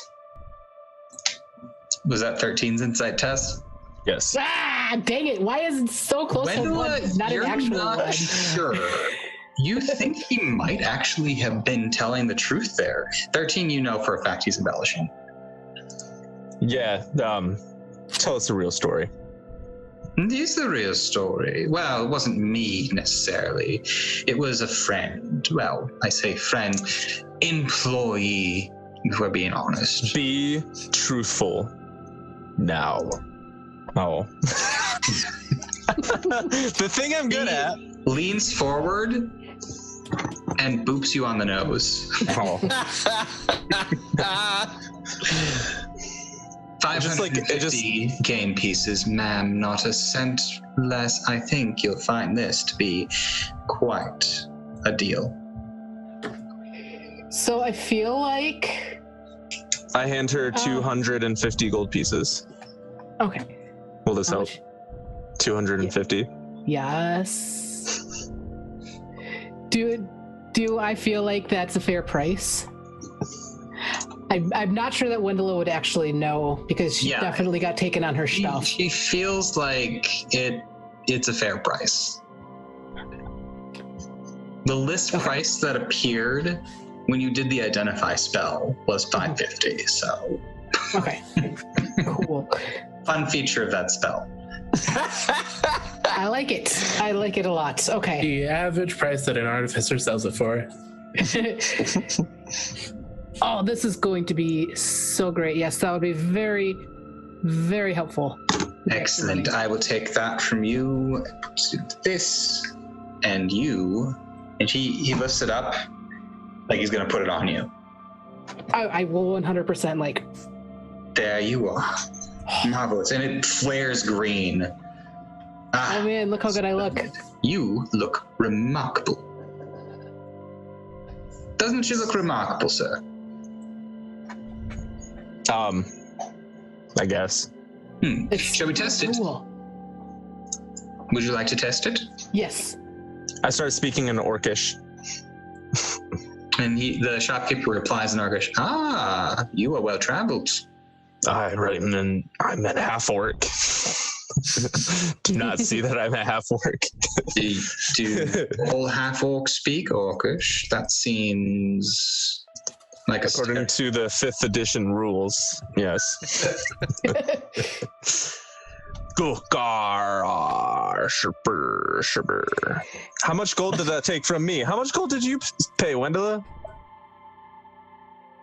Was that 13's insight test? Yes. Dang it. Why is it so close to one, not an actual one? Sure. You think he might actually have been telling the truth there. 13, you know for a fact he's embellishing. Yeah, tell us the real story. It is the real story. Well, it wasn't me necessarily. It was a friend. Well, I say friend, employee, if we're being honest. Be truthful now. Oh. The thing I'm good at. Leans forward and boops you on the nose. Oh. 550 game pieces, ma'am. Not a cent less. I think you'll find this to be quite a deal. So I feel like... I hand her 250 gold pieces. Okay. Will this help? 250? Yes. Do I feel like that's a fair price? I'm not sure that Wendela would actually know because she definitely got taken on her stuff. She feels like it's a fair price. The list price that appeared when you did the identify spell was 550. So. Okay. Cool. Fun feature of that spell. I like it. I like it a lot. Okay. The average price that an artificer sells it for. Oh, this is going to be so great. Yes, that would be very, very helpful. Excellent. I will take that from you. This and you. And he lifts it up like he's going to put it on you. I will 100% There you are. Marvelous. And it flares green. Oh man, look how good I look. You look remarkable. Doesn't she look remarkable, sir? I guess. Shall we test it? Cool. Would you like to test it? Yes. I start speaking in Orcish. And the shopkeeper replies in Orcish, you are well traveled. I'm a half-orc. Do not see that I'm a half-orc. Do all half-orcs speak Orcish? That seems Like According to the 5th edition rules, yes. How much gold did that take from me? How much gold did you pay, Wendella?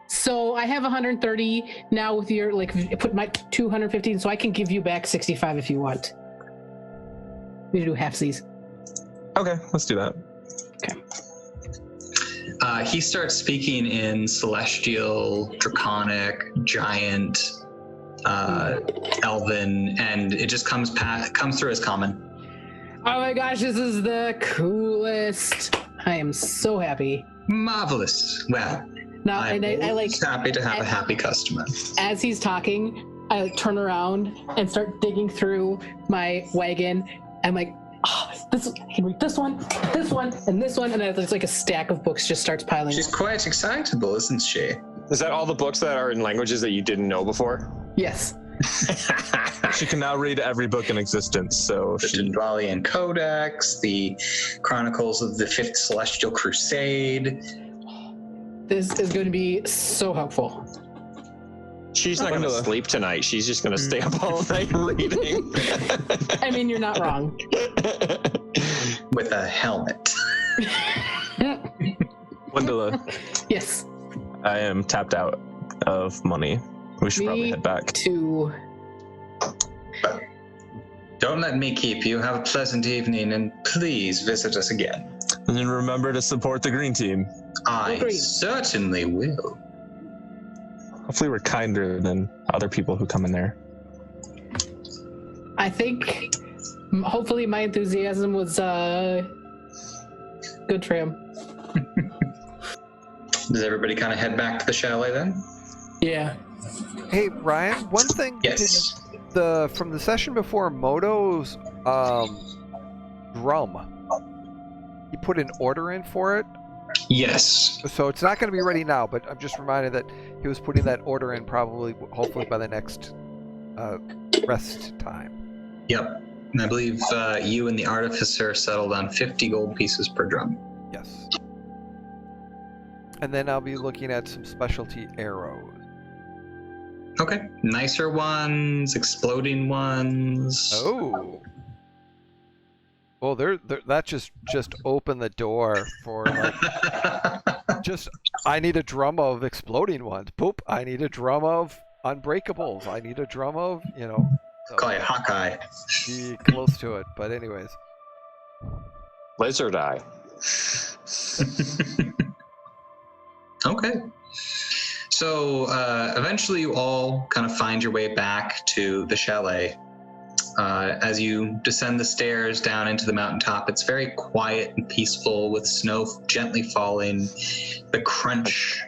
So I have 130 now with your, put my 250, so I can give you back 65 if you want. We do halfsies. Okay, let's do that. Okay. He starts speaking in Celestial, Draconic, Giant, Elven, and it just comes through as common. Oh my gosh, this is the coolest. I am so happy. Marvelous. Well, Now, I'm I happy to have a happy customer. As he's talking, I turn around and start digging through my wagon. I'm like, oh, I can read this one, and this one, and there's like a stack of books just starts piling She's up. quite excitable, isn't she? Is that all the books that are in languages that you didn't know before? Yes. She can now read every book in existence, so The Dendralian Codex, the Chronicles of the Fifth Celestial Crusade. This is going to be so helpful. She's not going to sleep tonight. She's just going to stay up all night reading. I mean, you're not wrong. With a helmet. Wendella, Yes. I am tapped out of money. We should probably head back. To Don't let me keep you. Have a pleasant evening, and please visit us again. And then remember to support the green team. I Agreed. certainly will. Hopefully we're kinder than other people who come in there. I think, hopefully, my enthusiasm was good for him. Does everybody kind of head back to the chalet then? Yeah. Hey, Ryan, one thing. Yes. From the session before, Modo's drum. You put an order in for it, Yes. so it's not going to be ready now. But I'm just reminded that he was putting that order in hopefully by the next rest time. Yep. And I believe you and the artificer settled on 50 gold pieces per drum. Yes. And then I'll be looking at some specialty arrows. Okay. Nicer ones, exploding ones. Oh. Well, that just opened the door for like I need a drum of exploding ones. Boop. I need a drum of unbreakables. I need a drum of, so Call you Hawkeye. be close to it. But anyways. Lizard eye. Okay. So eventually you all kind of find your way back to the chalet. As you descend the stairs down into the mountaintop, it's very quiet and peaceful with snow gently falling, the crunch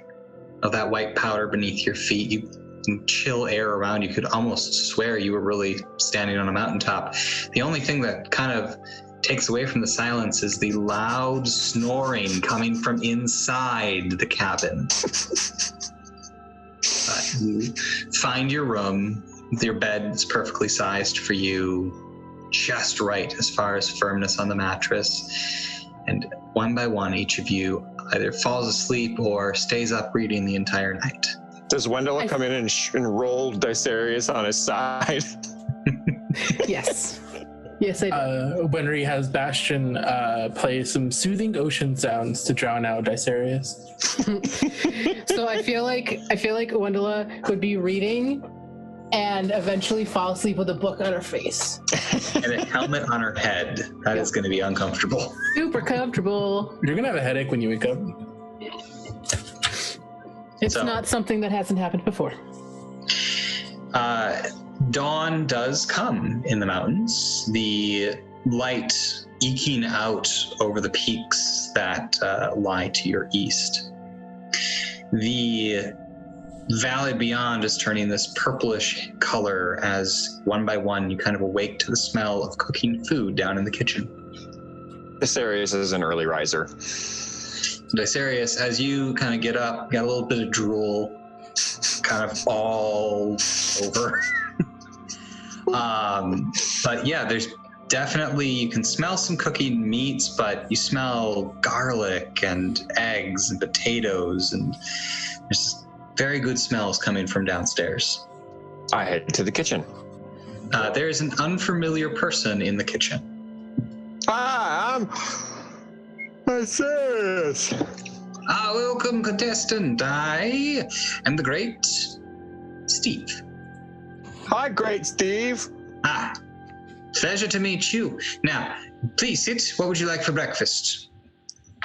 of that white powder beneath your feet, and chill air around. You could almost swear you were really standing on a mountaintop. The only thing that kind of takes away from the silence is the loud snoring coming from inside the cabin. You find your room. Your bed is perfectly sized for you, just right as far as firmness on the mattress. And one by one, each of you either falls asleep or stays up reading the entire night. Does Wendell come in and roll Dicerius on his side? Yes. Yes, I do. Wenry has Bastion play some soothing ocean sounds to drown out Dicerius. So I feel like Wendella would be reading and eventually fall asleep with a book on her face. And a helmet on her head. That is going to be uncomfortable. Super comfortable. You're gonna have a headache when you wake up. It's So- not something that hasn't happened before. Dawn does come in the mountains. The light eking out over the peaks that lie to your east. The valley beyond is turning this purplish color as one by one you kind of awake to the smell of cooking food down in the kitchen. Dicerius is an early riser. Dicerius, as you kind of get up, got a little bit of drool kind of all over. But yeah, there's definitely, you can smell some cooking meats, but you smell garlic and eggs and potatoes, and there's very good smells coming from downstairs. I head to the kitchen. There is an unfamiliar person in the kitchen. Hi, I'm serious. Welcome, contestant. I am the great Steve. Hi, great Steve. Pleasure to meet you. Now, please sit. What would you like for breakfast?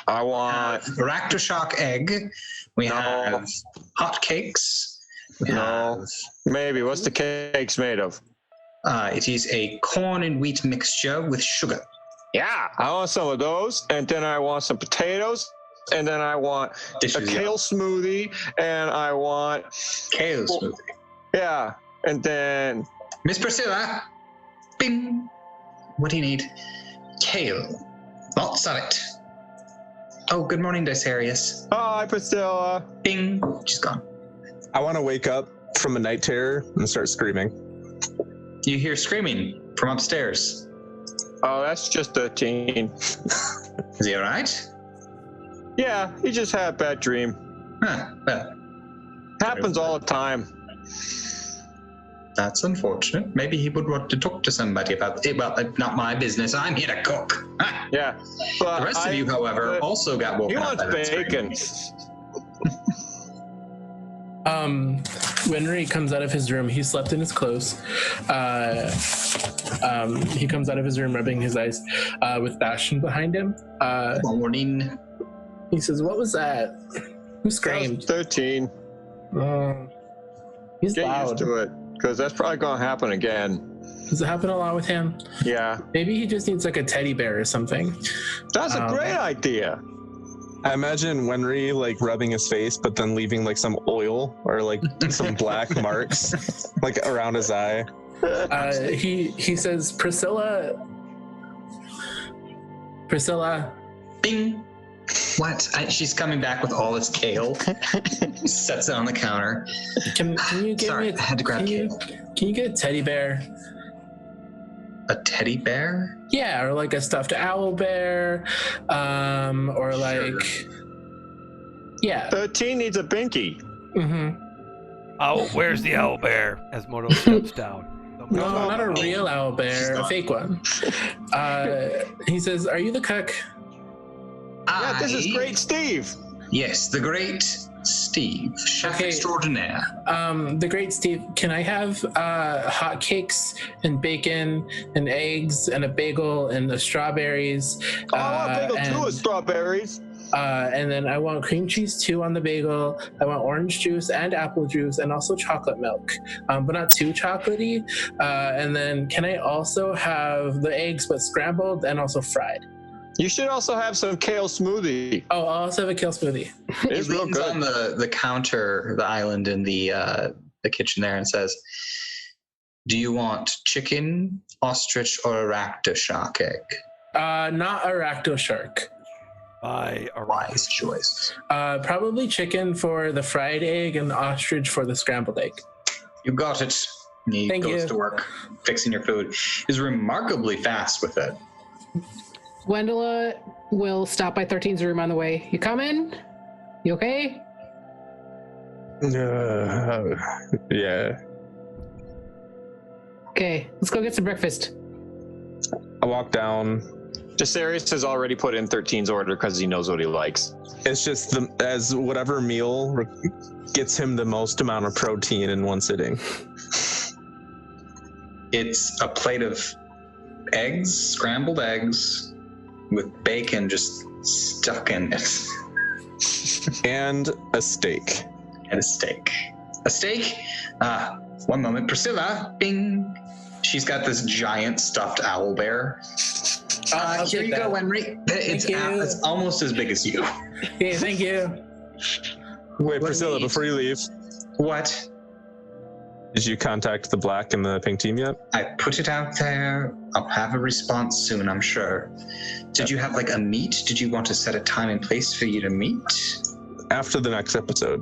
I want Raktashock egg. We have hot cakes. Maybe. What's the cakes made of? It is a corn and wheat mixture with sugar. Yeah, I want some of those, and then I want some potatoes, and then I want a kale smoothie, and I want kale smoothie. Yeah, and then Miss Priscilla. Bing. What do you need? Kale. Lots of it. Oh, good morning, Dicerius. Hi, Priscilla. Bing. She's gone. I want to wake up from a night terror and start screaming. You hear screaming from upstairs. Oh, that's just 13. Is he all right? Yeah, he just had a bad dream. Well. Happens all the time. That's unfortunate. Maybe he would want to talk to somebody about it. Well, not my business. I'm here to cook. Yeah. But the rest of you, however, also got woken up. He wants bacon. Winry comes out of his room. He slept in his clothes. He comes out of his room rubbing his eyes with Bastion behind him. Morning. He says, "What was that? Who screamed?" 13. He's Get loud. used to it, because that's probably going to happen again. Does it happen a lot with him? Yeah. Maybe he just needs like a teddy bear or something. That's a great idea. I imagine Wenry like rubbing his face, but then leaving like some oil or like some black marks like around his eye. He says, Priscilla. Bing. What? She's coming back with all this kale. Sets it on the counter. Can you give Sorry, me? I had to grab kale. Can you get a teddy bear? A teddy bear? Yeah, or like a stuffed owl bear, or like, yeah. 13 needs a binky. Mm-hmm. Oh, where's the owl bear? As Modo steps down. No, not a real owl bear, a fake one. He says, "Are you the cook?" Yeah, this is great Steve. Yes, the great Steve, chef extraordinaire. The great Steve, can I have hot cakes and bacon and eggs and a bagel and the strawberries? I want a bagel too with strawberries. And then I want cream cheese too on the bagel. I want orange juice and apple juice and also chocolate milk, but not too chocolatey. And then can I also have the eggs but scrambled and also fried? You should also have some kale smoothie. Oh, I'll also have a kale smoothie. It's real good. On the counter, the island in the kitchen there, and says, "Do you want chicken, ostrich, or a Raktashock egg?" Not a racto shark. Wise choice. Probably chicken for the fried egg and ostrich for the scrambled egg. You got it. He Thank goes you. to work fixing your food. He's remarkably fast with it. Gwendolyn will stop by 13's room on the way. You coming? You okay? Yeah. Okay, let's go get some breakfast. I walk down. Jasarius has already put in 13's order because he knows what he likes. It's just as whatever meal gets him the most amount of protein in one sitting. It's a plate of eggs, scrambled eggs, with bacon just stuck in it. And a steak. And a steak. A steak? One moment. Priscilla, bing. She's got this giant stuffed owl bear. Here you go, Henry. It's almost as big as you. Okay, thank you. Wait, Priscilla, before you leave. What? Did you contact the black and the pink team yet? I put it out there. I'll have a response soon, I'm sure. Did you have like a meet? Did you want to set a time and place for you to meet? After the next episode.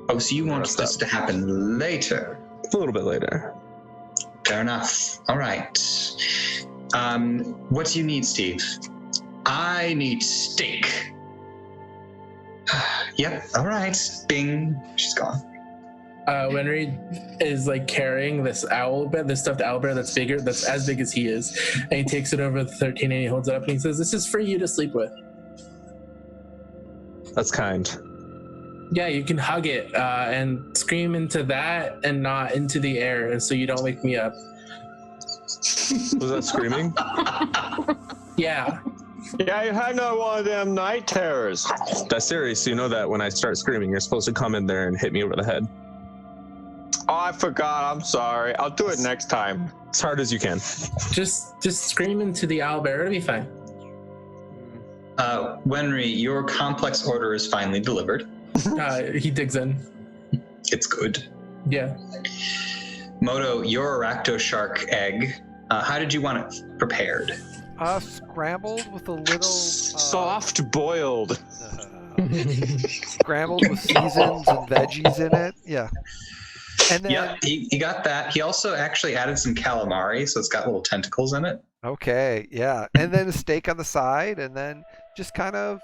Oh, so you want this to happen later? A little bit later. Fair enough. All right. What do you need, Steve? I need steak. Yep, all right. Bing. She's gone. Winry is like carrying this owlbear, this stuffed owlbear that's bigger, that's as big as he is, and he takes it over to 13 and he holds it up and he says, "This is for you to sleep with." That's kind. Yeah, you can hug it and scream into that and not into the air, and so you don't wake me up. Was that screaming? Yeah. Yeah, you had no one of them night terrors. That's serious. You know that when I start screaming, you're supposed to come in there and hit me over the head. Oh, I forgot. I'm sorry. I'll do it next time. As hard as you can. Just scream into the owlbear. It'll be fine. Wenry, your complex order is finally delivered. He digs in. It's good. Yeah. Modo, your Aracto shark egg, how did you want it prepared? Scrambled with a little... Soft boiled. Scrambled with seasons and veggies in it. Yeah. And then... Yeah, he got that. He also actually added some calamari, so it's got little tentacles in it. Okay, yeah. And then a steak on the side, and then just kind of,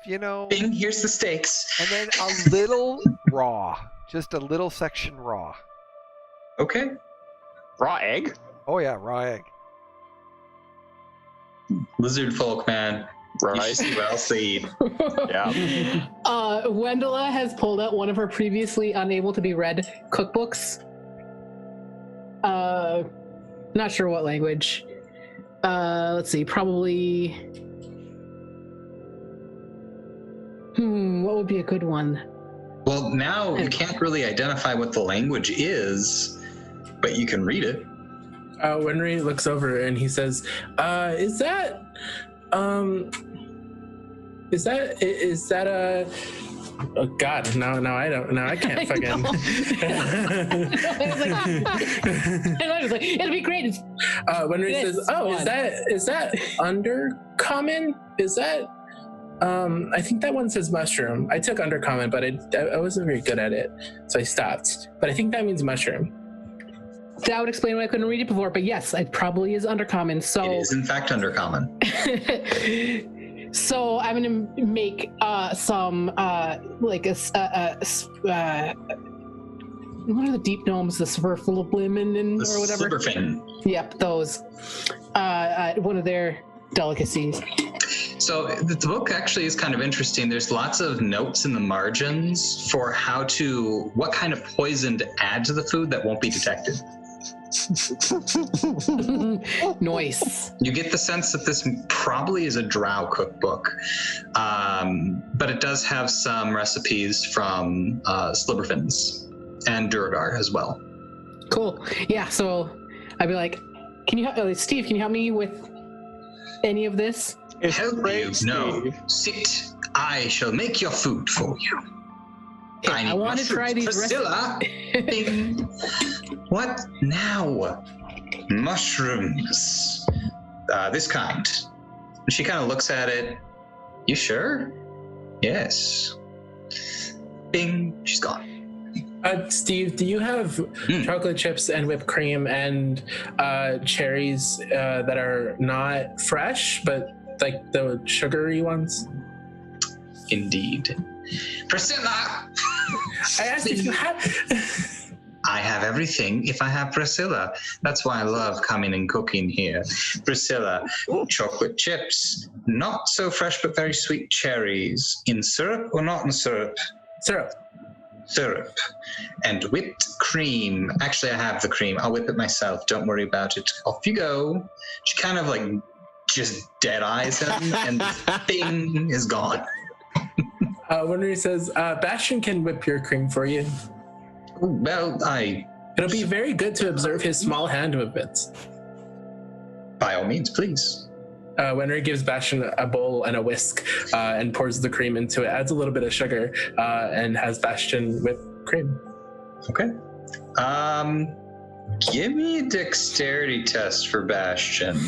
Bing, here's the steaks. And then a little raw. Just a little section raw. Okay. Raw egg? Oh, yeah, raw egg. Lizard folk, man. Right. You should see what else they eat. Yeah. Wendela has pulled out one of her previously unable to be read cookbooks. Not sure what language. Let's see, probably... what would be a good one? Well, now you can't really identify what the language is, but you can read it. Winry looks over and he says, is that a... Oh God! Now I don't. Now I can't fucking. I was like, it'll be great. Winry says, "Oh, is that undercommon? Is that? I think that one says mushroom. I took undercommon, but I wasn't very good at it, so I stopped. But I think that means mushroom." That would explain why I couldn't read it before, but yes, it probably is undercommon. So It is in fact undercommon. So I'm gonna make some like what are the deep gnomes? The Sverflibliminen or whatever. Slipperfin. Yep, those. One of their delicacies. So the book actually is kind of interesting. There's lots of notes in the margins for what kind of poison to add to the food that won't be detected. Nice. You get the sense that this probably is a drow cookbook, but it does have some recipes from Slibberfins and Duragar as well. Cool. Yeah, so I'd be like, Steve, can you help me with any of this? Help you? No. Sit. I shall make your food for you. I want to try these Priscilla. Bing. What now? Mushrooms. This kind. She kind of looks at it. You sure? Yes. Bing. She's gone. Steve, do you have chocolate chips and whipped cream and cherries that are not fresh, but like the sugary ones? Indeed. Priscilla! I asked if you had... I have everything if I have Priscilla. That's why I love coming and cooking here. Priscilla, chocolate chips, not so fresh but very sweet cherries. In syrup or not in syrup? Syrup. Syrup. And whipped cream. Actually, I have the cream. I'll whip it myself. Don't worry about it. Off you go. She kind of like just dead eyes him and the thing is gone. Winry says, Bastion can whip your cream for you. Well, It'll be very good to observe his small hand movements. By all means, please. Winry gives Bastion a bowl and a whisk and pours the cream into it, adds a little bit of sugar, and has Bastion whip cream. Okay. Give me a dexterity test for Bastion.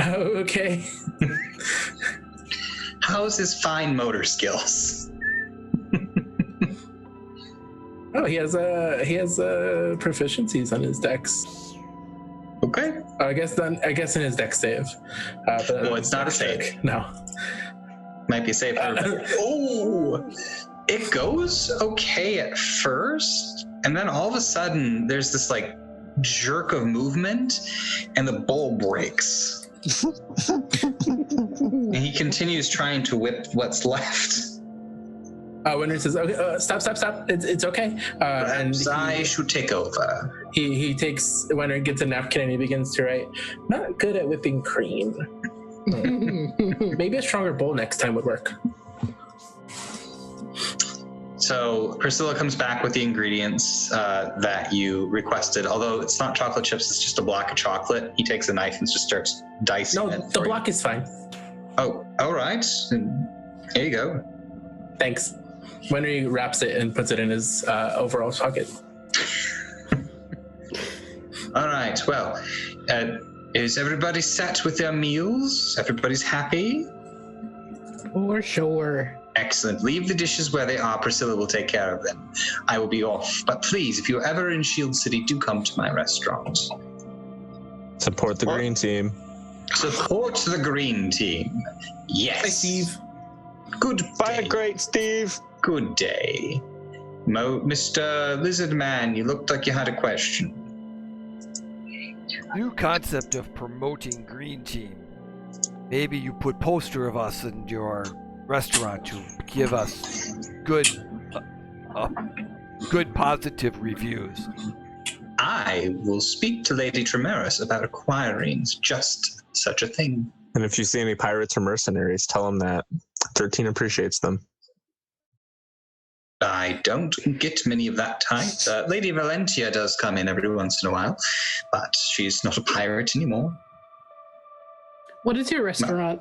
Okay. How's his fine motor skills? Oh, he has proficiencies on his dex. Okay. I guess in his deck save. But Well, it's not a save. check. No. Might be a save. Oh, it goes okay at first, and then all of a sudden there's this like jerk of movement, and the bowl breaks. And he continues trying to whip what's left. Winry says, "Okay, stop! It's okay." And I should take over. he takes Winry, gets a napkin, and he begins to write. Not good at whipping cream. Maybe a stronger bowl next time would work. So Priscilla comes back with the ingredients that you requested. Although it's not chocolate chips, it's just a block of chocolate. He takes a knife and just starts dicing it. No, the block is fine. Oh, all right. Here you go. Thanks. Winry wraps it and puts it in his overall pocket. All right. Well, is everybody set with their meals? Everybody's happy? For sure. Excellent. Leave the dishes where they are. Priscilla will take care of them. I will be off. But please, if you're ever in Shield City, do come to my restaurant. Support the green team. Support the green team. Yes. Hi, Steve. Good Bye, day. great Steve. Good day. Mr. Lizard Man, you looked like you had a question. New concept of promoting green team. Maybe you put poster of us in your restaurant to give us good positive reviews. I will speak to Lady Tremaris about acquiring just such a thing. And if you see any pirates or mercenaries, tell them that 13 appreciates them. I don't get many of that type. Lady Valentia does come in every once in a while, but she's not a pirate anymore. What is your restaurant?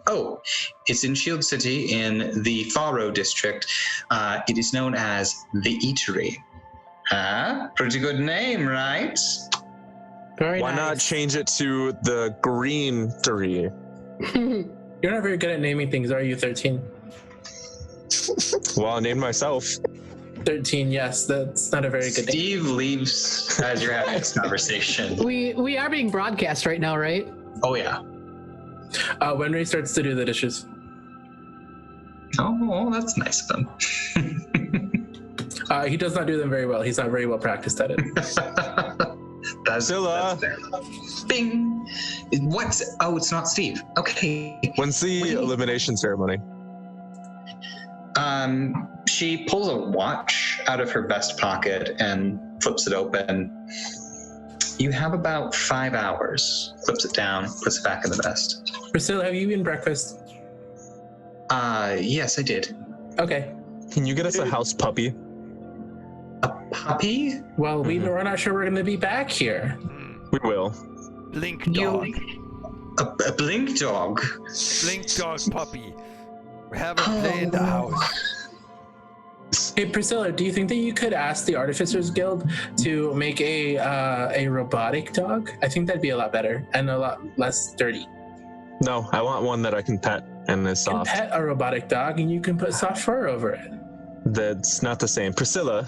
Oh, it's in Shield City in the Faro district. It is known as the Eatery. Pretty good name, right? Very Why not nice. change it to the greenery? You're not very good at naming things, are you, 13? Well, I named myself. 13, yes, that's not a very good name. Steve leaves as you're having this conversation. We are being broadcast right now, right? Oh, yeah. Winry starts to do the dishes. Oh, that's nice of him. He does not do them very well. He's not very well practiced at it. That's Zilla. fair. Bing. What's? Oh, it's not Steve. Okay. When's the elimination ceremony? She pulls a watch out of her vest pocket and flips it open. You have about 5 hours. Flips it down, puts it back in the vest. Priscilla, have you eaten breakfast? Yes, I did. Okay. Can you get us a house puppy? A puppy? Well, we're not sure we're going to be back here. We will. Blink dog. A blink dog? Blink dog puppy. We're having play in the house. Hey, Priscilla, do you think that you could ask the Artificers Guild to make a robotic dog? I think that'd be a lot better and a lot less dirty. No, I want one that I can pet and is You can soft. pet a robotic dog and you can put soft fur over it. That's not the same. Priscilla,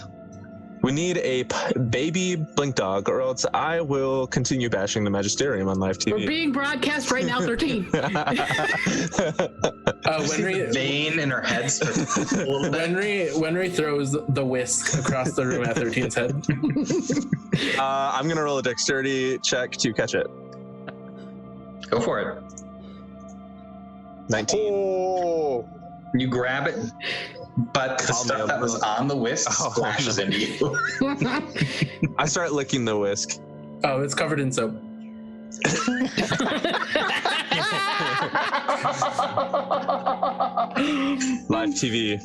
we need a baby blink dog, or else I will continue bashing the Magisterium on live TV. We're being broadcast right now, 13. Winry, Vein in her head starts a little bit. Winry throws the whisk across the room at 13's head. I'm going to roll a dexterity check to catch it. Go for it. 19. Oh, You grab it, but the stuff that was on the whisk splashes into you. I start licking the whisk. Oh, it's covered in soap. Live TV.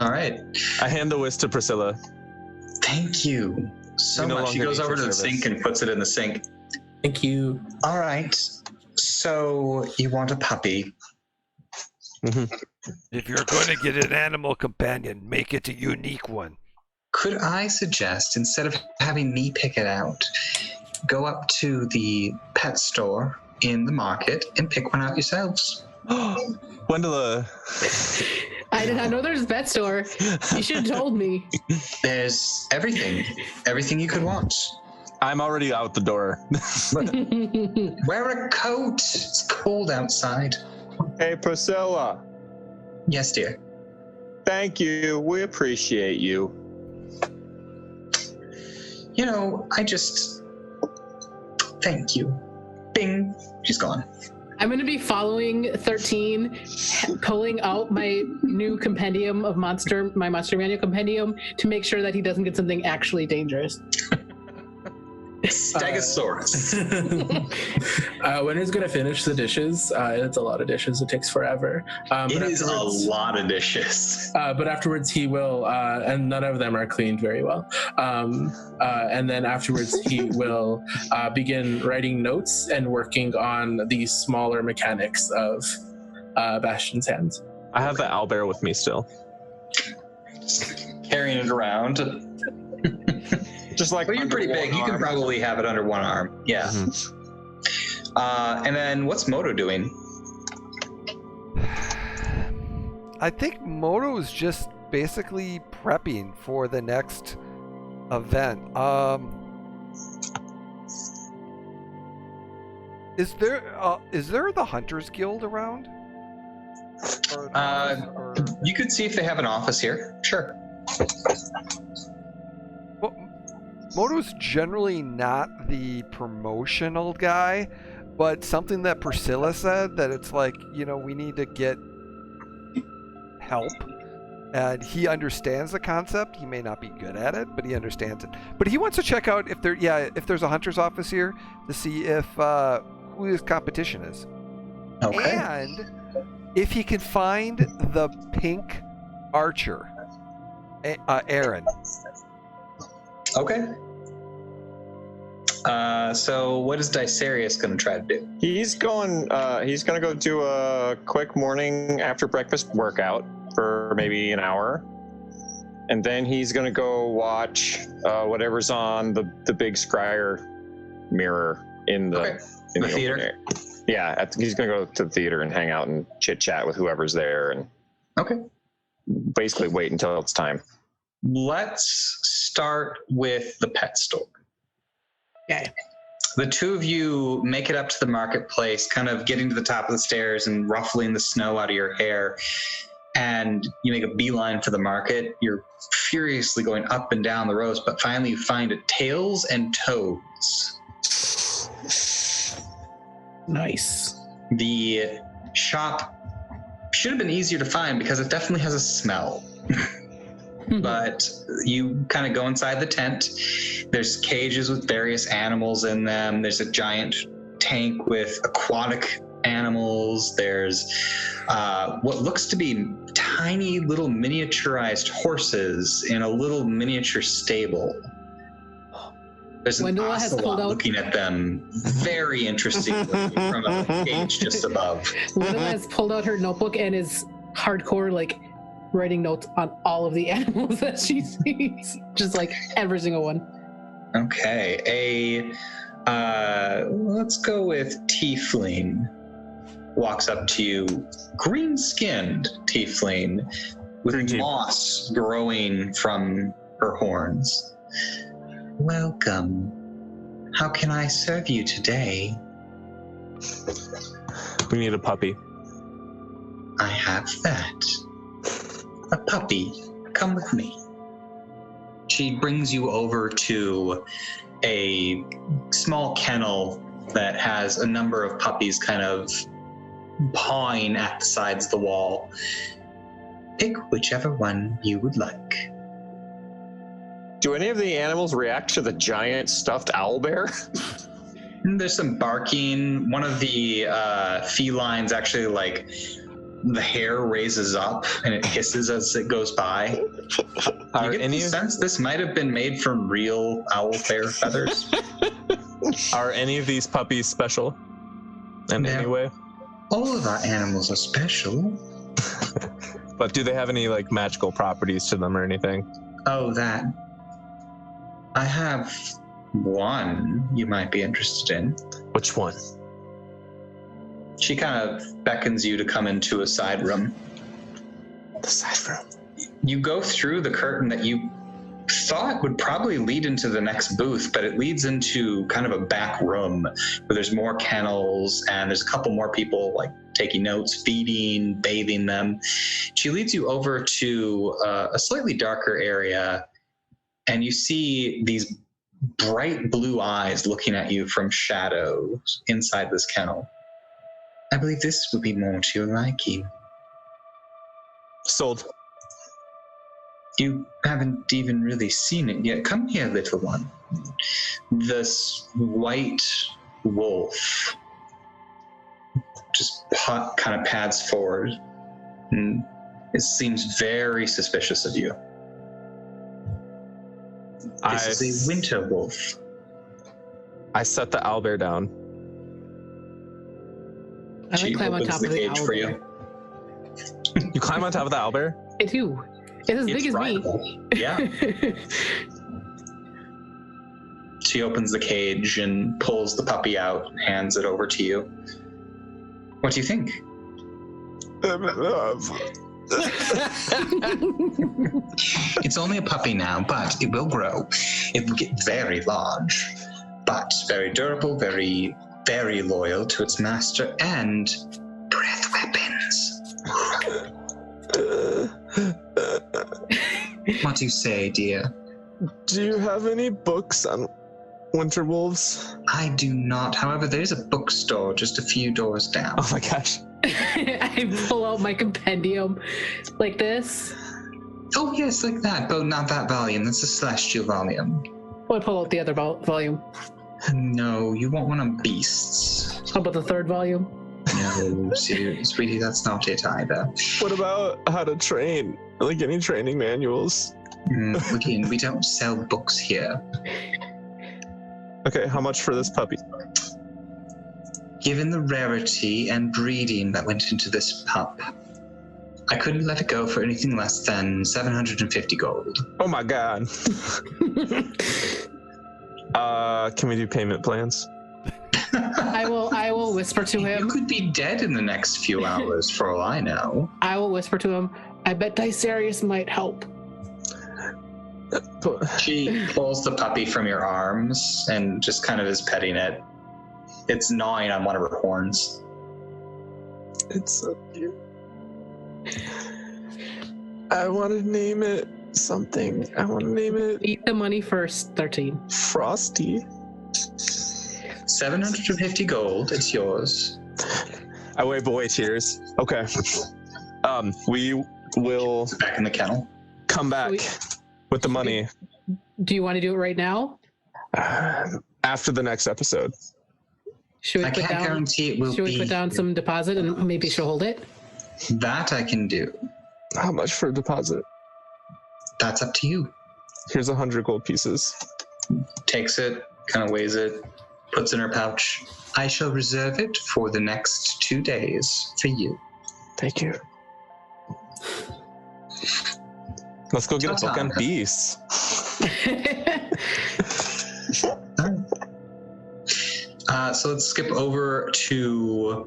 All right. I hand the whisk to Priscilla. Thank you so We no much. She longer goes need over to your the service. sink and puts it in the sink. Thank you. All right. So you want a puppy? If you're going to get an animal companion, make it a unique one. Could I suggest, instead of having me pick it out, go up to the pet store in the market and pick one out yourselves? Wendela. I did not know there's a pet store. You should have told me. There's everything you could want. I'm already out the door. Wear a coat. It's cold outside. Hey, Priscilla. Yes, dear. Thank you. We appreciate you. You know, thank you. Bing. She's gone. I'm going to be following 13, pulling out my new compendium of my Monster Manual compendium to make sure that he doesn't get something actually dangerous. Stegosaurus. Winter's gonna finish the dishes. It's a lot of dishes. It takes forever. It is a lot of dishes. But afterwards he will, and none of them are cleaned very well. And then afterwards he will begin writing notes and working on the smaller mechanics of Bastion's hands. I have the owlbear with me still. Carrying it around. Just like Well, you're pretty big. You can probably have it under one arm. Yeah. Mm-hmm. And then what's Modo doing? I think Modo's just basically prepping for the next event. Is there the Hunters Guild around? Or- You could see if they have an office here. Sure. Well, Modo's generally not the promotional guy, but something that Priscilla said, that it's like, you know, we need to get help. And he understands the concept. He may not be good at it, but he understands it. But he wants to check out if there's a hunter's office here to see if who his competition is. Okay. And if he can find the pink archer, Aaron. Okay. So what is Dicerius going to try to do? He's going to go do a quick morning after breakfast workout for maybe an hour, and then he's going to go watch whatever's on the big Scryer mirror in the theater. open air. Yeah, he's going to go to the theater and hang out and chit chat with whoever's there, and basically wait until it's time. Let's start with the pet store. Okay. The two of you make it up to the marketplace, kind of getting to the top of the stairs and ruffling the snow out of your hair. And you make a beeline for the market. You're furiously going up and down the rows, but finally you find it tails and toads. Nice. The shop should have been easier to find because it definitely has a smell. But you kind of go inside the tent. There's cages with various animals in them. There's a giant tank with aquatic animals. There's what looks to be tiny little miniaturized horses in a little miniature stable. There's an Wendell has pulled ocelot out- looking at them very interestingly from a cage just above. Wendell has pulled out her notebook and is hardcore, like, writing notes on all of the animals that she sees. Just like every single one. Okay, let's go with Tiefling. Walks up to you, green-skinned Tiefling with moss growing from her horns. Welcome. How can I serve you today? We need a puppy. I have that. A puppy. Come with me. She brings you over to a small kennel that has a number of puppies kind of pawing at the sides of the wall. Pick whichever one you would like. Do any of the animals react to the giant stuffed owlbear? There's some barking. One of the felines actually, like, the hair raises up and it hisses as it goes by. You get the sense this might have been made from real owlbear feathers. Are any of these puppies special in any way? All of our animals are special. But do they have any like magical properties to them or anything? Oh, that. I have one you might be interested in. Which one? She kind of beckons you to come into a side room. The side room. You go through the curtain that you thought would probably lead into the next booth, but it leads into kind of a back room where there's more kennels and there's a couple more people like taking notes, feeding, bathing them. She leads you over to a slightly darker area, and you see these bright blue eyes looking at you from shadows inside this kennel. I believe this would be more to your liking. Sold. You haven't even really seen it yet. Come here, little one. This white wolf just kind of pads forward, and it seems very suspicious of you. This is a winter wolf. I set the owlbear down. I She like climb on opens top the of the cage for owlbear. you. You climb on top of the owlbear? I do. It's as big as rival. Yeah. me. She opens the cage and pulls the puppy out and hands it over to you. What do you think? It's only a puppy now, but it will grow. It will get very large, but very durable, very, very loyal to its master, and breath weapons. What do you say, dear? Do you have any books on winter wolves? I do not. However, there is a bookstore just a few doors down. Oh my gosh. I pull out my compendium like this. Oh, yes, like that, but not that volume. That's a celestial volume. Well, I pull out the other volume. No, you want one on beasts. How about the third volume? No, sweetie, that's not it either. What about how to train? Like any training manuals? Again, we don't sell books here. Okay, how much for this puppy? Given the rarity and breeding that went into this pup, I couldn't let it go for anything less than 750 gold. Oh my god. Can we do payment plans? I will whisper to You him. could be dead in the next few hours, for all I know. I will whisper to him. I bet Dicerius might help. She pulls the puppy from your arms and just kind of is petting it. It's gnawing on one of her horns. It's so cute. I want to name it something. I want to name it Eat the money first, 13. Frosty. 750 gold, it's yours. I wave away tears. Okay. We will Back in the kennel. come back with the money Do you want to do it right now? after the next episode. Should we I put can't down? guarantee it will Should be. we put down some deposit and maybe she'll hold it? That I can do. How much for a deposit? That's up to you. Here's 100 gold pieces. Takes it, kind of weighs it, puts it in her pouch. I shall reserve it for the next 2 days for you. Thank you. Let's go get a book on beasts. So let's skip over to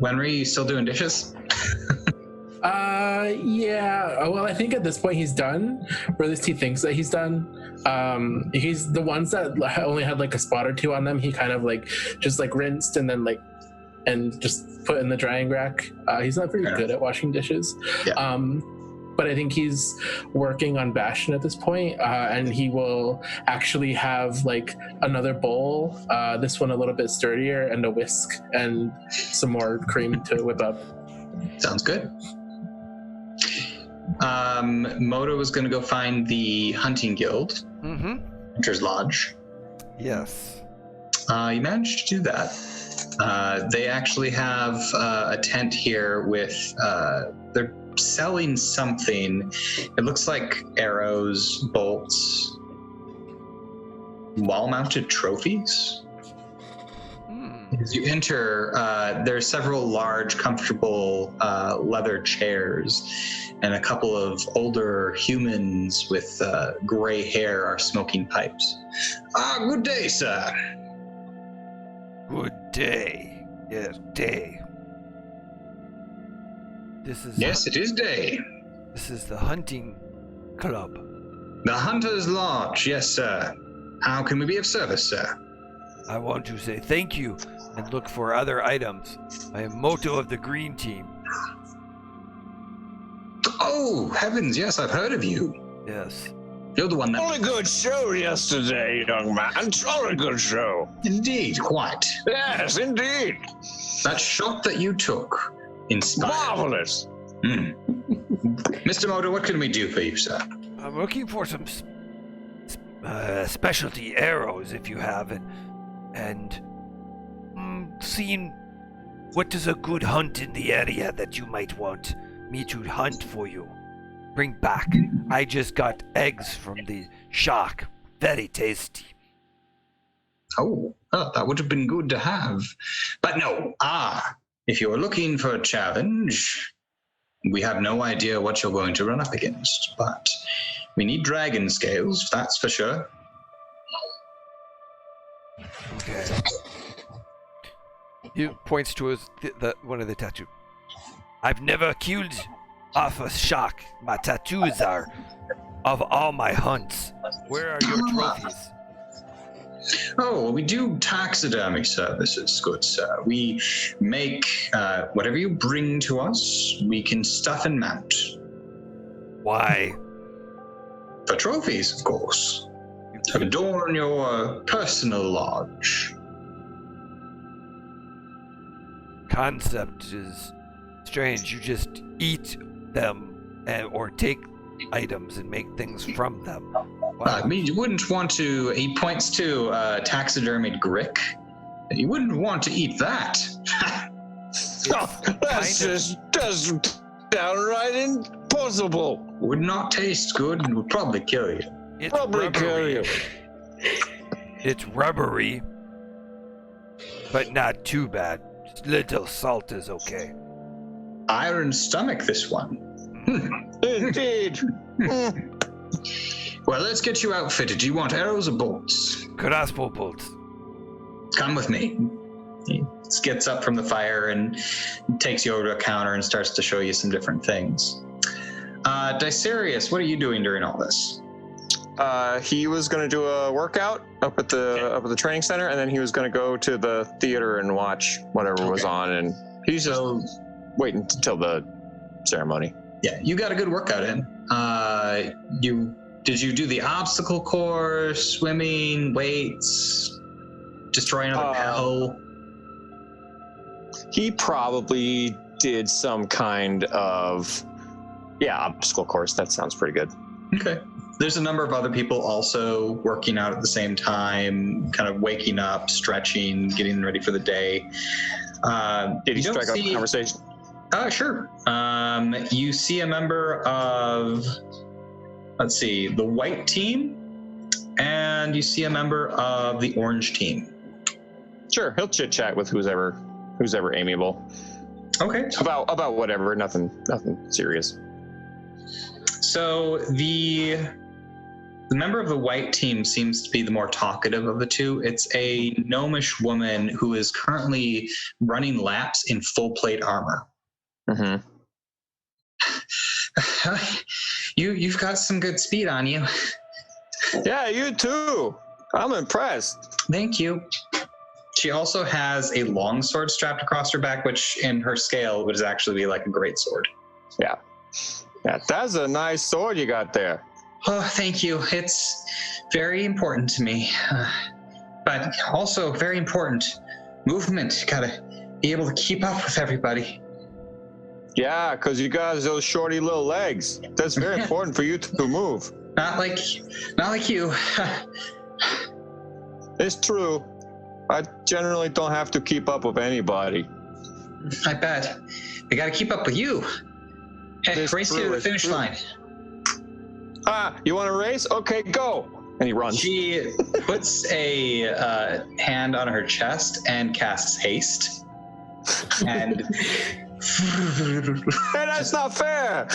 Wenry. You still doing dishes? Yeah. Well, I think at this point he's done, or at least he thinks that he's done. He's the ones that only had like a spot or two on them. He kind of like just like rinsed and then and just put in the drying rack. He's not very good at washing dishes. Yeah. But I think he's working on Bastion at this point, and he will actually have like another bowl, this one a little bit sturdier, and a whisk and some more cream to whip up. Sounds good. Modo is going to go find the hunting guild, Hunter's Lodge. Yes. You managed to do that. They actually have a tent here with, they're selling something. It looks like arrows, bolts, wall-mounted trophies. As you enter, there are several large, comfortable leather chairs, and a couple of older humans with gray hair are smoking pipes. Good day, sir. Good day. Yes, day. This is Yes, it is day. This is the hunting club. The Hunter's Lodge, yes, sir. How can we be of service, sir? I want to say thank you and look for other items. I am Moto of the Green Team. Oh, heavens, yes, I've heard of you. Yes. You're the one that... Jolly good show yesterday, young man. Jolly good show. Indeed, quite. Yes, indeed. That shot that you took inspired. Marvelous. Mr. Modo, what can we do for you, sir? I'm looking for some specialty arrows if you have, and seeing what is a good hunt in the area that you might want me to hunt for you. Bring back. I just got eggs from the shark. Very tasty. Oh, that would have been good to have. But no, if you're looking for a challenge, we have no idea what you're going to run up against, but we need dragon scales, that's for sure. Okay. He points to his one of the tattoo. I've never killed off a shark. My tattoos are of all my hunts. Where are your trophies? Oh, well, we do taxidermy services, good sir. We make whatever you bring to us, we can stuff and mount. Why? For trophies, of course. To adorn your personal lodge. Concept is strange. You just eat them or take items and make things from them. I mean, you wouldn't want to... He points to taxidermied Grick. You wouldn't want to eat that. That's just downright impossible. Would not taste good and would probably kill you. It's Probably kill you. It's rubbery, but not too bad. Just little salt is okay. Iron stomach, this one. Indeed. Well, let's get you outfitted. Do you want arrows or bolts? Crossbow bolts. Come with me. He gets up from the fire and takes you over to a counter and starts to show you some different things. Dicerius, what are you doing during all this? He was going to do a workout up at the training center, and then he was going to go to the theater and watch whatever was on, and he's just waiting until the ceremony. Yeah, you got a good workout in. Did you do the obstacle course, swimming, weights, destroy another hell? He probably did some kind of obstacle course. That sounds pretty good. Okay. There's a number of other people also working out at the same time, kind of waking up, stretching, getting ready for the day. Did he strike up a conversation? Sure. You see a member of, the white team, and you see a member of the orange team. Sure, he'll chit chat with who's ever amiable. Okay. About whatever, nothing serious. So the member of the white team seems to be the more talkative of the two. It's a gnomish woman who is currently running laps in full plate armor. Mm-hmm. You've got some good speed on you. Yeah, you too. I'm impressed. Thank you. She also has a long sword strapped across her back, which in her scale would actually be like a great sword. Yeah, that's a nice sword you got there. Oh, thank you. It's very important to me. But also very important. Movement. Gotta be able to keep up with everybody. Yeah, because you got those shorty little legs. That's very important for you to move. Not like you. It's true. I generally don't have to keep up with anybody. I bet. I gotta keep up with you. Hey, race you to the finish line. You want to race? Okay, go. And he runs. She puts a hand on her chest and casts haste. And hey, that's not fair.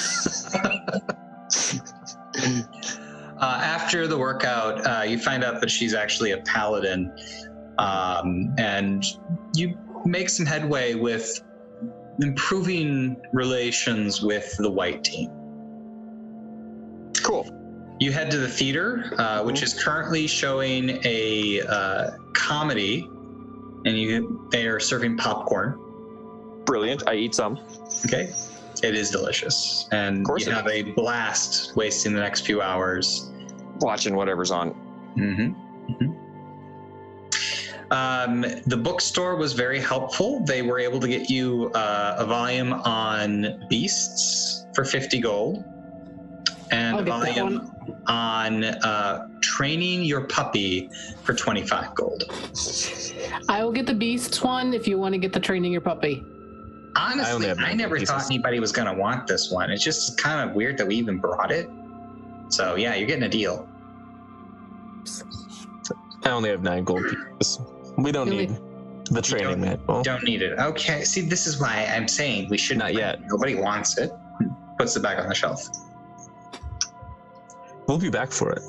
After the workout, you find out that she's actually a paladin, and you make some headway with improving relations with the white team. Cool. You head to the theater, which is currently showing a comedy, and they are serving popcorn. Brilliant. I eat some. Okay. It is delicious. And you have a blast wasting the next few hours. Watching whatever's on. The bookstore was very helpful. They were able to get you a volume on beasts for 50 gold. And a volume on training your puppy for 25 gold. I will get the beasts one if you want to get the training your puppy. Honestly, I never thought anybody was going to want this one. It's just kind of weird that we even brought it. So yeah, you're getting a deal. I only have 9 gold pieces. We don't need the training manual. Don't need it. Okay, see, this is why I'm saying we should not yet. Nobody wants it. Puts it back on the shelf. We'll be back for it.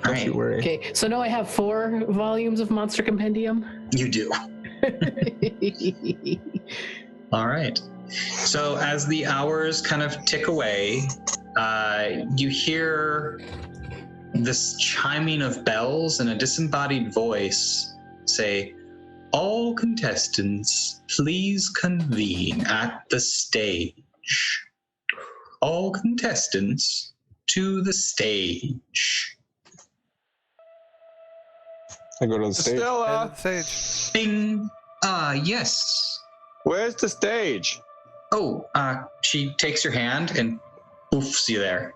Don't you worry. Okay, so now I have 4 volumes of Monster Compendium. You do. All right. So as the hours kind of tick away, you hear this chiming of bells and a disembodied voice say, "All contestants, please convene at the stage. All contestants to the stage." I go to the stage. Stella, Bing. Yes. where's the stage? Oh, she takes your hand and poofs you there.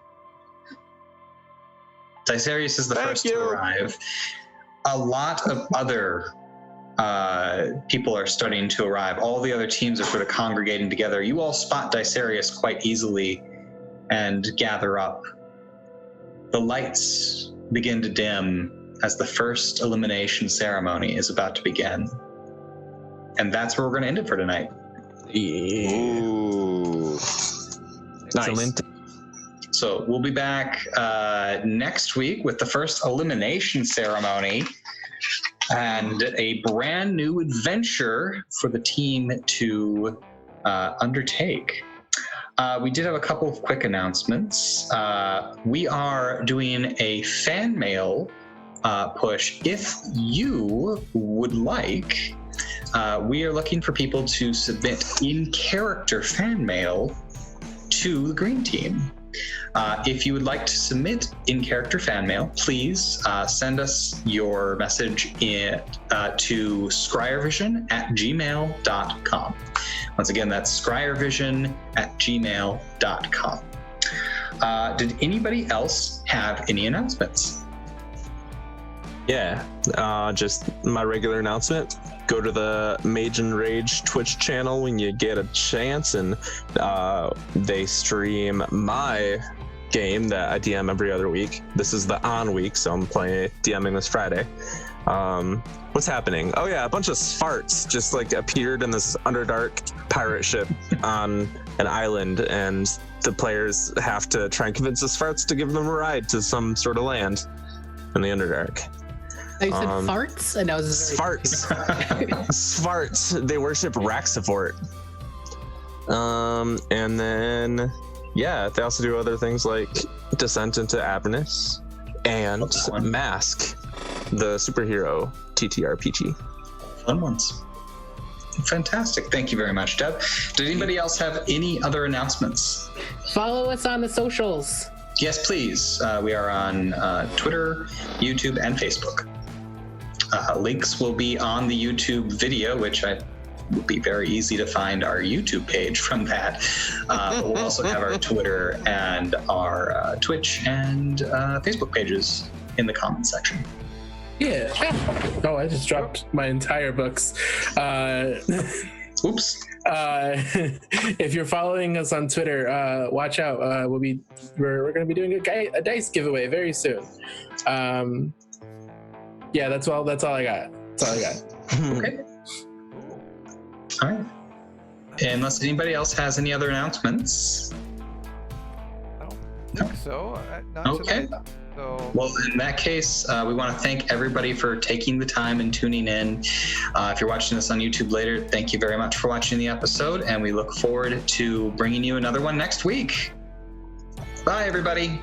Dysarius is the first to arrive. A lot of other people are starting to arrive. All the other teams are sort of congregating together. You all spot Dysarius quite easily and gather up. The lights begin to dim as the first elimination ceremony is about to begin. And that's where we're going to end it for tonight. Yeah. Ooh. Excellent. So we'll be back next week with the first elimination ceremony and a brand new adventure for the team to undertake. We did have a couple of quick announcements. We are doing a fan mail push. If you would like, we are looking for people to submit in-character fan mail to the Green Team. If you would like to submit in-character fan mail, please send us your message to Scryervision@gmail.com. Once again, that's Scryervision@gmail.com. Did anybody else have any announcements? Yeah, just my regular announcement. Go to the Mage and Rage Twitch channel when you get a chance, and they stream my game that I DM every other week. This is the on week, so I'm DMing this Friday. What's happening? Oh yeah, a bunch of farts just like appeared in this Underdark pirate ship on an island, and the players have to try and convince the farts to give them a ride to some sort of land in the Underdark. You said farts? And I was farts. Farts. They worship Raxifort. And then, yeah, they also do other things like Descent into Avernus and Mask, the superhero TTRPG. Fun ones. Fantastic. Thank you very much, Deb. Did anybody else have any other announcements? Follow us on the socials. Yes, please. We are on Twitter, YouTube, and Facebook. Links will be on the YouTube video, which will be very easy to find our YouTube page from that. But we'll also have our Twitter and our Twitch and Facebook pages in the comments section. Yeah. Oh, I just dropped my entire books. Oops. If you're following us on Twitter, watch out. We're going to be doing a dice giveaway very soon. Yeah, that's all I got. Okay. All right. Unless anybody else has any other announcements. I don't think so. Not Okay. tonight. So Well, in that case, we want to thank everybody for taking the time and tuning in. If you're watching this on YouTube later, thank you very much for watching the episode, and we look forward to bringing you another one next week. Bye, everybody.